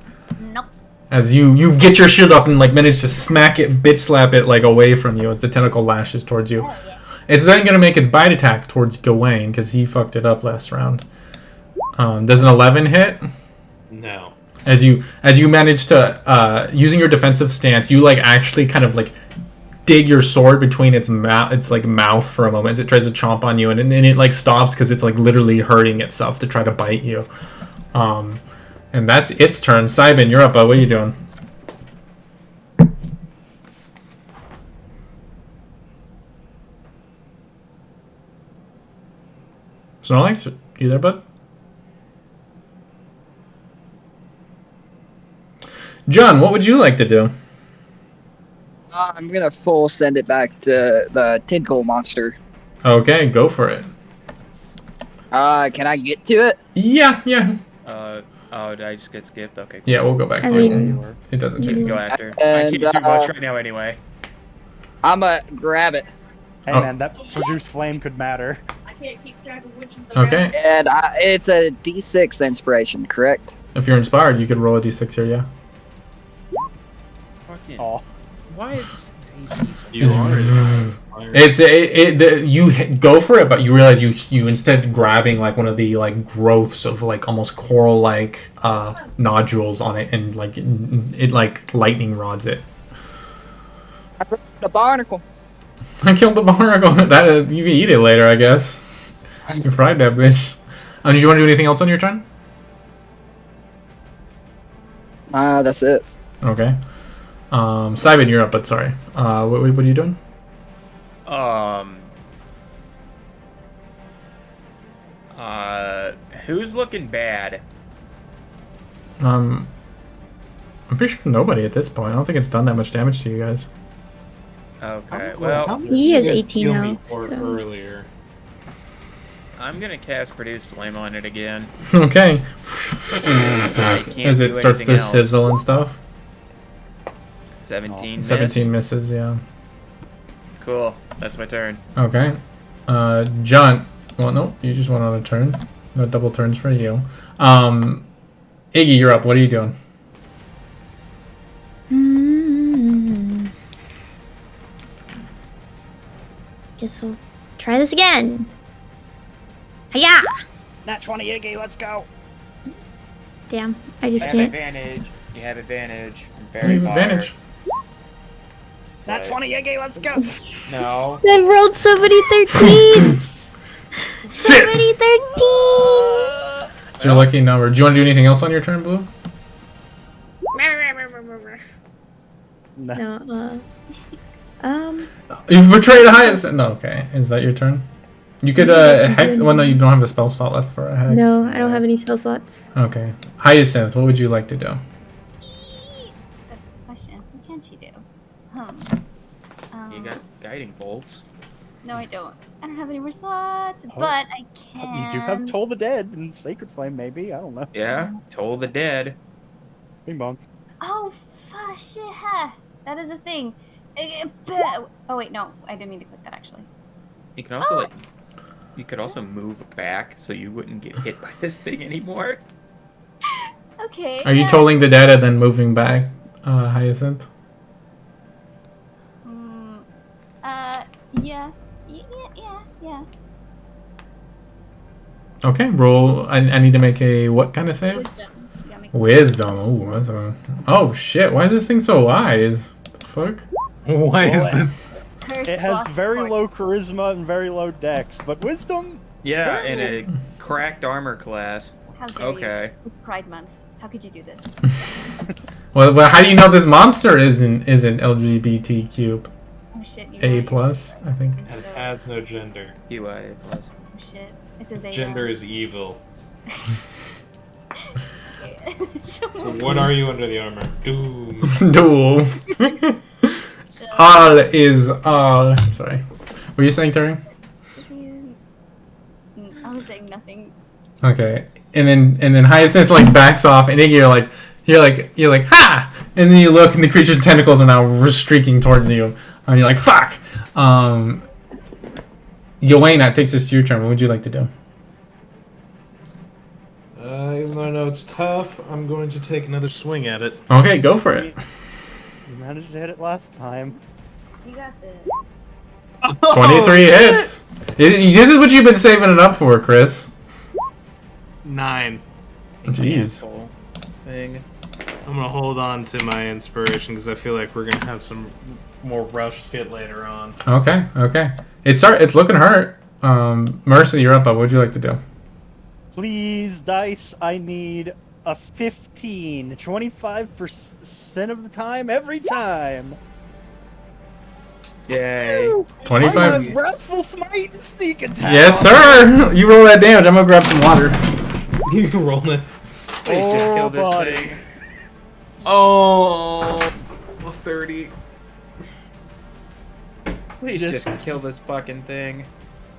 Nope. As you get your shield off and like manage to smack it, bitch slap it like away from you as the tentacle lashes towards you. Oh, yeah. It's then gonna make its bite attack towards Gawain because he fucked it up last round. Does an 11 hit? No. As you manage to using your defensive stance, you like actually kind of like dig your sword between its mouth for a moment as it tries to chomp on you, and then it like stops because it's like literally hurting itself to try to bite you. And that's its turn. Simon, you're up. What are you doing? Snorlax, you there, bud? John, what would you like to do? I'm gonna full send it back to the tentacle monster. Okay, go for it. Can I get to it? Yeah. Oh, did I just get skipped? Okay. Yeah, we'll go back to it. It doesn't You take can it. go after. I And, can't do much right now anyway. I'ma grab it. Hey Oh. man, that produced flame could matter. I can't keep track of which is the Okay. And it's a D6 inspiration, correct? If you're inspired, you could roll a d6 here, yeah. Fucking. Oh, Why is this AC so You are. You go for it, but you realize you instead grabbing like one of the like growths of like almost coral like nodules on it, and like it like lightning rods it. I grabbed the barnacle. I killed the barnacle. That you can eat it later, I guess. You fried that bitch. Did you want to do anything else on your turn? That's it. Okay. Simon, you're up, but sorry. What are you doing? Who's looking bad? I'm pretty sure nobody at this point. I don't think it's done that much damage to you guys. Okay, well, He has 18 health. So. Earlier. I'm gonna cast Produce Flame on it again. Okay. I can't As it do starts to anything else. sizzle and stuff. 17 miss. 17 misses, yeah. Cool. That's my turn. Okay. John. Well, no, you just went on a turn. No double turns for you. Iggy, you're up. What are you doing? Guess I'll try this again. Hiya! nat 20 Iggy, let's go. Damn, I just I have can't. advantage. You have advantage. From You very have far. advantage. Nat Right. 20 Iggy, let's go. No. I rolled so many 13s! So Shit! many 13s! It's your lucky number. Do you want to do anything else on your turn, Blue? No, You've betrayed a Hyacinth. No, okay. Is that your turn? You could hex. Well, no, you don't have a spell slot left for a hex. no, I don't have any spell slots. Okay. Hyacinth, what would you like to do? That's a good question. What can she do? You got guiding bolts. No, I don't. I don't have any more slots, Oh. but I can. You do have Toll the Dead and Sacred Flame, maybe. I don't know. Yeah. Toll the dead. Bing bong. Oh, shit. That is a thing. Oh, wait, no. I didn't mean to click that, actually. You can also like. You could also move back so you wouldn't get hit by this thing anymore. Okay. Are you trolling the dead and then moving back, Hyacinth? Yeah. Yeah. Okay, roll. I need to make a what kind of save? Wisdom. You gotta make Wisdom. Ooh, that's a... Oh shit! Why is this thing so wise? What the fuck? Why is this? curse It has block very support. low charisma and very low dex, but wisdom. Yeah, very in low. a cracked armor class. How dare Okay. you? It's Pride Month. How could you do this? Well, how do you know this monster isn't LGBTQ Oh shit, you A know plus? I think. And has no gender. QIA plus. Oh shit. It's a Zeta. Gender is evil. Show me. What are you under the armor? Doom. Duel. All is all. Sorry. What were you saying, Terry? I was saying nothing. Okay. And then Hyacinth like backs off, and then you're like ha! And then you look, and the creature's tentacles are now streaking towards you, and you're like fuck. Yowain, that takes us to your turn. What would you like to do? Even though I know it's tough, I'm going to take another swing at it. Okay, go for it. You managed to hit it last time. You got this. 23 hits. This is what you've been saving it up for, Chris. 9. Jeez. Cancel thing. I'm gonna hold on to my inspiration because I feel like we're gonna have some more rush hit later on. Okay. It's looking hurt. Mercy, you're up. What would you like to do? Please, dice. I need a 15. 25% of the time, every time. Yay. 25. I have Wrathful Smite and Sneak Attack. Yes, sir. You roll that damage. I'm gonna grab some water. You can roll it. Please just kill this buddy. thing. Oh, 30. Please just kill this fucking thing.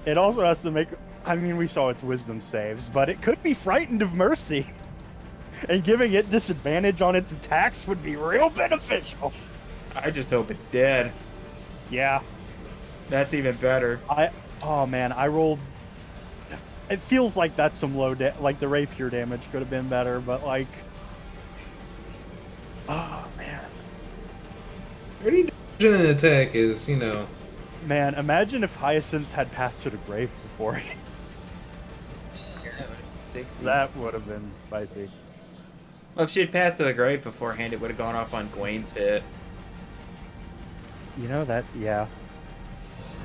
It also has to make. I mean, we saw its wisdom saves, but it could be frightened of mercy. And giving it disadvantage on its attacks would be real beneficial. I just hope it's dead. Yeah. That's even better. Oh man, I rolled. It feels like that's some low like the rapier damage could have been better, but like. Oh man. 30 damage in an attack is, you know. Man, imagine if Hyacinth had Path to the Grave before. 60. That would have been spicy. Well, if she had passed to the grave beforehand, it would have gone off on Gwain's hit. You know that, yeah.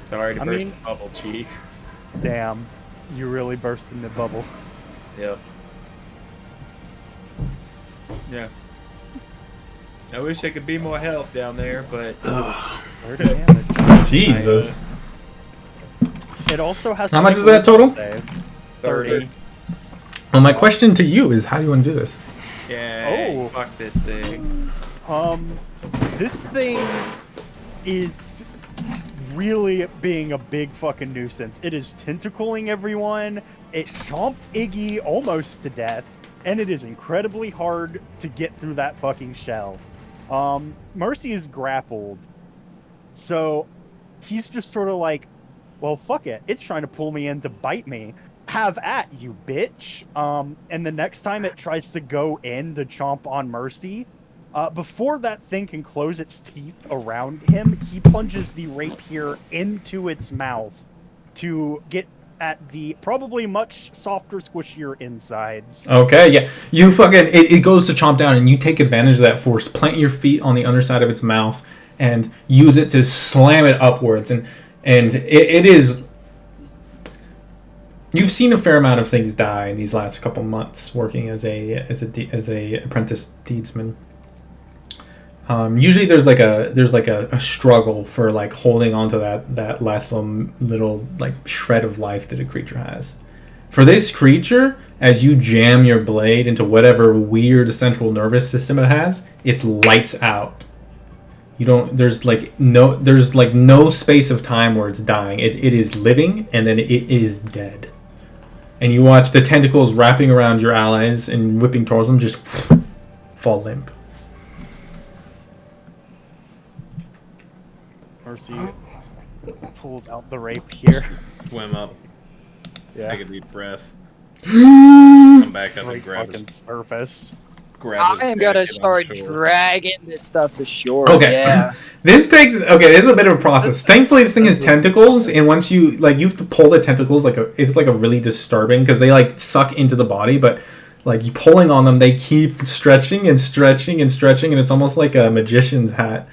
Sorry to I burst mean- the bubble, Chief. Damn, you really burst in the bubble. Yep. Yeah. I wish I could be more help down there, but 30 damage. Jesus. It also has. How to much make is that wisdom total? save. 30. Well, my question to you is, how do you want to do this? Yeah. Oh. Fuck this thing. This thing is really being a big fucking nuisance. It is tentacling everyone. It chomped Iggy almost to death, and it is incredibly hard to get through that fucking shell. Mercy is grappled, so he's just sort of like, well, fuck it. It's trying to pull me in to bite me. Have at you, bitch. And the next time it tries to go in to chomp on Mercy, before that thing can close its teeth around him, he plunges the rapier into its mouth to get at the probably much softer, squishier insides. Okay, yeah. You fucking... It goes to chomp down, and you take advantage of that force. Plant your feet on the underside of its mouth and use it to slam it upwards. And it is... You've seen a fair amount of things die in these last couple months working as a apprentice deedsman. Usually there's like a struggle for like holding on to that last little like shred of life that a creature has. For this creature, as you jam your blade into whatever weird central nervous system it has, it's lights out. You don't. There's no space of time where it's dying. It is living, and then it is dead. And you watch the tentacles wrapping around your allies and whipping towards them just fall limp. Mercy pulls out the rapier. Swim up. Yeah. Take a deep breath. Come back up Great and grab fucking his, surface. grab his I am dick gonna and start on shore. dragging this stuff to shore. Okay. Yeah. This is a bit of a process. Thankfully, this thing has tentacles, and once you you have to pull the tentacles it's like a really disturbing because they like suck into the body, but like you pulling on them, they keep stretching and stretching and stretching, and it's almost like a magician's hat.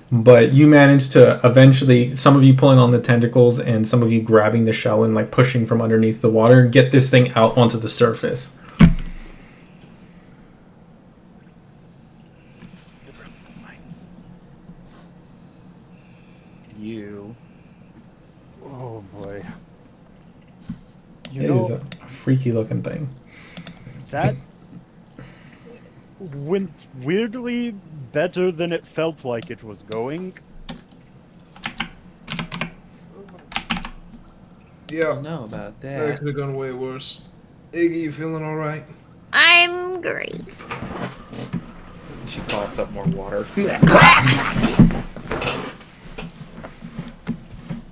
But you manage to eventually, some of you pulling on the tentacles and some of you grabbing the shell and like pushing from underneath the water and get this thing out onto the surface. You. Oh boy. It is a freaky looking thing. That went weirdly better than it felt like it was going. I Yeah, don't know about that that. could have gone way worse. Iggy, you feeling alright? I'm great. She coughs up more water.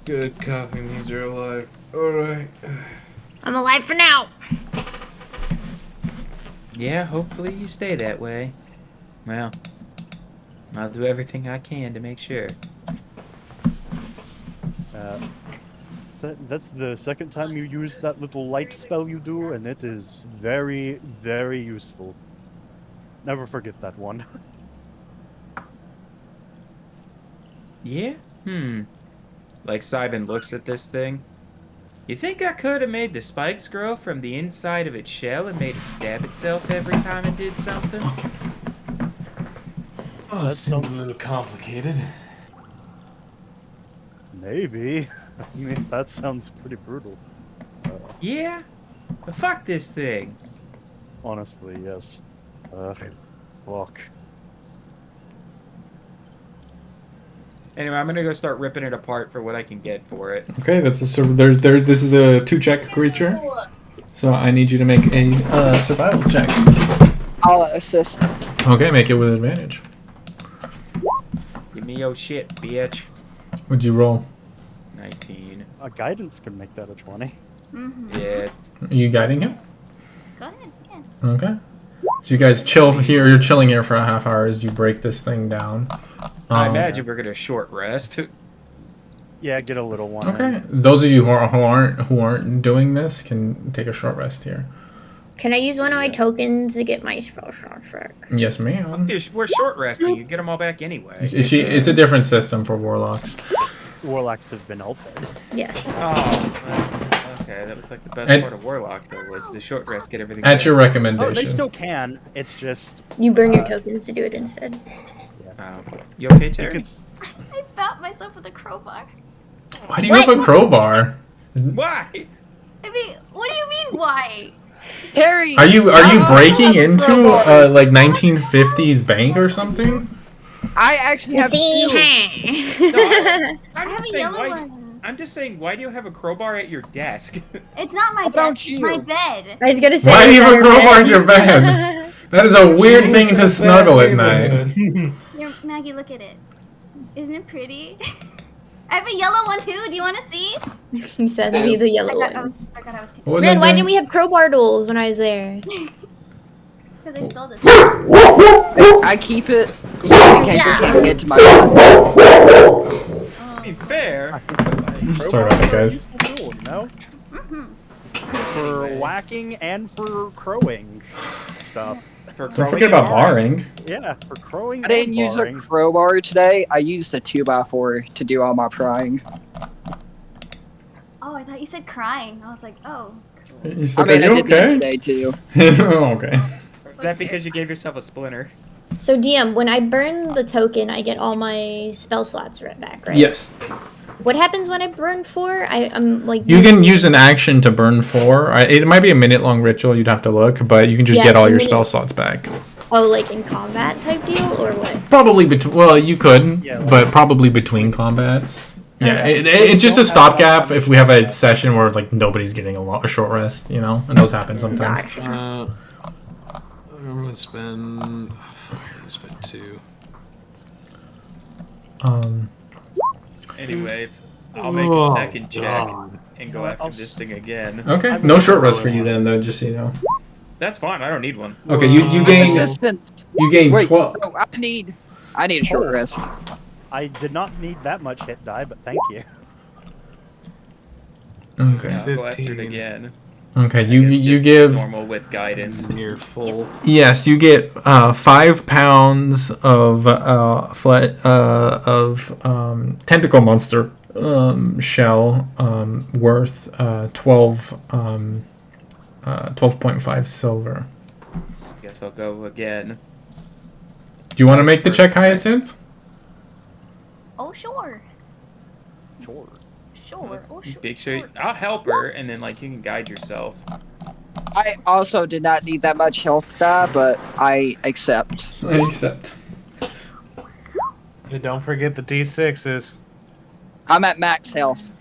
Good, coughing means you're alive. Alright. I'm alive for now. Yeah, hopefully you stay that way. Well, I'll do everything I can to make sure. So that's the second time you use that little light spell you do, and it is very, very useful. Never forget that one. Yeah? Like Simon looks at this thing. You think I could have made the spikes grow from the inside of its shell and made it stab itself every time it did something? Oh, that sounds a little complicated. Maybe. I mean, that sounds pretty brutal. Yeah? But fuck this thing. Honestly, yes. Fuck. Anyway, I'm gonna go start ripping it apart for what I can get for it. Okay, this is a 2-check creature, so I need you to make a survival check. I'll assist. Okay, make it with advantage. Give me your shit, bitch. What'd you roll? 19. Guidance can make that a 20. Mm-hmm. Yeah. Are you guiding him? Go ahead. Yeah. Okay. So you guys chill here. You're chilling here for a half hour as you break this thing down. I imagine we're gonna short rest. Yeah, get a little one. Okay. Those of you who aren't doing this can take a short rest here. Can I use one of my tokens to get my spell shot back? Yes, ma'am. We're short resting. You get them all back anyway. It's a different system for warlocks. Warlocks have been altered. Yes. Oh, okay. That was like the best part of Warlock, though, was the short rest, get everything At back. your recommendation. Oh, they still can. It's just... You burn your tokens to do it instead. You okay, Terry? I stopped myself with a crowbar. Why do you have a crowbar? Why? I mean, what do you mean, why? Terry! Are you breaking into like 1950s bank or something? I actually have See, two. I'm just saying, why do you have a crowbar at your desk? It's not my desk, it's my bed. I was gonna say. Why do you have a crowbar in your bed? That is a weird thing to snuggle at night. Here, Maggie, look at it. Isn't it pretty? I have a yellow one too. Do you want to see? You said me the yellow one. I forgot I was kidding. What was Man, I why doing? didn't we have crowbar duels when I was there? Because I stole this. I keep it in case I can't get to my To be fair. Sorry about that, guys. Cool, you know? For whacking and for crowing stuff. Don't forget about barring. Yeah, for crowing I didn't and use a barring. crowbar today. I used a 2x4 to do all my prying. Oh, I thought you said crying. I was like, oh. He's I like, mean, are I you did that okay? today too. Okay. Is that because you gave yourself a splinter? So DM, when I burn the token, I get all my spell slots right back, right? Yes. What happens when I burn 4? I'm like. You can use an action to burn 4. It might be a minute-long ritual. You'd have to look, but you can just get all your spell slots back. Oh, like in combat type deal, or what? Probably between. Well, you could, Yeah, but probably between combats. Yeah, Okay. it's just a stopgap if we have a session where like nobody's getting a short rest, you know, and those happen sometimes. I'm gonna spend. Spend 2. Anyway, I'll make a second check. and go after this thing again. Okay, no short rest for you then, though. Just so you know. That's fine. I don't need one. Okay, you gain Assistance. you gain Wait, 12. no, I need a short rest. I did not need that much hit die, but thank you. Okay. Yeah, I'll go after it 15. again. Okay, I you guess you just give normal with guidance. Near full. yes, you get 5 pounds of tentacle monster shell worth 12.5 silver. Guess I'll go again. Do you want to make the check, Hyacinth? Oh, sure. Sure. Sure. Oh, sure. Make sure I'll help her, and then like you can guide yourself. I also did not need that much health die, but I accept. I accept. And don't forget the D6s. I'm at max health.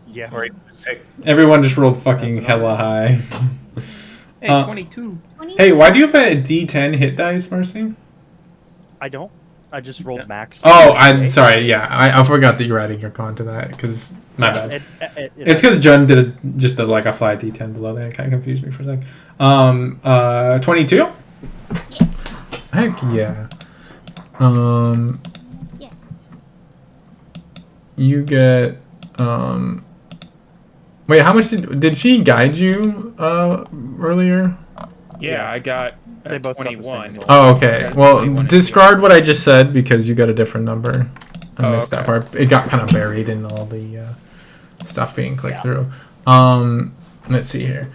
Yeah. Or take Everyone just rolled fucking hella high. Hey, 22. Hey, why do you have a D10 hit dice, Mercy? I don't. I just rolled max. Oh, I'm sorry. Yeah, I forgot that you were adding your con to that because my bad. It's because Jun did just like a flat D10 below that. It kind of confused me for a sec. 22. Heck yeah. Yeah. You get Wait, how much did she guide you earlier? Yeah, I got They a both got the same 21. result. Oh, I okay. got a Well, 21 discard what I just said because you got a different number. I Oh, missed that okay. part. It got kind of buried in all the stuff being clicked through. Let's see here.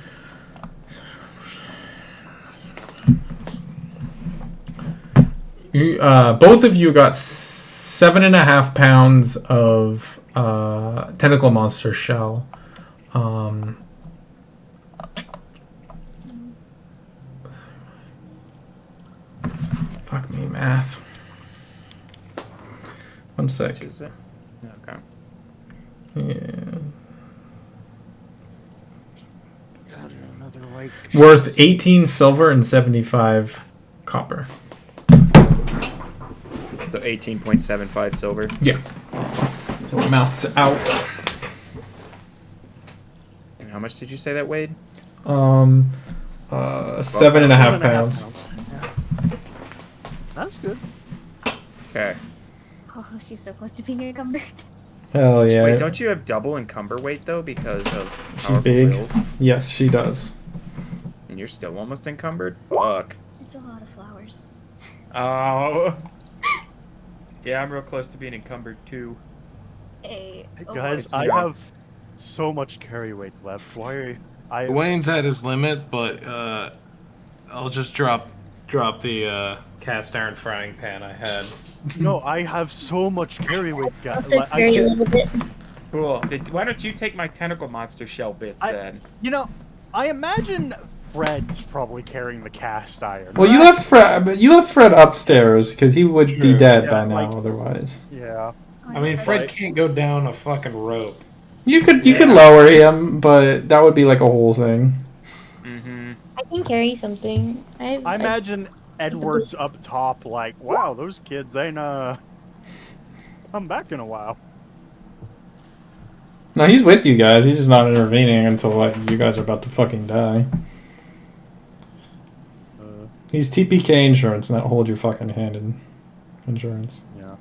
You, both of you got 7.5 pounds of tentacle monster shell. Fuck me, math. One sec. Which is it? Okay. Yeah. Got another like. Worth 18 silver and 75 copper. So 18.75 silver. Yeah. So mouth's out. And how much did you say that weighed? 7.5 pounds. That's good. Okay. Oh, she's so close to being encumbered. Hell yeah. Wait, don't you have double encumber weight though because of She's powerful big. will? Yes, she does. And you're still almost encumbered? Fuck. It's a lot of flowers. Oh. Yeah, I'm real close to being encumbered too. Hey, Hey, oh, guys, it's I not- have so much carry weight left. Why are I? Wayne's at his limit, but I'll just drop the cast iron frying pan I had. No, I have so much carry weight, I'll guys. take Like, I very can't- little bit. Cool. Why don't you take my tentacle monster shell bits then? You know, I imagine Fred's probably carrying the cast iron. Well, you right? left Fred, but you left Fred upstairs because he would be True. dead Yeah, by now like- otherwise. Yeah. I mean, Fred Right. can't go down a fucking rope. You could lower him, but that would be like a whole thing. Mm-hmm. I can carry something. I imagine Edward's up top, like, wow, those kids ain't come back in a while. No, he's with you guys. He's just not intervening until like you guys are about to fucking die. He's TPK insurance, not hold your fucking hand in insurance. Yeah.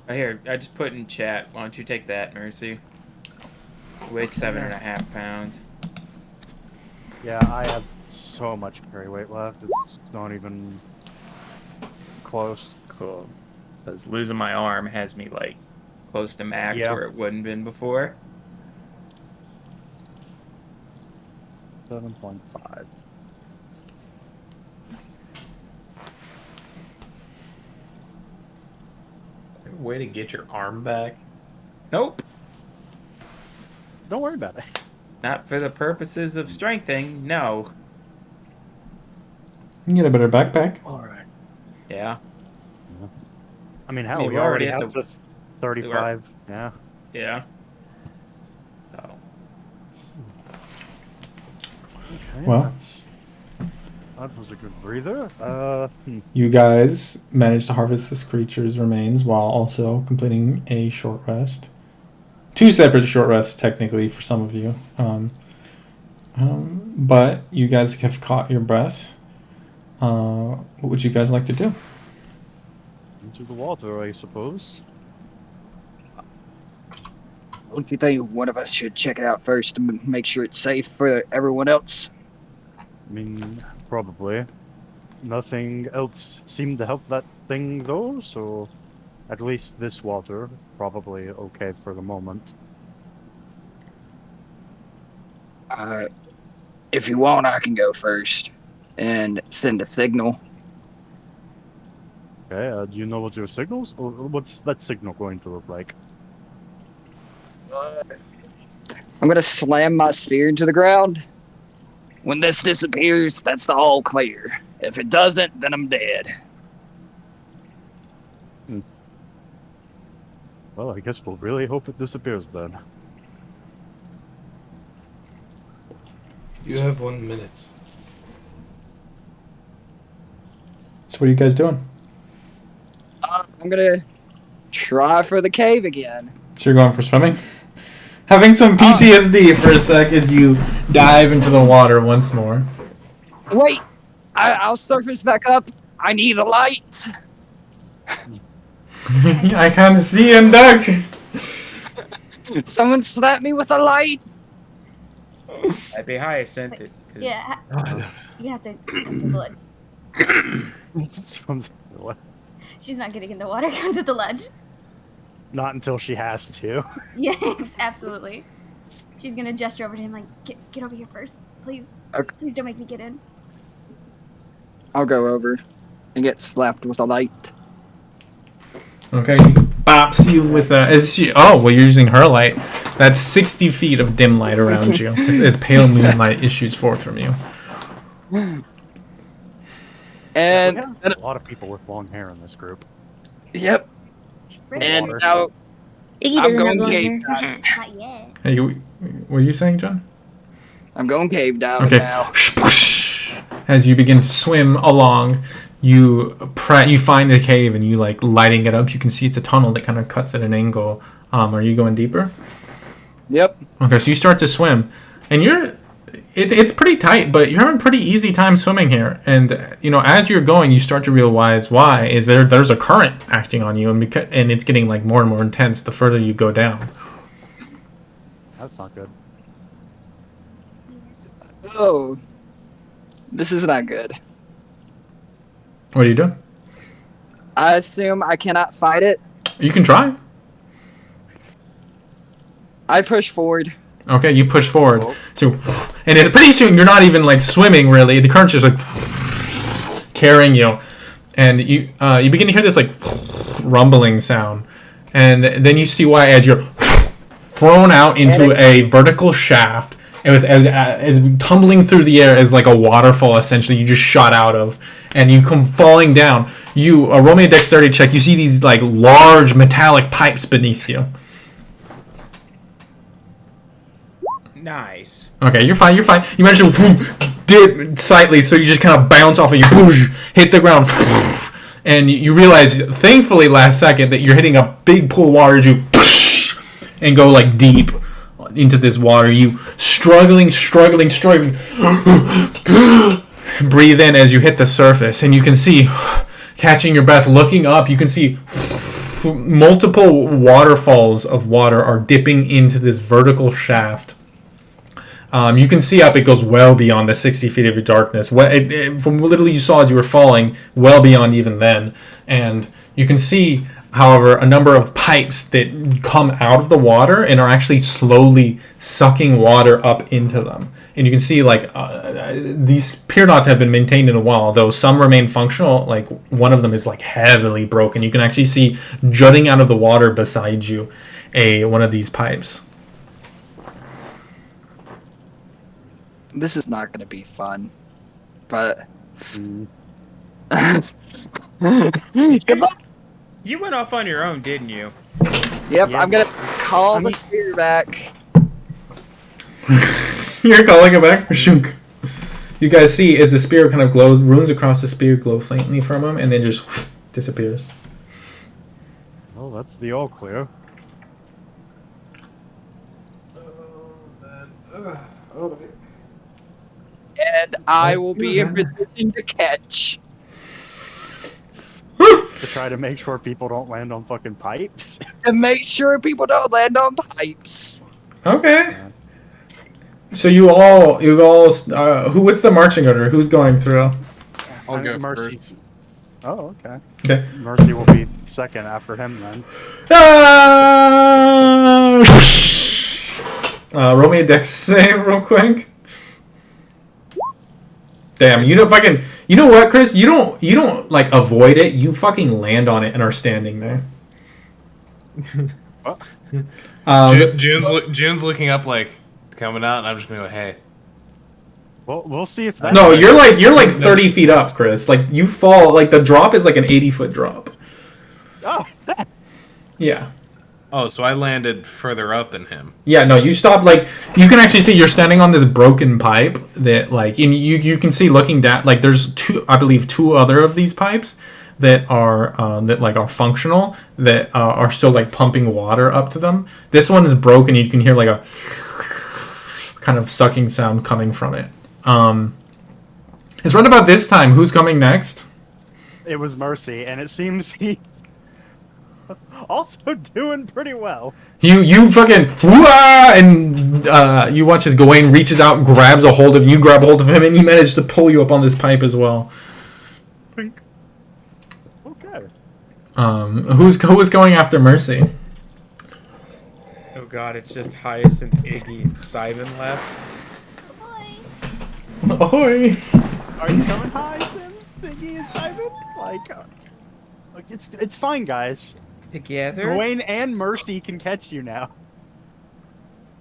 Oh, here, I just put in chat. Why don't you take that, Mercy? Weighs 7.5 pounds. Yeah, I have so much carry weight left. It's not even close. Cool. Because losing my arm has me like close to max Yeah. where it wouldn't been before. 7.5. Way to get your arm back. Nope. Don't worry about it. Not for the purposes of strengthening, no. You can get a better backpack. Alright. Yeah. I mean, hell, I mean, we we're already already have at the 35. Yeah. Yeah. So. Okay, Well. that's- that was a good breather. You guys managed to harvest this creature's remains while also completing a short rest. 2 separate short rests, technically, for some of you. But you guys have caught your breath. What would you guys like to do? Into the water, I suppose. Don't you think one of us should check it out first to make sure it's safe for everyone else? I mean, probably. Nothing else seemed to help that thing, though, so at least this water, probably okay for the moment. If you want, I can go first and send a signal. Okay, do you know what your signals? Or what's that signal going to look like? I'm gonna slam my spear into the ground. When this disappears, that's the all clear. If it doesn't, then I'm dead. Well, I guess we'll really hope it disappears then. You have 1 minute. So what are you guys doing? I'm gonna try for the cave again. So you're going for swimming? Having some PTSD for a sec as you dive into the water once more. Wait, I'll surface back up. I need a light. I kind of see him, Doug. Someone slap me with a light. I'd be Hyacinth. Yeah. You have to come to the ledge. She's not getting in the water. Come to the ledge. Not until she has to. Yes, absolutely. She's gonna gesture over to him like, get over here first, please. Okay. Please don't make me get in. I'll go over and get slapped with a light. Okay, she bops you with well, you're using her light. That's 60 feet of dim light around you. It's pale moonlight issues forth from you. And a lot of people with long hair in this group. Yep. And Water. now Iggy I'm doesn't have going long cave hair. diving. Not yet. Hey, what are you saying, John? I'm going cave diving Okay. now. As you begin to swim along, you find the cave and you like lighting it up. You can see it's a tunnel that kind of cuts at an angle. Are you going deeper? Yep. Okay, so you start to swim, and it's pretty tight, but you're having a pretty easy time swimming here. And as you're going, you start to realize why is there's a current acting on you, and it's getting like more and more intense the further you go down. That's not good. Oh, this is not good. What are you doing? I assume I cannot fight it. You can try. I push forward. Okay, you push forward and it's pretty soon you're not even like swimming really. The current's just like carrying you, and you begin to hear this like rumbling sound, and then you see why as you're thrown out into a vertical shaft, and with as tumbling through the air as like a waterfall essentially you just shot out of, and you come falling down. You roll me a dexterity check. You see these like large metallic pipes beneath you. Nice. Okay, you're fine. You managed to dip slightly, so you just kind of bounce off and you hit the ground. And you realize, thankfully, last second, that you're hitting a big pool of water as you and go like deep into this water. You struggling. Breathe in as you hit the surface, and you can see, catching your breath, looking up, you can see multiple waterfalls of water are dipping into this vertical shaft. You can see up, it goes well beyond the 60 feet of your darkness. From literally you saw as you were falling, well beyond even then. And you can see, however, a number of pipes that come out of the water and are actually slowly sucking water up into them. And you can see these appear not to have been maintained in a while, though some remain functional. Like one of them is like heavily broken. You can actually see jutting out of the water beside you one of these pipes. This is not going to be fun, but You went off on your own, didn't you? Yep, I'm going to call the spear back. You're calling it back? Shunk. you guys see as the spear kind of glows, runes across the spear glow faintly from him, and then just disappears. Well, that's the all clear. And I will be in position to catch. To try to make sure people don't land on fucking pipes. And make sure people don't land on pipes. Okay. So you all, who? What's the marching order? Who's going through? I'll go Mercy. first. Oh, okay. Okay. Mercy will be second after him then. Roll me a dex save real quick. Damn, you know fucking. You know what, Chris? You don't like avoid it. You fucking land on it and are standing there. June's looking up like coming out, and I'm just gonna go, hey. Well, we'll see if that. No, you're like 30 feet up, Chris. Like you fall. Like the drop is like an 80-foot drop. Oh. Yeah. Oh, so I landed further up than him. Yeah, no, you stopped, like, you can actually see you're standing on this broken pipe that, like, and you can see looking down, like, there's I believe two other of these pipes that are, are functional, that are still, like, pumping water up to them. This one is broken, you can hear, like, a kind of sucking sound coming from it. It's right about this time. Who's coming next? It was Mercy, and it seems he also doing pretty well. You fucking and you watch as Gawain reaches out, grabs a hold of you, grab a hold of him, and he managed to pull you up on this pipe as well. Okay. Who's going after Mercy? Oh god, it's just Hyacinth, Iggy, and Simon left. Ahoy! Are you coming, Hyacinth, Iggy, and Simon? Like it's fine, guys. Together? Gawain and Mercy can catch you now.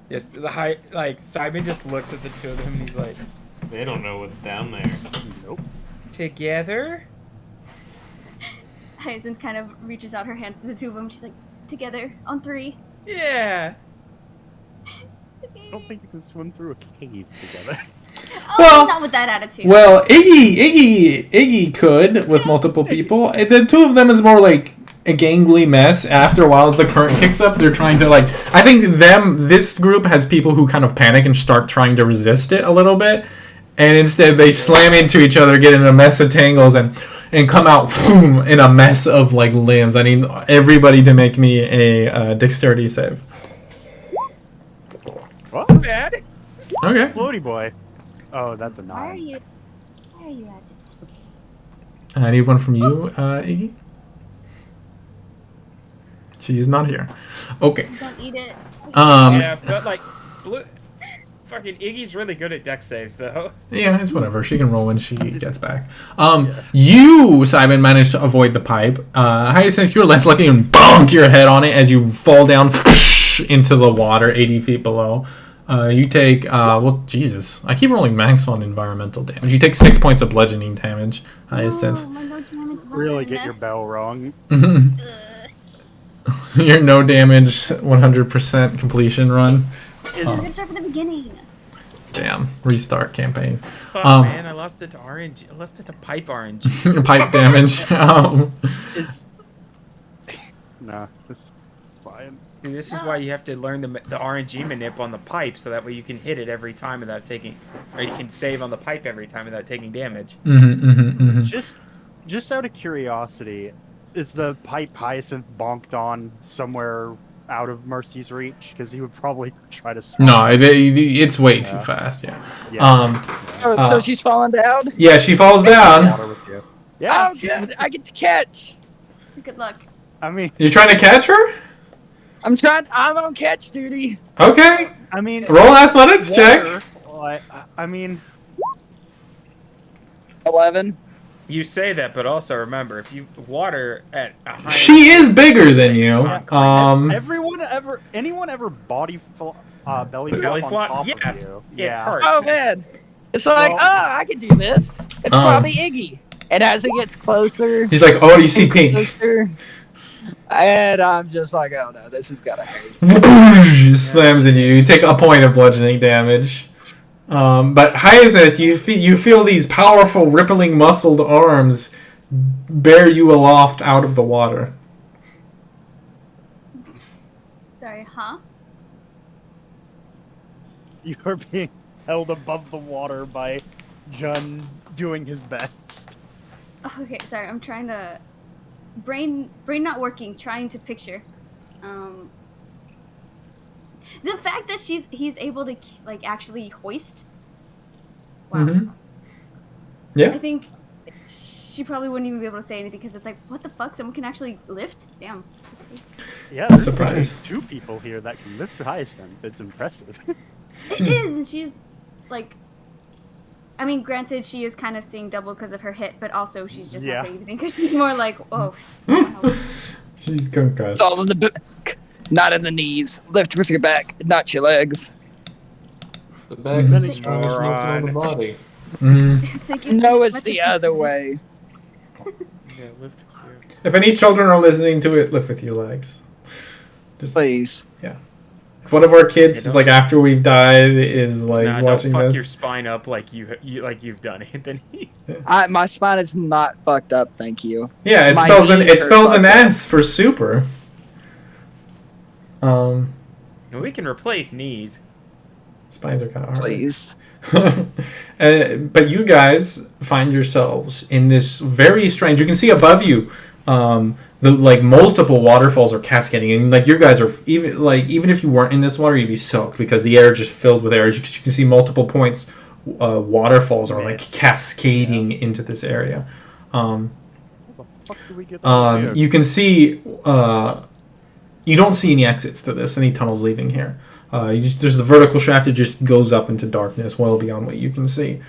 Yes, Simon just looks at the two of them and he's like, They don't know what's down there. Nope. together? Hyacinth kind of reaches out her hands to the two of them. She's like, together, on three. Yeah. I don't think you can swim through a cave together. Oh, Well- not with that attitude. Well, Iggy could with multiple people. The two of them is more like a gangly mess. After a while, as the current kicks up, they're trying to like. I think this group has people who kind of panic and start trying to resist it a little bit, and instead they slam into each other, get in a mess of tangles, and come out boom, in a mess of like limbs. I need everybody to make me a dexterity save. What? Bad. Okay. Floaty boy. Oh, that's a 9. Why are you at it? I need one from you, Iggy. She is not here. Okay. Don't eat it. Yeah, but like, fucking Iggy's really good at deck saves though. Yeah, it's whatever. She can roll when she gets back. You, Simon, managed to avoid the pipe. Hyacinth, you're less lucky and bonk your head on it as you fall down into the water 80 feet below. You take, Jesus. I keep rolling max on environmental damage. You take 6 points of bludgeoning damage, Hyacinth. Oh, my God, damn it, Really Ryan. get your bell wrong. Your no damage 100% completion run. I'm gonna start from the beginning. Damn. Restart campaign. Fuck, man, I lost it to RNG. I lost it to pipe RNG. Pipe damage. Nah, it's fine. See, this is why you have to learn the RNG manip on the pipe, so that way you can hit it every time without taking, or you can save on the pipe every time without taking damage. Just out of curiosity, is the pipe Hyacinth bonked on somewhere out of Mercy's reach? Because he would probably try to. No, it's way too fast. Yeah. So she's falling down? Yeah, she falls down. Yeah. Oh, good. I get to catch. Good luck. I mean, You're trying to catch her? I'm on catch duty. Okay. I mean, Roll athletics check. Well, I mean, 11. You say that, but also remember, if you water at a high, She is bigger than you. anyone ever belly flop Belly on flop? top Yes. of you? It hurts. Oh, man. It's like, Well- I can do this. It's probably Iggy. And as it gets closer, He's like, oh, you see pink. closer, and I'm just like, oh no, this is gonna hurt. Slams into you. You take a point of bludgeoning damage. But Hyacinth, you feel these powerful, rippling, muscled arms bear you aloft out of the water. Sorry, huh? You are being held above the water by Jun doing his best. Okay, sorry. I'm trying to brain not working. Trying to picture. The fact that he's able to like actually hoist. Wow. Mm-hmm. Yeah. I think she probably wouldn't even be able to say anything because it's like, what the fuck? Someone can actually lift? Damn. Yeah, there's Surprise. only 2 people here that can lift Hyacinth. It's impressive. It is, and she's like. I mean, granted, she is kind of seeing double because of her hit, but also she's just not saying anything because she's more like, oh. Wow. She's concussed. It's all in the back, not in the knees. Lift with your back, not your legs. The back is the strongest muscle on the body. No, it's the other way. Yeah, lift here. If any children are listening to it, lift with your legs. Just, please. Yeah. If one of our kids is like after we've died is like watching don't fuck this. your spine up like you've done, Anthony. My spine is not fucked up, thank you. Yeah, it My spells an knees are fucked up. S for super. We can replace knees. Spines are kind of hard. Please. But you guys find yourselves in this very strange. You can see above you, the like multiple waterfalls are cascading, and like your guys are even if you weren't in this water, you'd be soaked because the air just filled with air. As you can see multiple points, waterfalls are like cascading into this area. How the fuck do we get here? You can see. You don't see any exits to this, any tunnels leaving here. There's a vertical shaft that just goes up into darkness, well beyond what you can see.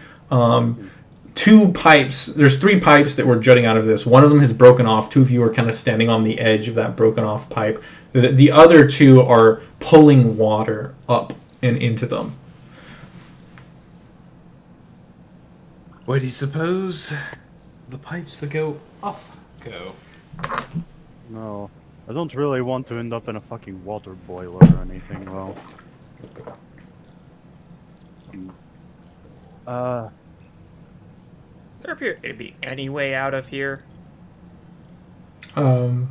2 pipes. There's 3 pipes that were jutting out of this. One of them has broken off. 2 of you are kind of standing on the edge of that broken off pipe. The other 2 are pulling water up and into them. Where do you suppose the pipes that go up go? No, I don't really want to end up in a fucking water boiler or anything, well. There appear to be any way out of here Um,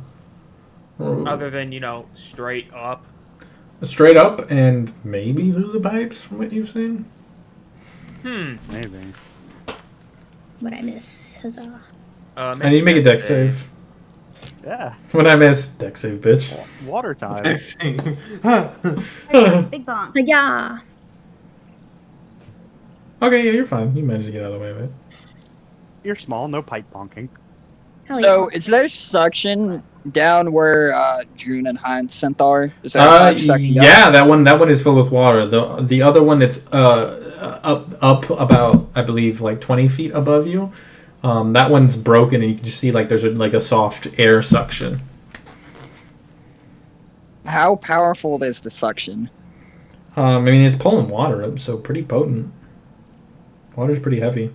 other than straight up. Straight up and maybe through the pipes, from what you've seen. Maybe. What I miss? Huzzah. I need to make a deck save. Yeah. When I miss deck save, bitch. Water time. Big bonk. Yeah. Okay, yeah, you're fine. You managed to get out of the way of it. You're small, no pipe bonking. Hell So, yeah. is there suction down where June and Hyacinth are? Is there a pipe sucking up? Yeah, that one is filled with water. The other one that's up about, I believe, like 20 feet above you. That one's broken, and you can just see like there's a soft air suction. How powerful is the suction? I mean, it's pulling water up, so pretty potent. Water's pretty heavy.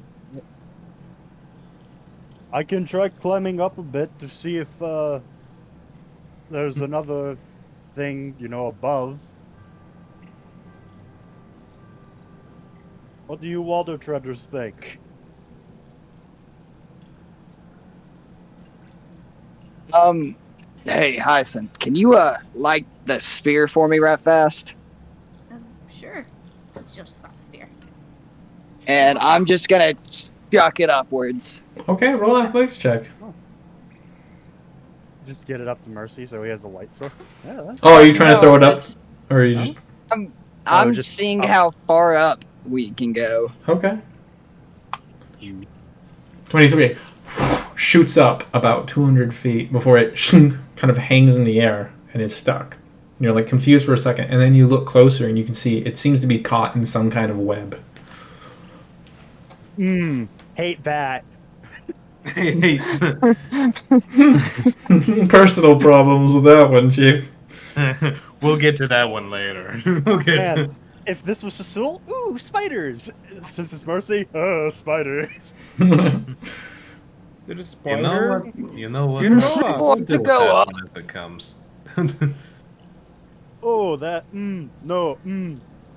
I can try climbing up a bit to see if there's another thing, above. What do you water treaders think? Hey, Hyacinth, can you light the spear for me right fast? Sure. It's just not a spear. And I'm just gonna chuck it upwards. Okay, roll athletics check. Just get it up to Mercy so he has a light sword. Yeah, that's Oh, are you trying to No, throw it up? it's- Or are you just... I'm just seeing up. how far up we can go. Okay. 23. Shoots up about 200 feet before it kind of hangs in the air and is stuck. And you're like confused for a second, and then you look closer and you can see it seems to be caught in some kind of web. hate that. Personal problems with that one, Chief. We'll get to that one later. We'll get Man, if this was Cecile, ooh, spiders. Since it's Mercy, oh, spiders. There's a You spider. know what? You know what? You know what to go up. As it comes. Oh, that, no,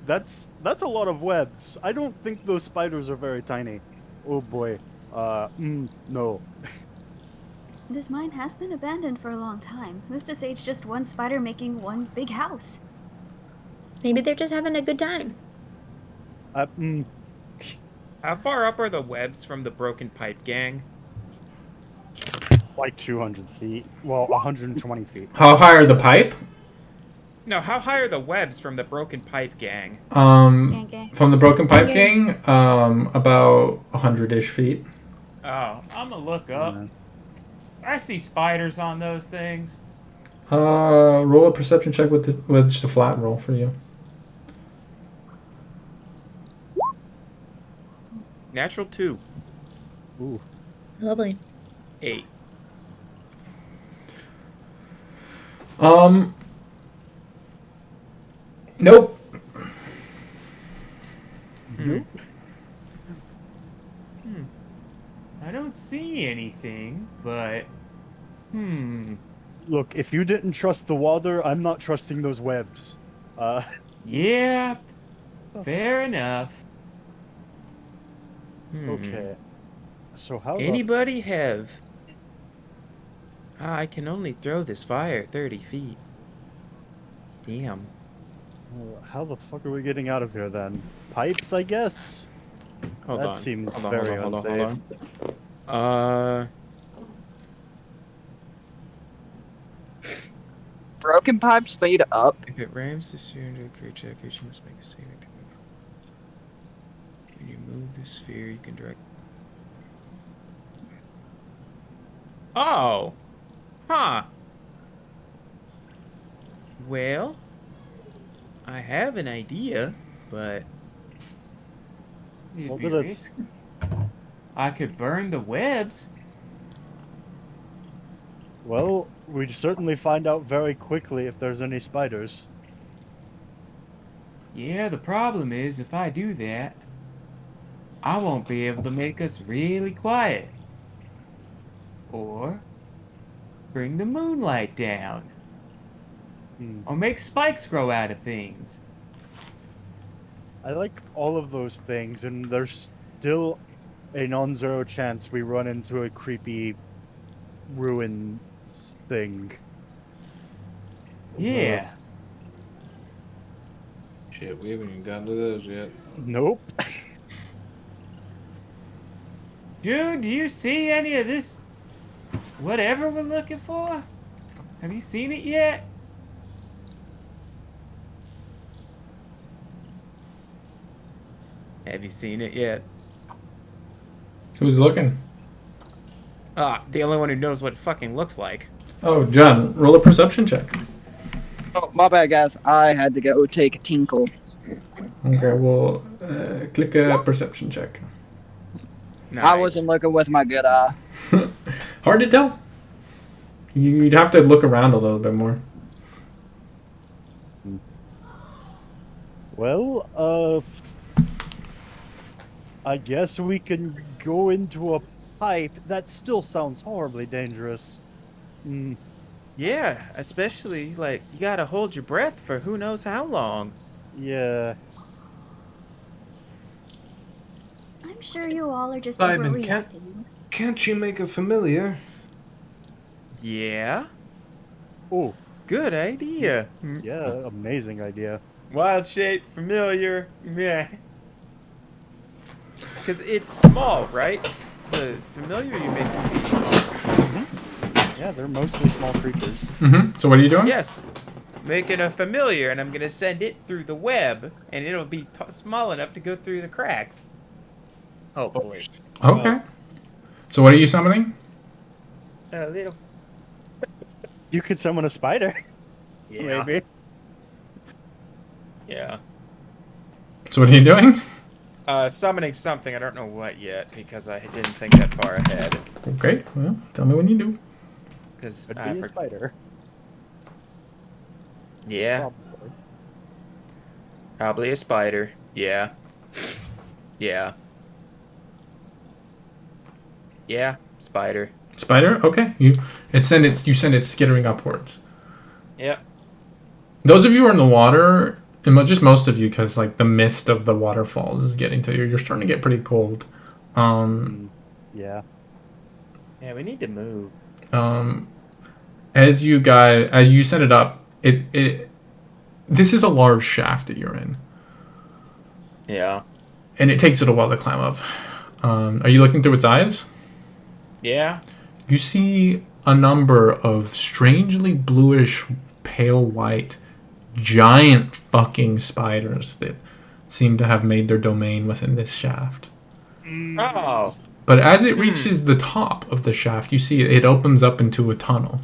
That's a lot of webs. I don't think those spiders are very tiny. Oh boy. No. This mine has been abandoned for a long time. Who's to say it's just one spider making one big house? Maybe they're just having a good time. Uh, mm, How far up are the webs from the broken pipe gang? like 200 feet. Well, 120 feet. How high are the pipe? No, how high are the webs from the broken pipe gang? Gang, gang. From the Broken Pipe Gang, about 100-ish feet. Oh, I'm gonna look up. Yeah. I see spiders on those things. Roll a perception check with just a flat roll for you. Natural 2. Ooh. Lovely. 8. Nope. Nope. I don't see anything, but... Look, if you didn't trust the water, I'm not trusting those webs. Yeah, fair enough. Okay. So how about... Anybody have... I can only throw this fire 30 feet. Damn. How the fuck are we getting out of here then? Pipes, I guess? Hold That on. seems Hold on, very hold on, hold unsafe. on, hold on. Broken pipes lead up. If it rams the sphere into a creature must make a saving throw. When you move the sphere, you can direct... Oh! Huh. Well, I have an idea, but... it'd What be was it? risky. I could burn the webs. Well, we'd certainly find out very quickly if there's any spiders. Yeah, the problem is, if I do that, I won't be able to make us really quiet. Or bring the moonlight down. Or make spikes grow out of things. I like all of those things, and there's still a non-zero chance we run into a creepy ruin thing. Yeah. Shit, we haven't even gotten to those yet. Nope. Dude, do you see any of this? Whatever we're looking for? Have you seen it yet? Have you seen it yet? Who's looking? The only one who knows what it fucking looks like. Oh, John, roll a perception check. Oh, my bad, guys. I had to go take a tinkle. Okay, well, click a perception check. Nice. I wasn't looking with my good eye. Hard to tell. You'd have to look around a little bit more. Well, I guess we can go into a pipe. That still sounds horribly dangerous. Yeah, especially, like, you gotta hold your breath for who knows how long. Yeah. I'm sure you all are just Simon, overreacting. Can't you make a familiar? Yeah? Oh, Good idea. yeah, amazing idea. Wild shape, familiar, yeah. Because it's small, right? The familiar you make can be small. Yeah, they're mostly small creatures. Mm-hmm. So what are you doing? Yes. Making a familiar, and I'm going to send it through the web, and it'll be small enough to go through the cracks. Hopefully. Okay. So what are you summoning? A little... You could summon a spider. Yeah. Maybe. Yeah. So what are you doing? Summoning something, I don't know what yet, because I didn't think that far ahead. Okay, well, tell me when you do. Because Could be a spider. Yeah, Probably. probably a spider. Yeah. Yeah. Yeah, spider. Spider? Okay. You send it skittering upwards. Yep. Those of you who are in the water, and just most of you, because like the mist of the waterfalls is getting to you. You're starting to get pretty cold. Yeah. Yeah, we need to move. As you set it up, this is a large shaft that you're in, Yeah. and it takes it a while to climb up. Are you looking through its eyes? Yeah. You see a number of strangely bluish, pale white, giant fucking spiders that seem to have made their domain within this shaft. Oh. But as it reaches the top of the shaft, you see it opens up into a tunnel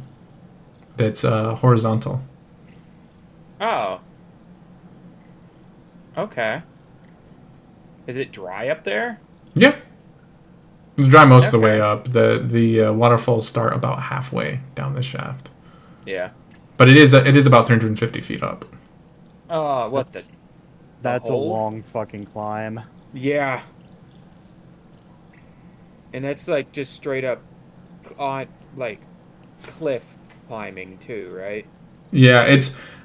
that's horizontal. Oh. Okay. Is it dry up there? Yeah. It's dry most of the way Okay. up. The waterfalls start about halfway down the shaft. Yeah. But it is about 350 feet up. Oh, what That's a hole? long fucking climb. Yeah. And that's like just straight up on like cliff climbing too, right? Yeah,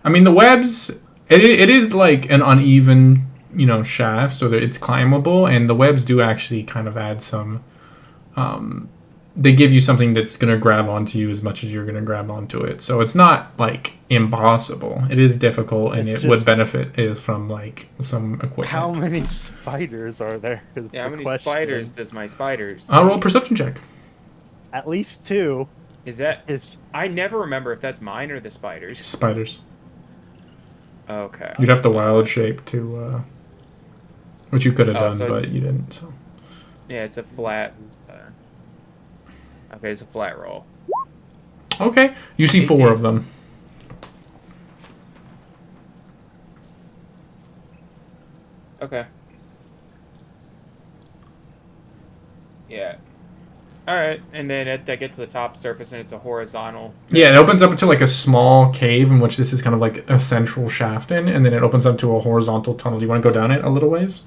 I mean, the webs, it is like an uneven, shaft, so that it's climbable, and the webs do actually kind of add some, they give you something that's going to grab onto you as much as you're going to grab onto it. So it's not, like, impossible. It is difficult, and It's it would just- benefit is from, like, some equipment. How many spiders are there? is Yeah, how the many question. spiders does my spiders? I'll roll a perception check. At least 2. Is that? It's I never remember if that's mine or the spiders. Spiders. Okay. You'd have to wild shape to, which you could have done, so but it's- you didn't, so. Yeah, it's a flat. Okay, it's a flat roll. Okay, you see 4 of them. Okay. Yeah. All right, and then I get to the top surface, and it's a horizontal. Yeah, it opens up into like a small cave in which this is kind of like a central shaft in, and then it opens up to a horizontal tunnel. Do you want to go down it a little ways?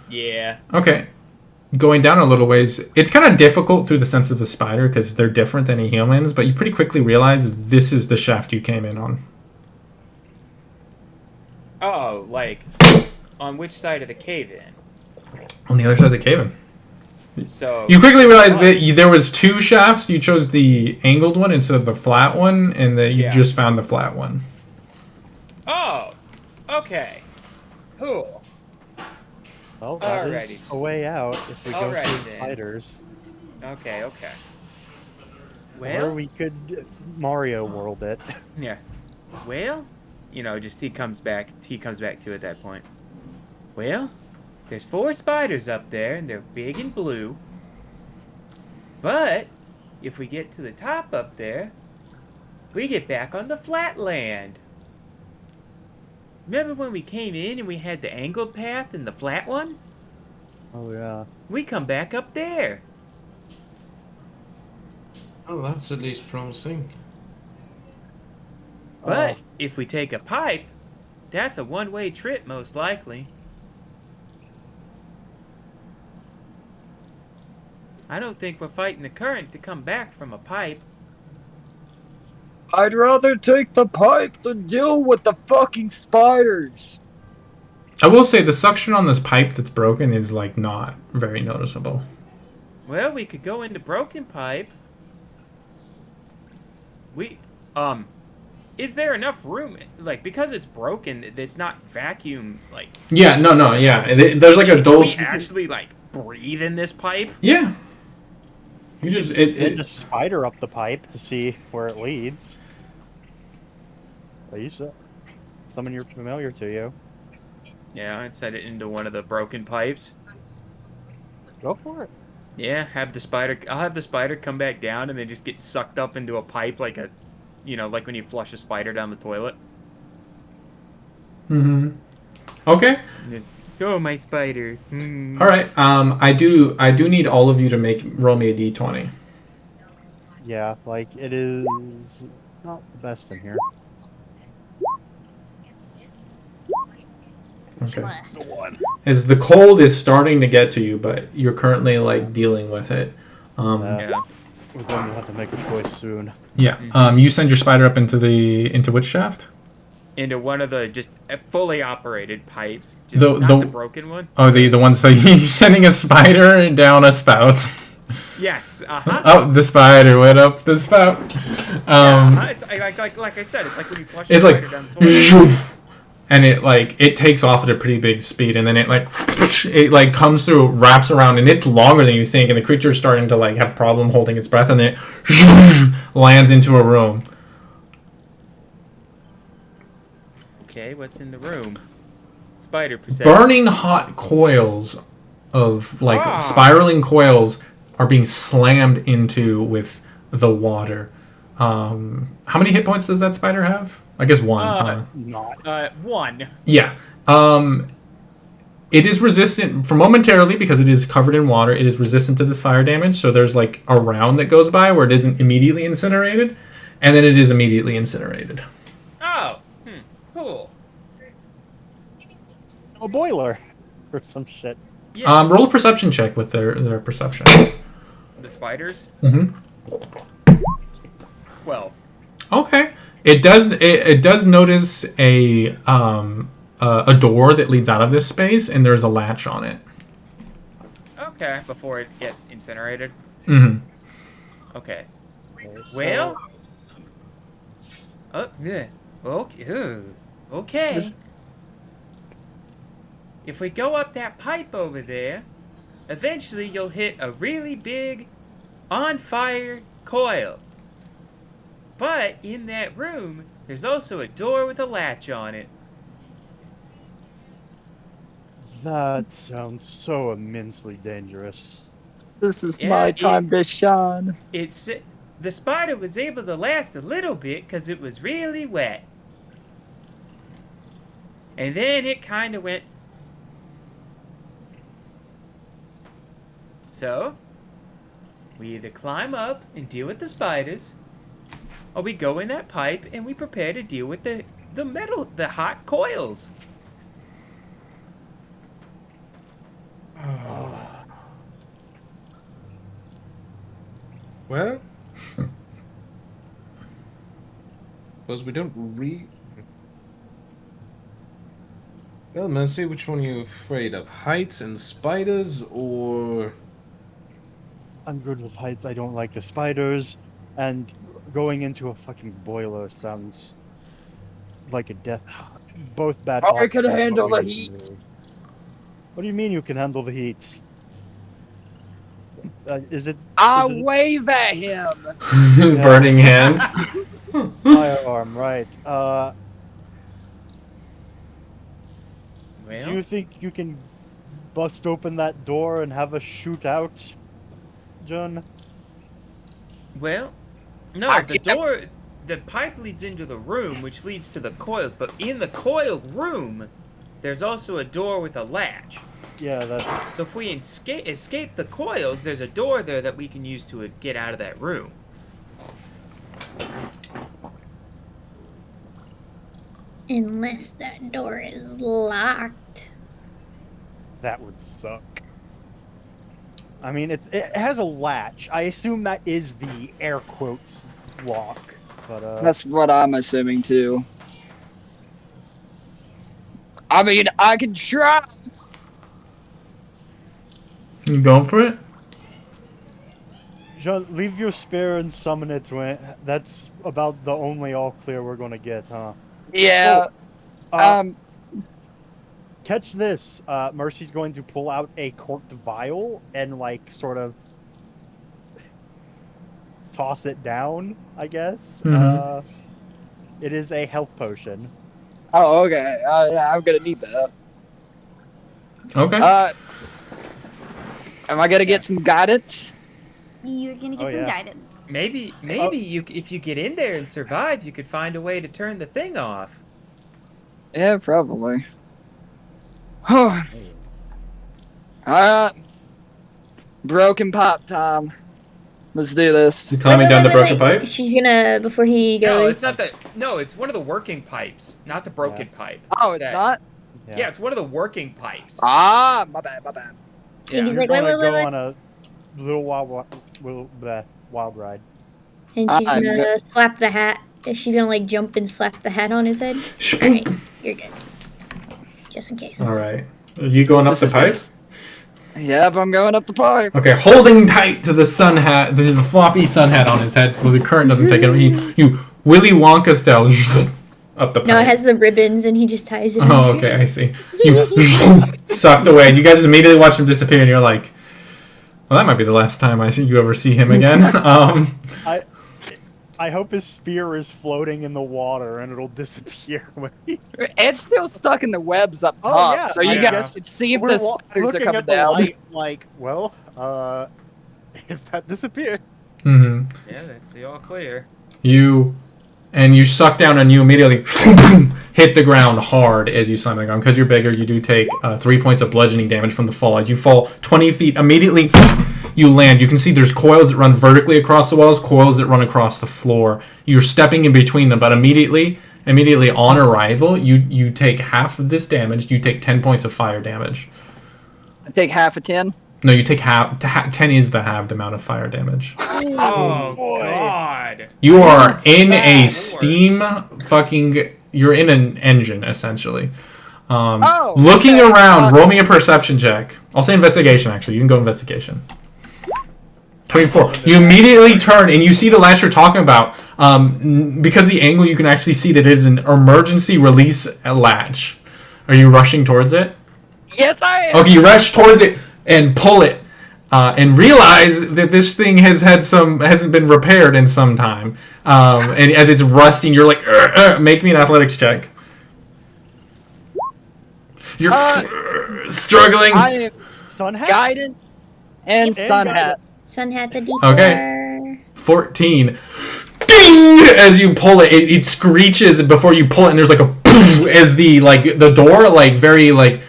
Yeah. Okay. Going down a little ways, it's kind of difficult through the sense of a spider because they're different than humans, but you pretty quickly realize this is the shaft you came in on. Oh, like on which side of the cave in? On the other side of the cave in. So You quickly realize that there was 2 shafts. You chose the angled one instead of the flat one, and that you Yeah. just found the flat one. Oh, okay. Cool. well, that is Alrighty. a way out if we go Alrighty through the then. spiders. Okay. Or Well, we could Mario World it. yeah. Well, just he comes back to at that point. Well, there's 4 spiders up there, and they're big and blue. But if we get to the top up there, we get back on the flat land. Remember when we came in and we had the angled path and the flat one? Oh yeah. We come back up there. Oh, that's at least promising. But if we take a pipe, that's a one-way trip most likely. I don't think we're fighting the current to come back from a pipe. I'd rather take the pipe than deal with the fucking spiders. I will say the suction on this pipe that's broken is like not very noticeable. Well, we could go into broken pipe. Is there enough room? Like, because it's broken, it's not vacuum, like... Yeah, no, yeah. There's like a Can dull... we actually, like, breathe in this pipe? Yeah. You just... Send a spider up the pipe to see where it leads. Lisa, someone you're familiar to you. Yeah, I'd set it into one of the broken pipes. Go for it. Yeah, I'll have the spider come back down and then just get sucked up into a pipe like a, like when you flush a spider down the toilet. Mm-hmm. Okay. And just, oh, my spider. Hmm. All right. I do need all of you to roll me a d20. Yeah, like it is not the best in here. Okay. As the cold is starting to get to you, but you're currently like dealing with it. Yeah. We're going to have to make a choice soon. Yeah. You send your spider up into which shaft? into one of the just fully operated pipes. Just The- not the- the broken one. Oh, the ones that he's sending a spider down a spout. Yes. Uh-huh. Oh, the spider went up the spout. It's like I said, it's like when you flush a It's like, spider down the toilet. and it takes off at a pretty big speed, and then it comes through, wraps around, and it's longer than you think, and the creature's starting to have a problem holding its breath, and then it lands into a room. Okay, what's in the room? Spider perception. Burning hot coils of spiraling coils are being slammed into with the water. How many hit points does that spider have? I guess one. Not. One. Yeah. It is resistant for momentarily because it is covered in water. It is resistant to this fire damage. So there's a round that goes by where it isn't immediately incinerated, and then it is immediately incinerated. Oh. Cool. A boiler or some shit. Yeah. Roll a perception check with their perception. The spiders. Mm-hmm. 12. Okay. It does notice a door that leads out of this space, and there's a latch on it. Okay, before it gets incinerated. Mm-hmm. Okay. So- Well. Oh yeah. Okay. Okay. If we go up that pipe over there, eventually you'll hit a really big, on-fire coil. But in that room, there's also a door with a latch on it. That sounds so immensely dangerous. This is Yeah, my time to shine. The spider was able to last a little bit because it was really wet. And then it kind of went. So, we either climb up and deal with the spiders, or we go in that pipe and we prepare to deal with the hot coils. Well, suppose we don't Well, Mercy, which one are you afraid of? Heights and spiders, or... I'm good with heights. I don't like the spiders, and going into a fucking boiler sounds like a death. Both bad. I can options, but handle we the need to heat. move. What do you mean you can handle the heat? Is it Wave at him. Burning hands. firearm? Right. Do you think you can bust open that door and have a shootout, John? Well, no, the pipe leads into the room, which leads to the coils, but in the coil room, there's also a door with a latch. Yeah, that's... So if we escape the coils, there's a door there that we can use to get out of that room. Unless that door is locked. That would suck. I mean, it has a latch. I assume that is the air quotes lock. But That's what I'm assuming too. I mean, I can try. You going for it? John, leave your spear and summon it. That's about the only all clear we're gonna get, huh? Yeah. Catch this. Mercy's going to pull out a corked vial and sort of toss it down, I guess. Mhm. It is a health potion. Oh, okay. Yeah, I'm gonna need that. Okay. Am I gonna get some guidance? You're gonna get some guidance. Maybe if you get in there and survive, you could find a way to turn the thing off. Yeah, probably. Broken pipe time. Let's do this. You climbing down the broken pipe? She's gonna, before he No, goes. it's not that. No, it's one of the working pipes, not the broken pipe. Oh, it's not? Yeah, it's one of the working pipes. Ah, my bad. Yeah, he's You're like, wait, gonna wait, go wait. on a little wild ride. And she's gonna slap the hat She's gonna like jump and slap the hat on his head. All right, you're good. Just in case. All right. Are you going up the pipe? Yep, I'm going up the pipe. Okay, holding tight to the sun hat, the floppy sun hat on his head, so the current doesn't take it. You Willy Wonka style up the pipe. No, it has the ribbons, and he just ties it. Oh, in there. okay, I see. You sucked away, and you guys immediately watch him disappear, and you're like, "Well, that might be the last time you ever see him again." I hope his spear is floating in the water and it'll disappear when he... It's still stuck in the webs up top, Oh, yeah, so you I guys can see if We're the spiders are looking coming at the down. light like, well, if that disappeared. Mm-hmm. Yeah, that's the all clear. You suck down, and you immediately hit the ground hard as you slam the ground. Because you're bigger, you do take 3 points of bludgeoning damage from the fall. As you fall 20 feet, immediately you land. You can see there's coils that run vertically across the walls, coils that run across the floor. You're stepping in between them, but immediately on arrival, you take half of this damage. You take 10 points of fire damage. I take half of 10. No, you take half. 10 is the halved amount of fire damage. Oh, God. You are in a steam fucking... You're in an engine, essentially. Looking around, roll me a perception check. I'll say investigation, actually. You can go investigation. 24. You immediately turn, and you see the latch you're talking about. Because the angle, you can actually see that it is an emergency release latch. Are you rushing towards it? Yes, I am. Okay, you rush towards it and pull it. And realize that this thing hasn't been repaired in some time. And as it's rusting, you're like, make me an athletics check. You're struggling. I am Sun hat? guidance and sun hat. Sun hat's a D4. Okay. 14. Ding! As you pull it, it screeches before you pull it, and there's like a poof as the door, like very like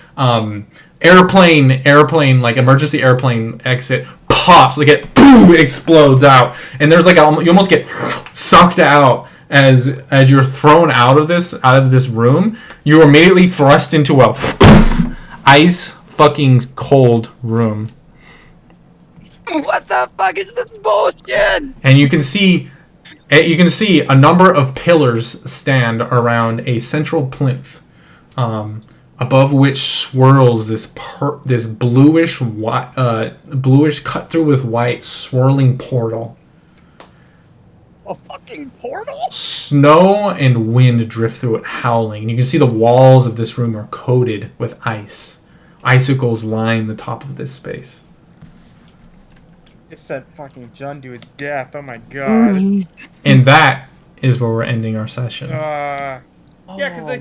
airplane like emergency airplane exit pops, like it poof, explodes out, and there's like you almost get sucked out as you're thrown out of this room. You're immediately thrust into a ice fucking cold room. What the fuck is this bullshit? And you can see a number of pillars stand around a central plinth, above which swirls this bluish cut through with white swirling portal. A fucking portal? Snow and wind drift through it, howling. And you can see the walls of this room are coated with ice. Icicles line the top of this space. Just sent fucking Jun to his death. Oh my god. And that is where we're ending our session. Yeah, because they